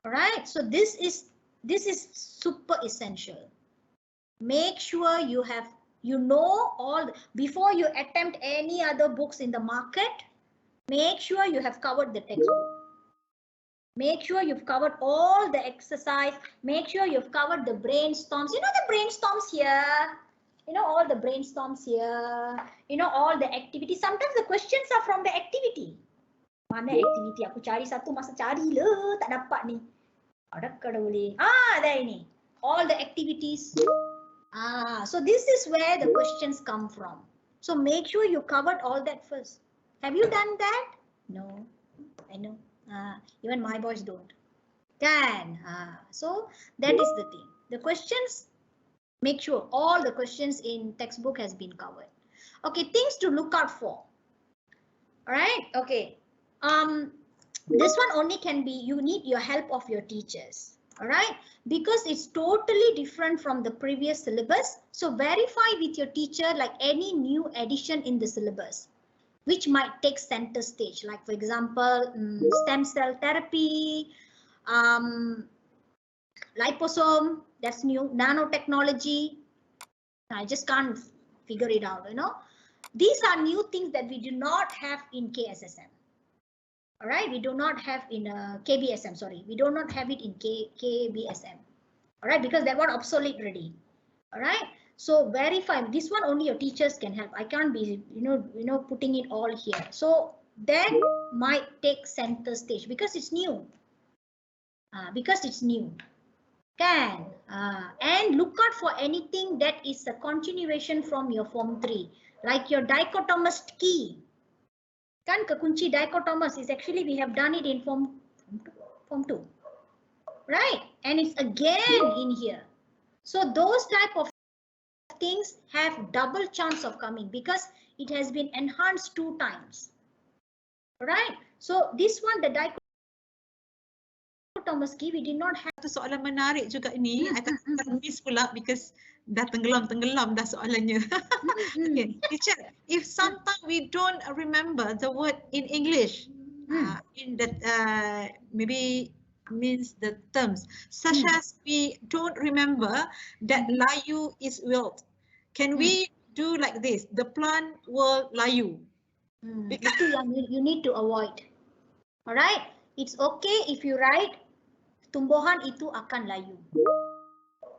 All right. So this is super essential. Make sure you know all before you attempt any other books in the market. Make sure you have covered the textbook. Make sure you've covered all the exercise. Make sure you've covered the brainstorms. You know the brainstorms here. You know all the brainstorms here. You know all the activities. Sometimes the questions are from the activity. Mana activity? Aku cari satu masa cari le tak dapat ni. Adakah dah boleh? Dah ini. All the activities. So this is where the questions come from. So make sure you covered all that first. Have you done that? No, I know. Even my boys don't. Can. So that is the thing. The questions, make sure all the questions in textbook has been covered. Okay, things to look out for. All right. Okay. This one only can be, you need your help of your teachers. All right, because it's totally different from the previous syllabus. So verify with your teacher like any new addition in the syllabus, which might take center stage. Like for example, stem cell therapy, liposome, that's new, nanotechnology. I just can't figure it out, These are new things that we do not have in KSSM. All right, we do not have in KBSM, sorry. We do not have it in KBSM. All right, because that one obsolete already. All right, so verify. This one only your teachers can help. I can't be, putting it all here. So that might take center stage because it's new. Can and look out for anything that is a continuation from your form 3, like your dichotomous key. Kan kekunci dichotomous is actually we have done it in form 2, right? And it's again in here. So those type of things have double chance of coming because it has been enhanced 2 times, right? So this one, the dichotomous key, we did not have. Satu soalan menarik juga ni, I tak miss pula because dah tenggelam dah soalannya. Okay, teacher, if sometimes we don't remember the word in English, in that maybe means the terms, such as we don't remember that layu is wilt. Can we do like this? The plant will layu. Itu yang you need to avoid. Alright, it's okay if you write tumbuhan itu akan layu.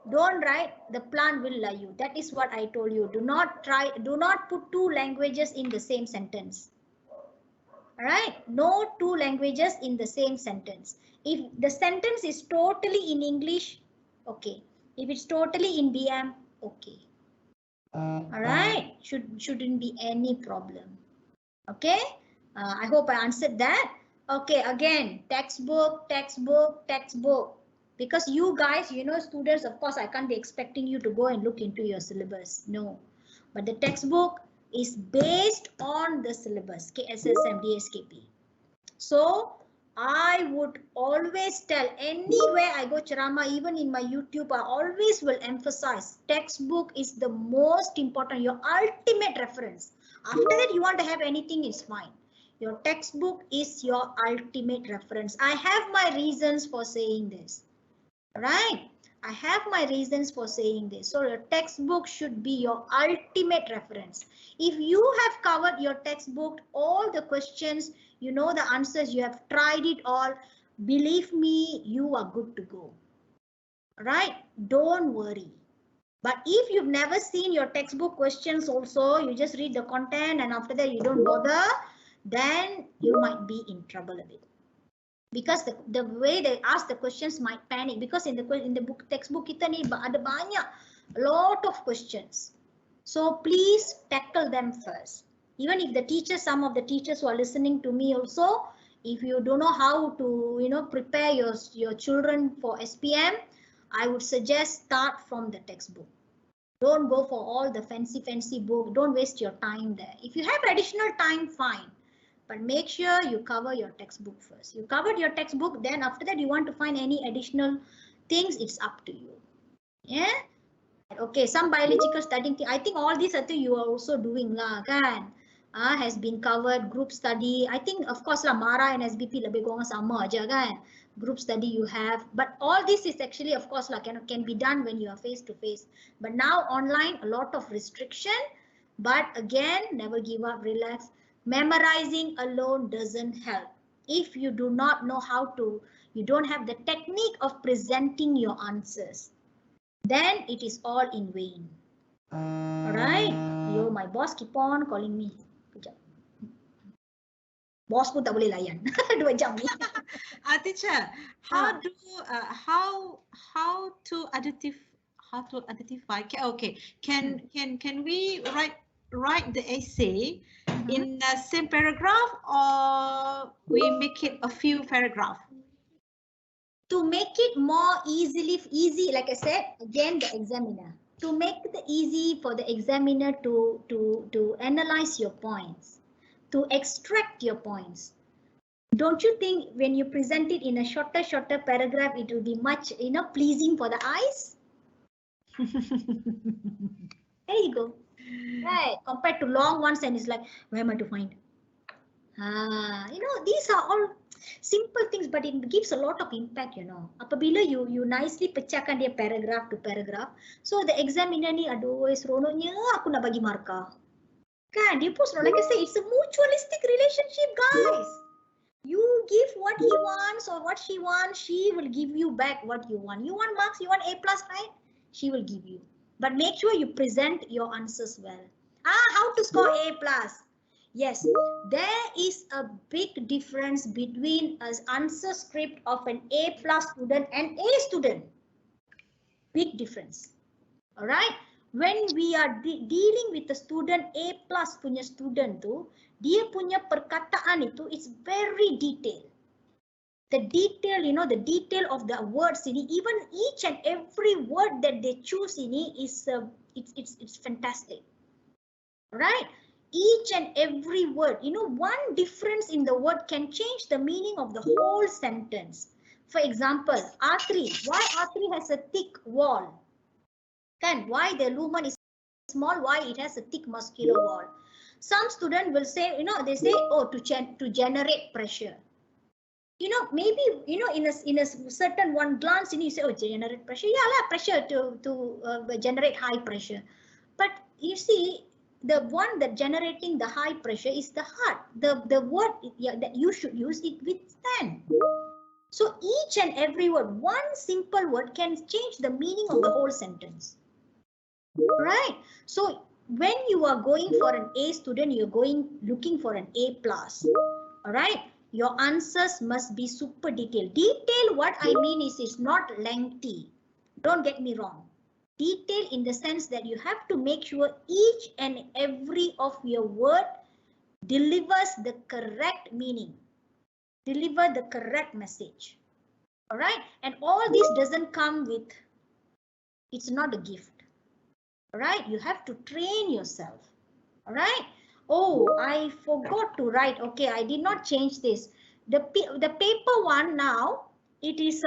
Don't write the plant will layu. That is what I told you. Do not put 2 languages in the same sentence. Alright, no 2 languages in the same sentence. If the sentence is totally in English, okay. If it's totally in BM, okay. Alright, shouldn't be any problem. Okay, I hope I answered that. Okay, again, textbook. Because you guys, students, of course, I can't be expecting you to go and look into your syllabus. No, but the textbook is based on the syllabus, KSSM, DSKP. So I would always tell, anywhere I go ceramah, even in my YouTube, I always will emphasize textbook is the most important, your ultimate reference. After that, you want to have anything, it's fine. Your textbook is your ultimate reference. I have my reasons for saying this, right? I have my reasons for saying this. So your textbook should be your ultimate reference. If you have covered your textbook, all the questions, you know the answers, you have tried it all, believe me, you are good to go, right? Don't worry. But if you've never seen your textbook questions also, you just read the content and after that you don't bother, then you might be in trouble a bit. Because the way they ask the questions might panic, because in the book textbook kita ni ada banyak, a lot of questions. So please tackle them first. Even if the teachers, some of the teachers who are listening to me also, if you don't know how to prepare your children for SPM, I would suggest start from the textbook. Don't go for all the fancy book. Don't waste your time there. If you have additional time, fine. But make sure you cover your textbook first. You covered your textbook, then after that you want to find any additional things, it's up to you. Yeah. Okay, some biological studying thing. I think all these I think you are also doing lah, kan? Has been covered. Group study. I think of course lah, Mara and SBP lebih kurang sama aja kan. Group study you have, but all this is actually of course lah can be done when you are face to face. But now online, a lot of restriction. But again, never give up, relax. Memorizing alone doesn't help. If you do not know how to, you don't have the technique of presenting your answers, then it is all in vain. All right. Yo, my boss keep on calling me. Kejap. Boss pun tak boleh layan 2 jam ni. Teacher, how to identify? Okay, can we write the essay in the same paragraph, or we make it a few paragraph? To make it more easy, like I said, again, the examiner. To make it easy for the examiner to analyze your points, to extract your points. Don't you think when you present it in a shorter paragraph, it will be much, pleasing for the eyes? There you go. Right. Compared to long ones, and it's like, where am I to find? These are all simple things, but it gives a lot of impact, Apabila you nicely pecahkan dia paragraph to paragraph, so the examiner ni, aduh, seronoknya aku nak bagi markah. Kan, dia pun like I say, it's a mutualistic relationship, guys. You give what he wants or what she wants, she will give you back what you want. You want marks, you want A+, right? She will give you. But make sure you present your answers well. How to score A+? Yes, there is a big difference between an answer script of an A+ student and A student. Big difference. All right. When we are dealing with the student A+ punya student tu, dia punya perkataan itu is very detailed. The detail, the detail of the words ini, even each and every word that they choose ini is it's fantastic. Right? Each and every word, one difference in the word can change the meaning of the whole sentence. For example, R3. Why R3 has a thick wall? Why the lumen is small? Why it has a thick muscular wall? Some student will say, they say, oh, to generate pressure. Maybe, in a certain one glance, you say, oh, generate pressure. Yeah, pressure to generate high pressure. But you see, the one that generating the high pressure is the heart. The word that you should use it with 10. So each and every word, one simple word can change the meaning of the whole sentence. Right? So when you are going for an A student, you're looking for an A+. All right? Your answers must be super detailed. Detail, what I mean is, it's not lengthy. Don't get me wrong. Detail in the sense that you have to make sure each and every of your word delivers the correct meaning, deliver the correct message. All right, and all this doesn't come with, it's not a gift. All right, you have to train yourself. All right. Oh, I forgot to write. Okay, I did not change this. The paper one now, it is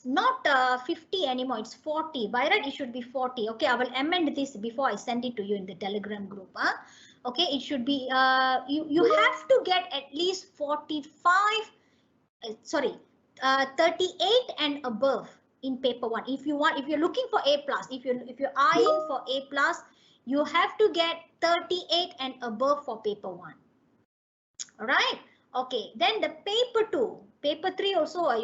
not 50 anymore, it's 40. By right, it should be 40. Okay, I will amend this before I send it to you in the Telegram group. Okay, it should be, you have to get at least 45, 38 and above in paper one. If you're looking for A+, if you're eyeing for A+, you have to get 38 and above for paper one. All right. Okay, then the paper 2, paper 3 also, I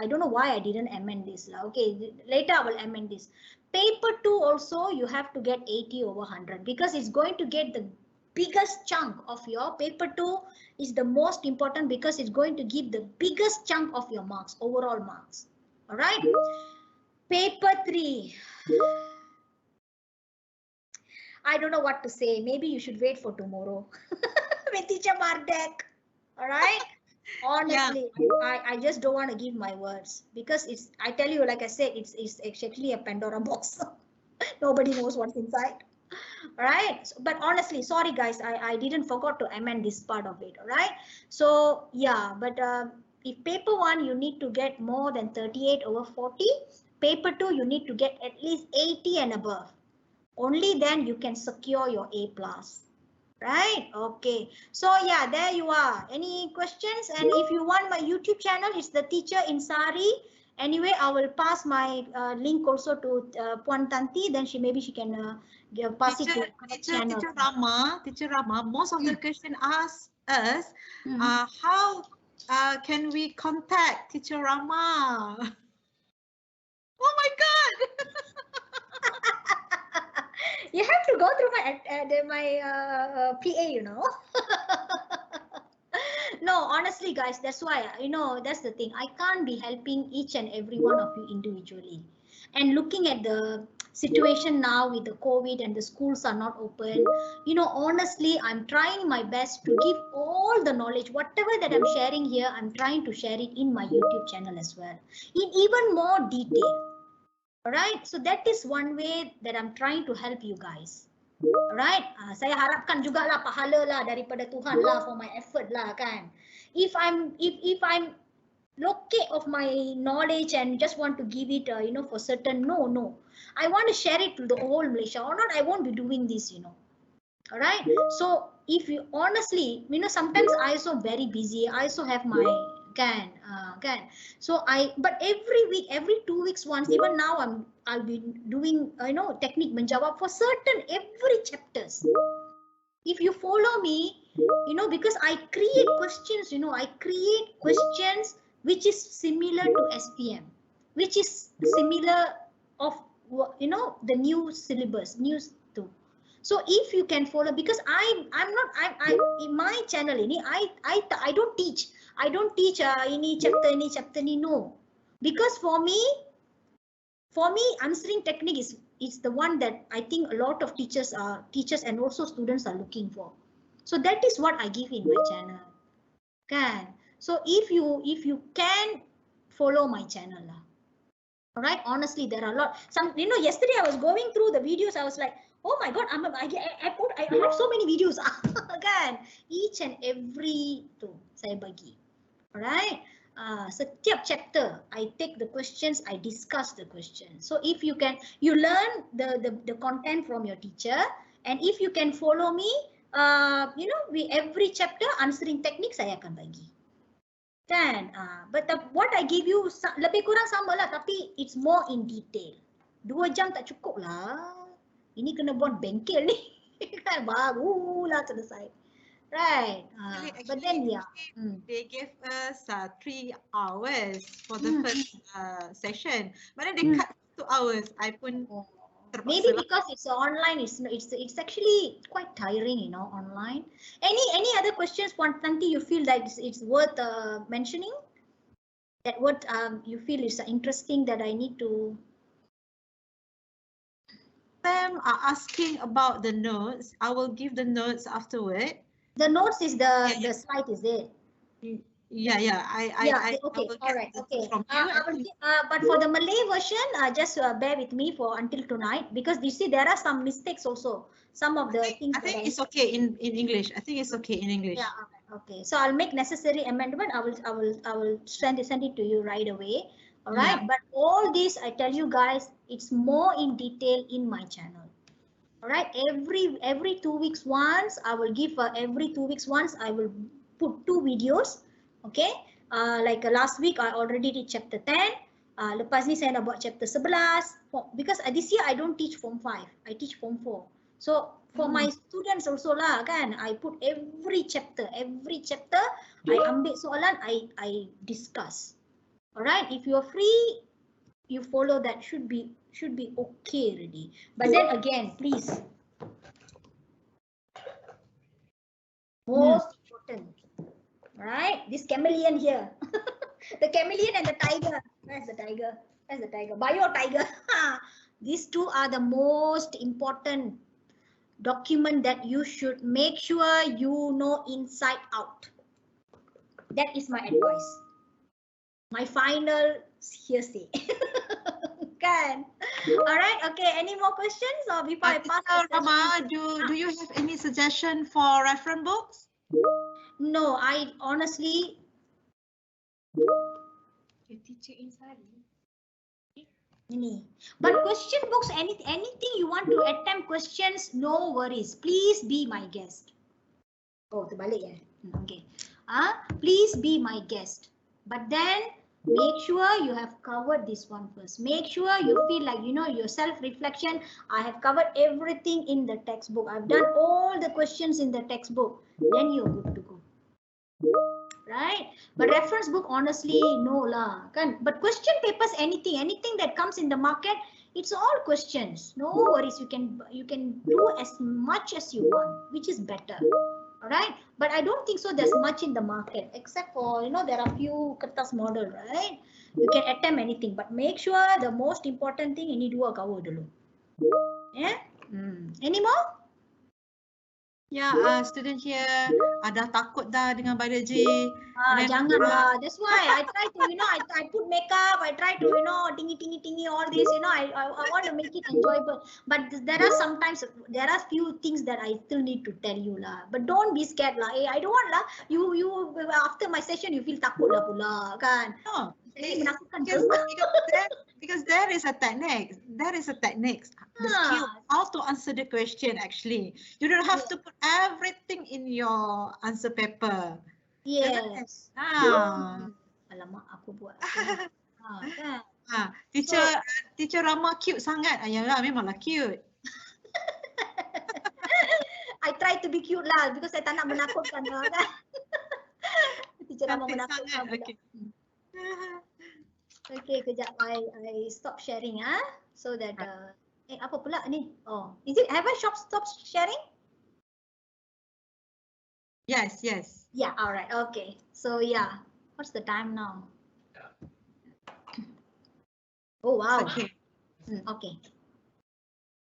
don't know why I didn't amend this. Okay, later I will amend this. Paper 2 also, you have to get 80 over 100 because it's going to get the biggest chunk of your paper 2 is the most important because it's going to give the biggest chunk of your marks, overall marks. All right. Paper 3. I don't know what to say. Maybe you should wait for tomorrow with teacher Mardek. All right. Honestly, yeah. I just don't want to give my words because it's, I tell you, like I said, it's actually a Pandora box. Nobody knows what's inside. All right. So, but honestly, sorry guys, I didn't forget to amend this part of it. All right. So yeah, but if paper 1, you need to get more than 38 over 40. Paper 2, you need to get at least 80 and above. Only then you can secure your A+. Right? Okay. So yeah, there you are. Any questions? And if you want my YouTube channel, it's the Teacher in Sari. Anyway, I will pass my link also to Puan Tanti. Then maybe she can pass it to channel. Teacher Rama, most of the question asked us, how can we contact Teacher Rama? Oh my God! You have to go through my PA, you know. No, honestly, guys, that's why, that's the thing. I can't be helping each and every one of you individually. And looking at the situation now with the COVID and the schools are not open. You know, honestly, I'm trying my best to give all the knowledge, whatever that I'm sharing here, I'm trying to share it in my YouTube channel as well, in even more detail. All right, so that is one way that I'm trying to help you guys. Alright, saya harapkan jugalah pahala lah daripada Tuhan lah for my effort lah kan. If I'm locate of my knowledge and just want to give it you know, for certain, no, I want to share it to the whole Malaysia, or not I won't be doing this, you know. Alright, so if you honestly, you know, sometimes I also very busy, I also have my can. So but every week, every 2 weeks once, even now I'll be doing you know, technique menjawab for certain every chapters. If you follow me, you know, because I create questions, you know, I create questions which is similar to SPM, which is similar of, you know, the new syllabus, so if you can follow, because I'm not in my channel ini I don't teach ini chapter ni, no, because for me answering technique is the one that I think a lot of teachers and also students are looking for. So that is what I give in my channel. Kan? So if you can follow my channel lah. All right, honestly, there are a lot. Some, you know, yesterday I was going through the videos, I was like, oh my god, I have so many videos. Kan? Each and every tu saya bagi. Alright, setiap chapter I take the questions, I discuss the questions. So if you can, you learn the content from your teacher, and if you can follow me, you know, every chapter answering technique saya akan bagi. Kan? But what I give you lebih kurang sama lah, tapi it's more in detail. 2 jam tak cukup lah. Ini kena buat bengkel ni. Kan? Barulah selesai. Right. But then yeah. They gave us 3 hours for the first session. But then they cut 2 hours. I pun maybe because it's online, it's actually quite tiring, you know, online. Any other questions, nanti you feel that it's worth mentioning? That what you feel is interesting that I need to. Them are asking about the notes. I will give the notes afterward. The notes is the slide, is it? Yeah. Okay. All right. Okay. But for the Malay version, just bear with me for until tonight, because you see there are some mistakes also. Some of the things. I think it's okay in English. I think it's okay in English. Yeah. Okay. So I'll make necessary amendment. I will send it to you right away. All right. Yeah. But all this, I tell you guys, it's more in detail in my channel. All right. Every 2 weeks once, I will give every 2 weeks once I will put 2 videos. Okay, like last week I already did chapter 10. Lepas ni saya nak buat chapter 11. Because this year I don't teach form 5, I teach form 4. So for my students also lah kan, I put every chapter I ambil soalan, I discuss. Alright, if you're free, you follow that, should be okay already. But then again, please, most important. Right, this chameleon here, the chameleon and the tiger. Where's the tiger? Bio tiger. These two are the most important document that you should make sure you know inside out. That is my advice. My final hearsay. Kan? All right. Okay. Any more questions or before I pass? Rama, do you have any suggestion for reference books? No, I honestly. Your teacher inside. But question books, anything you want to attempt questions, no worries. Please be my guest. Oh, terbalik ya. Okay. Please be my guest. But then make sure you have covered this one first. Make sure you feel like, you know, your self-reflection. I have covered everything in the textbook. I've done all the questions in the textbook. Then you're good to go. Right? But reference book, honestly, no lah. But question papers, anything that comes in the market, it's all questions. No worries. You can do as much as you want, which is better. All right? But I don't think so there's much in the market, except for, you know, there are few kertas model, right? You can attempt anything, but make sure the most important thing, ini dua cover dulu. Yeah. Any more? Ya, student here dah takut dah dengan biology. Janganlah. That's why I try to, I put makeup. I try to, tingy, all this. I want to make it enjoyable. But there are few things that I still need to tell you lah. But don't be scared lah. I don't want lah. You after my session you feel takut lah pula kan? No, Menakutkan because there is a technique. The skill how to answer the question actually. You don't have to put everything in your answer paper. Yes. Alamak, aku buat. Kan? Teacher Rama cute sangat. Ayalah, memanglah cute. I try to be cute lah because saya tak nak menakutkan lah kan. Teacher Rama menakutkan pula. Okay, kejap. I stop sharing so that apa pula ni? Oh, have I stopped sharing? Yes. Yeah, all right. Okay. So yeah, what's the time now? Oh wow. Okay. Okay.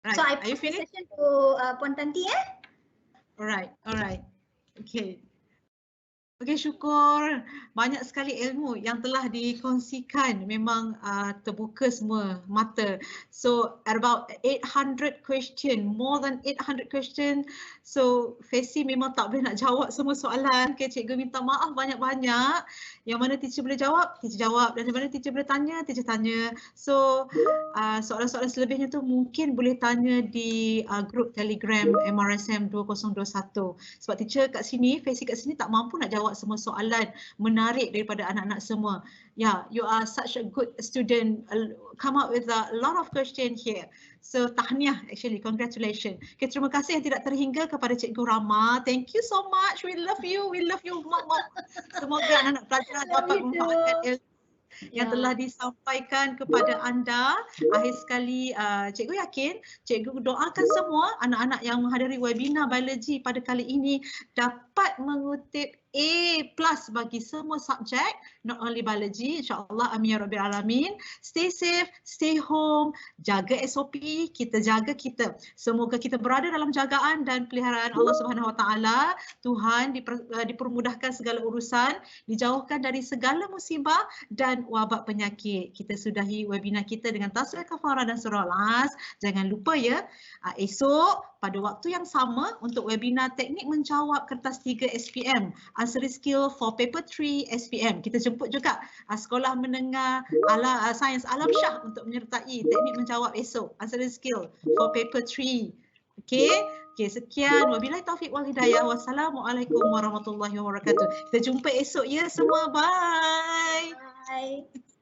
Right. So I Are you put the finished? session to Puan Tanti All right. Okay. Okay, syukur. Banyak sekali ilmu yang telah dikongsikan. Memang terbuka semua mata. So, about 800 question, more than 800 question. So, Fesi memang tak boleh nak jawab semua soalan. Okay, cikgu minta maaf banyak-banyak. Yang mana teacher boleh jawab, teacher jawab. Dan yang mana teacher boleh tanya, teacher tanya. So, soalan-soalan selebihnya tu mungkin boleh tanya di grup Telegram MRSM 2021. Sebab teacher kat sini, Fesi kat sini tak mampu nak jawab semua soalan menarik daripada anak-anak semua. Yeah, you are such a good student. Come up with a lot of question here. So tahniah actually, congratulations. Okay, terima kasih yang tidak terhingga kepada Cikgu Rama. Thank you so much. We love you. Mak. Semoga anak-anak pelajar dapat memanfaatkan ilmu yang telah disampaikan kepada anda. Akhir sekali, cikgu yakin, cikgu doakan semua anak-anak yang menghadiri webinar biologi pada kali ini dapat mengutip A+ bagi semua subjek, not only biology, insyaAllah, amin ya rabbil alamin. Stay safe, stay home, jaga SOP, kita jaga kita. Semoga kita berada dalam jagaan dan peliharaan Allah Subhanahu Wa Taala. Tuhan dipermudahkan segala urusan, dijauhkan dari segala musibah dan wabak penyakit. Kita sudahi webinar kita dengan tasbih kafarah dan surah Al-As. Jangan lupa ya, esok pada waktu yang sama untuk webinar teknik menjawab kertas 3 SPM, answering skill for paper 3 SPM. Kita jemput juga sekolah menengah sains alam syah untuk menyertai teknik menjawab esok, answering skill for paper 3. Okay, sekian. Wabillahi taufiq wal hidayah. Wassalamualaikum warahmatullahi wabarakatuh. Kita jumpa esok ya semua. Bye. Bye.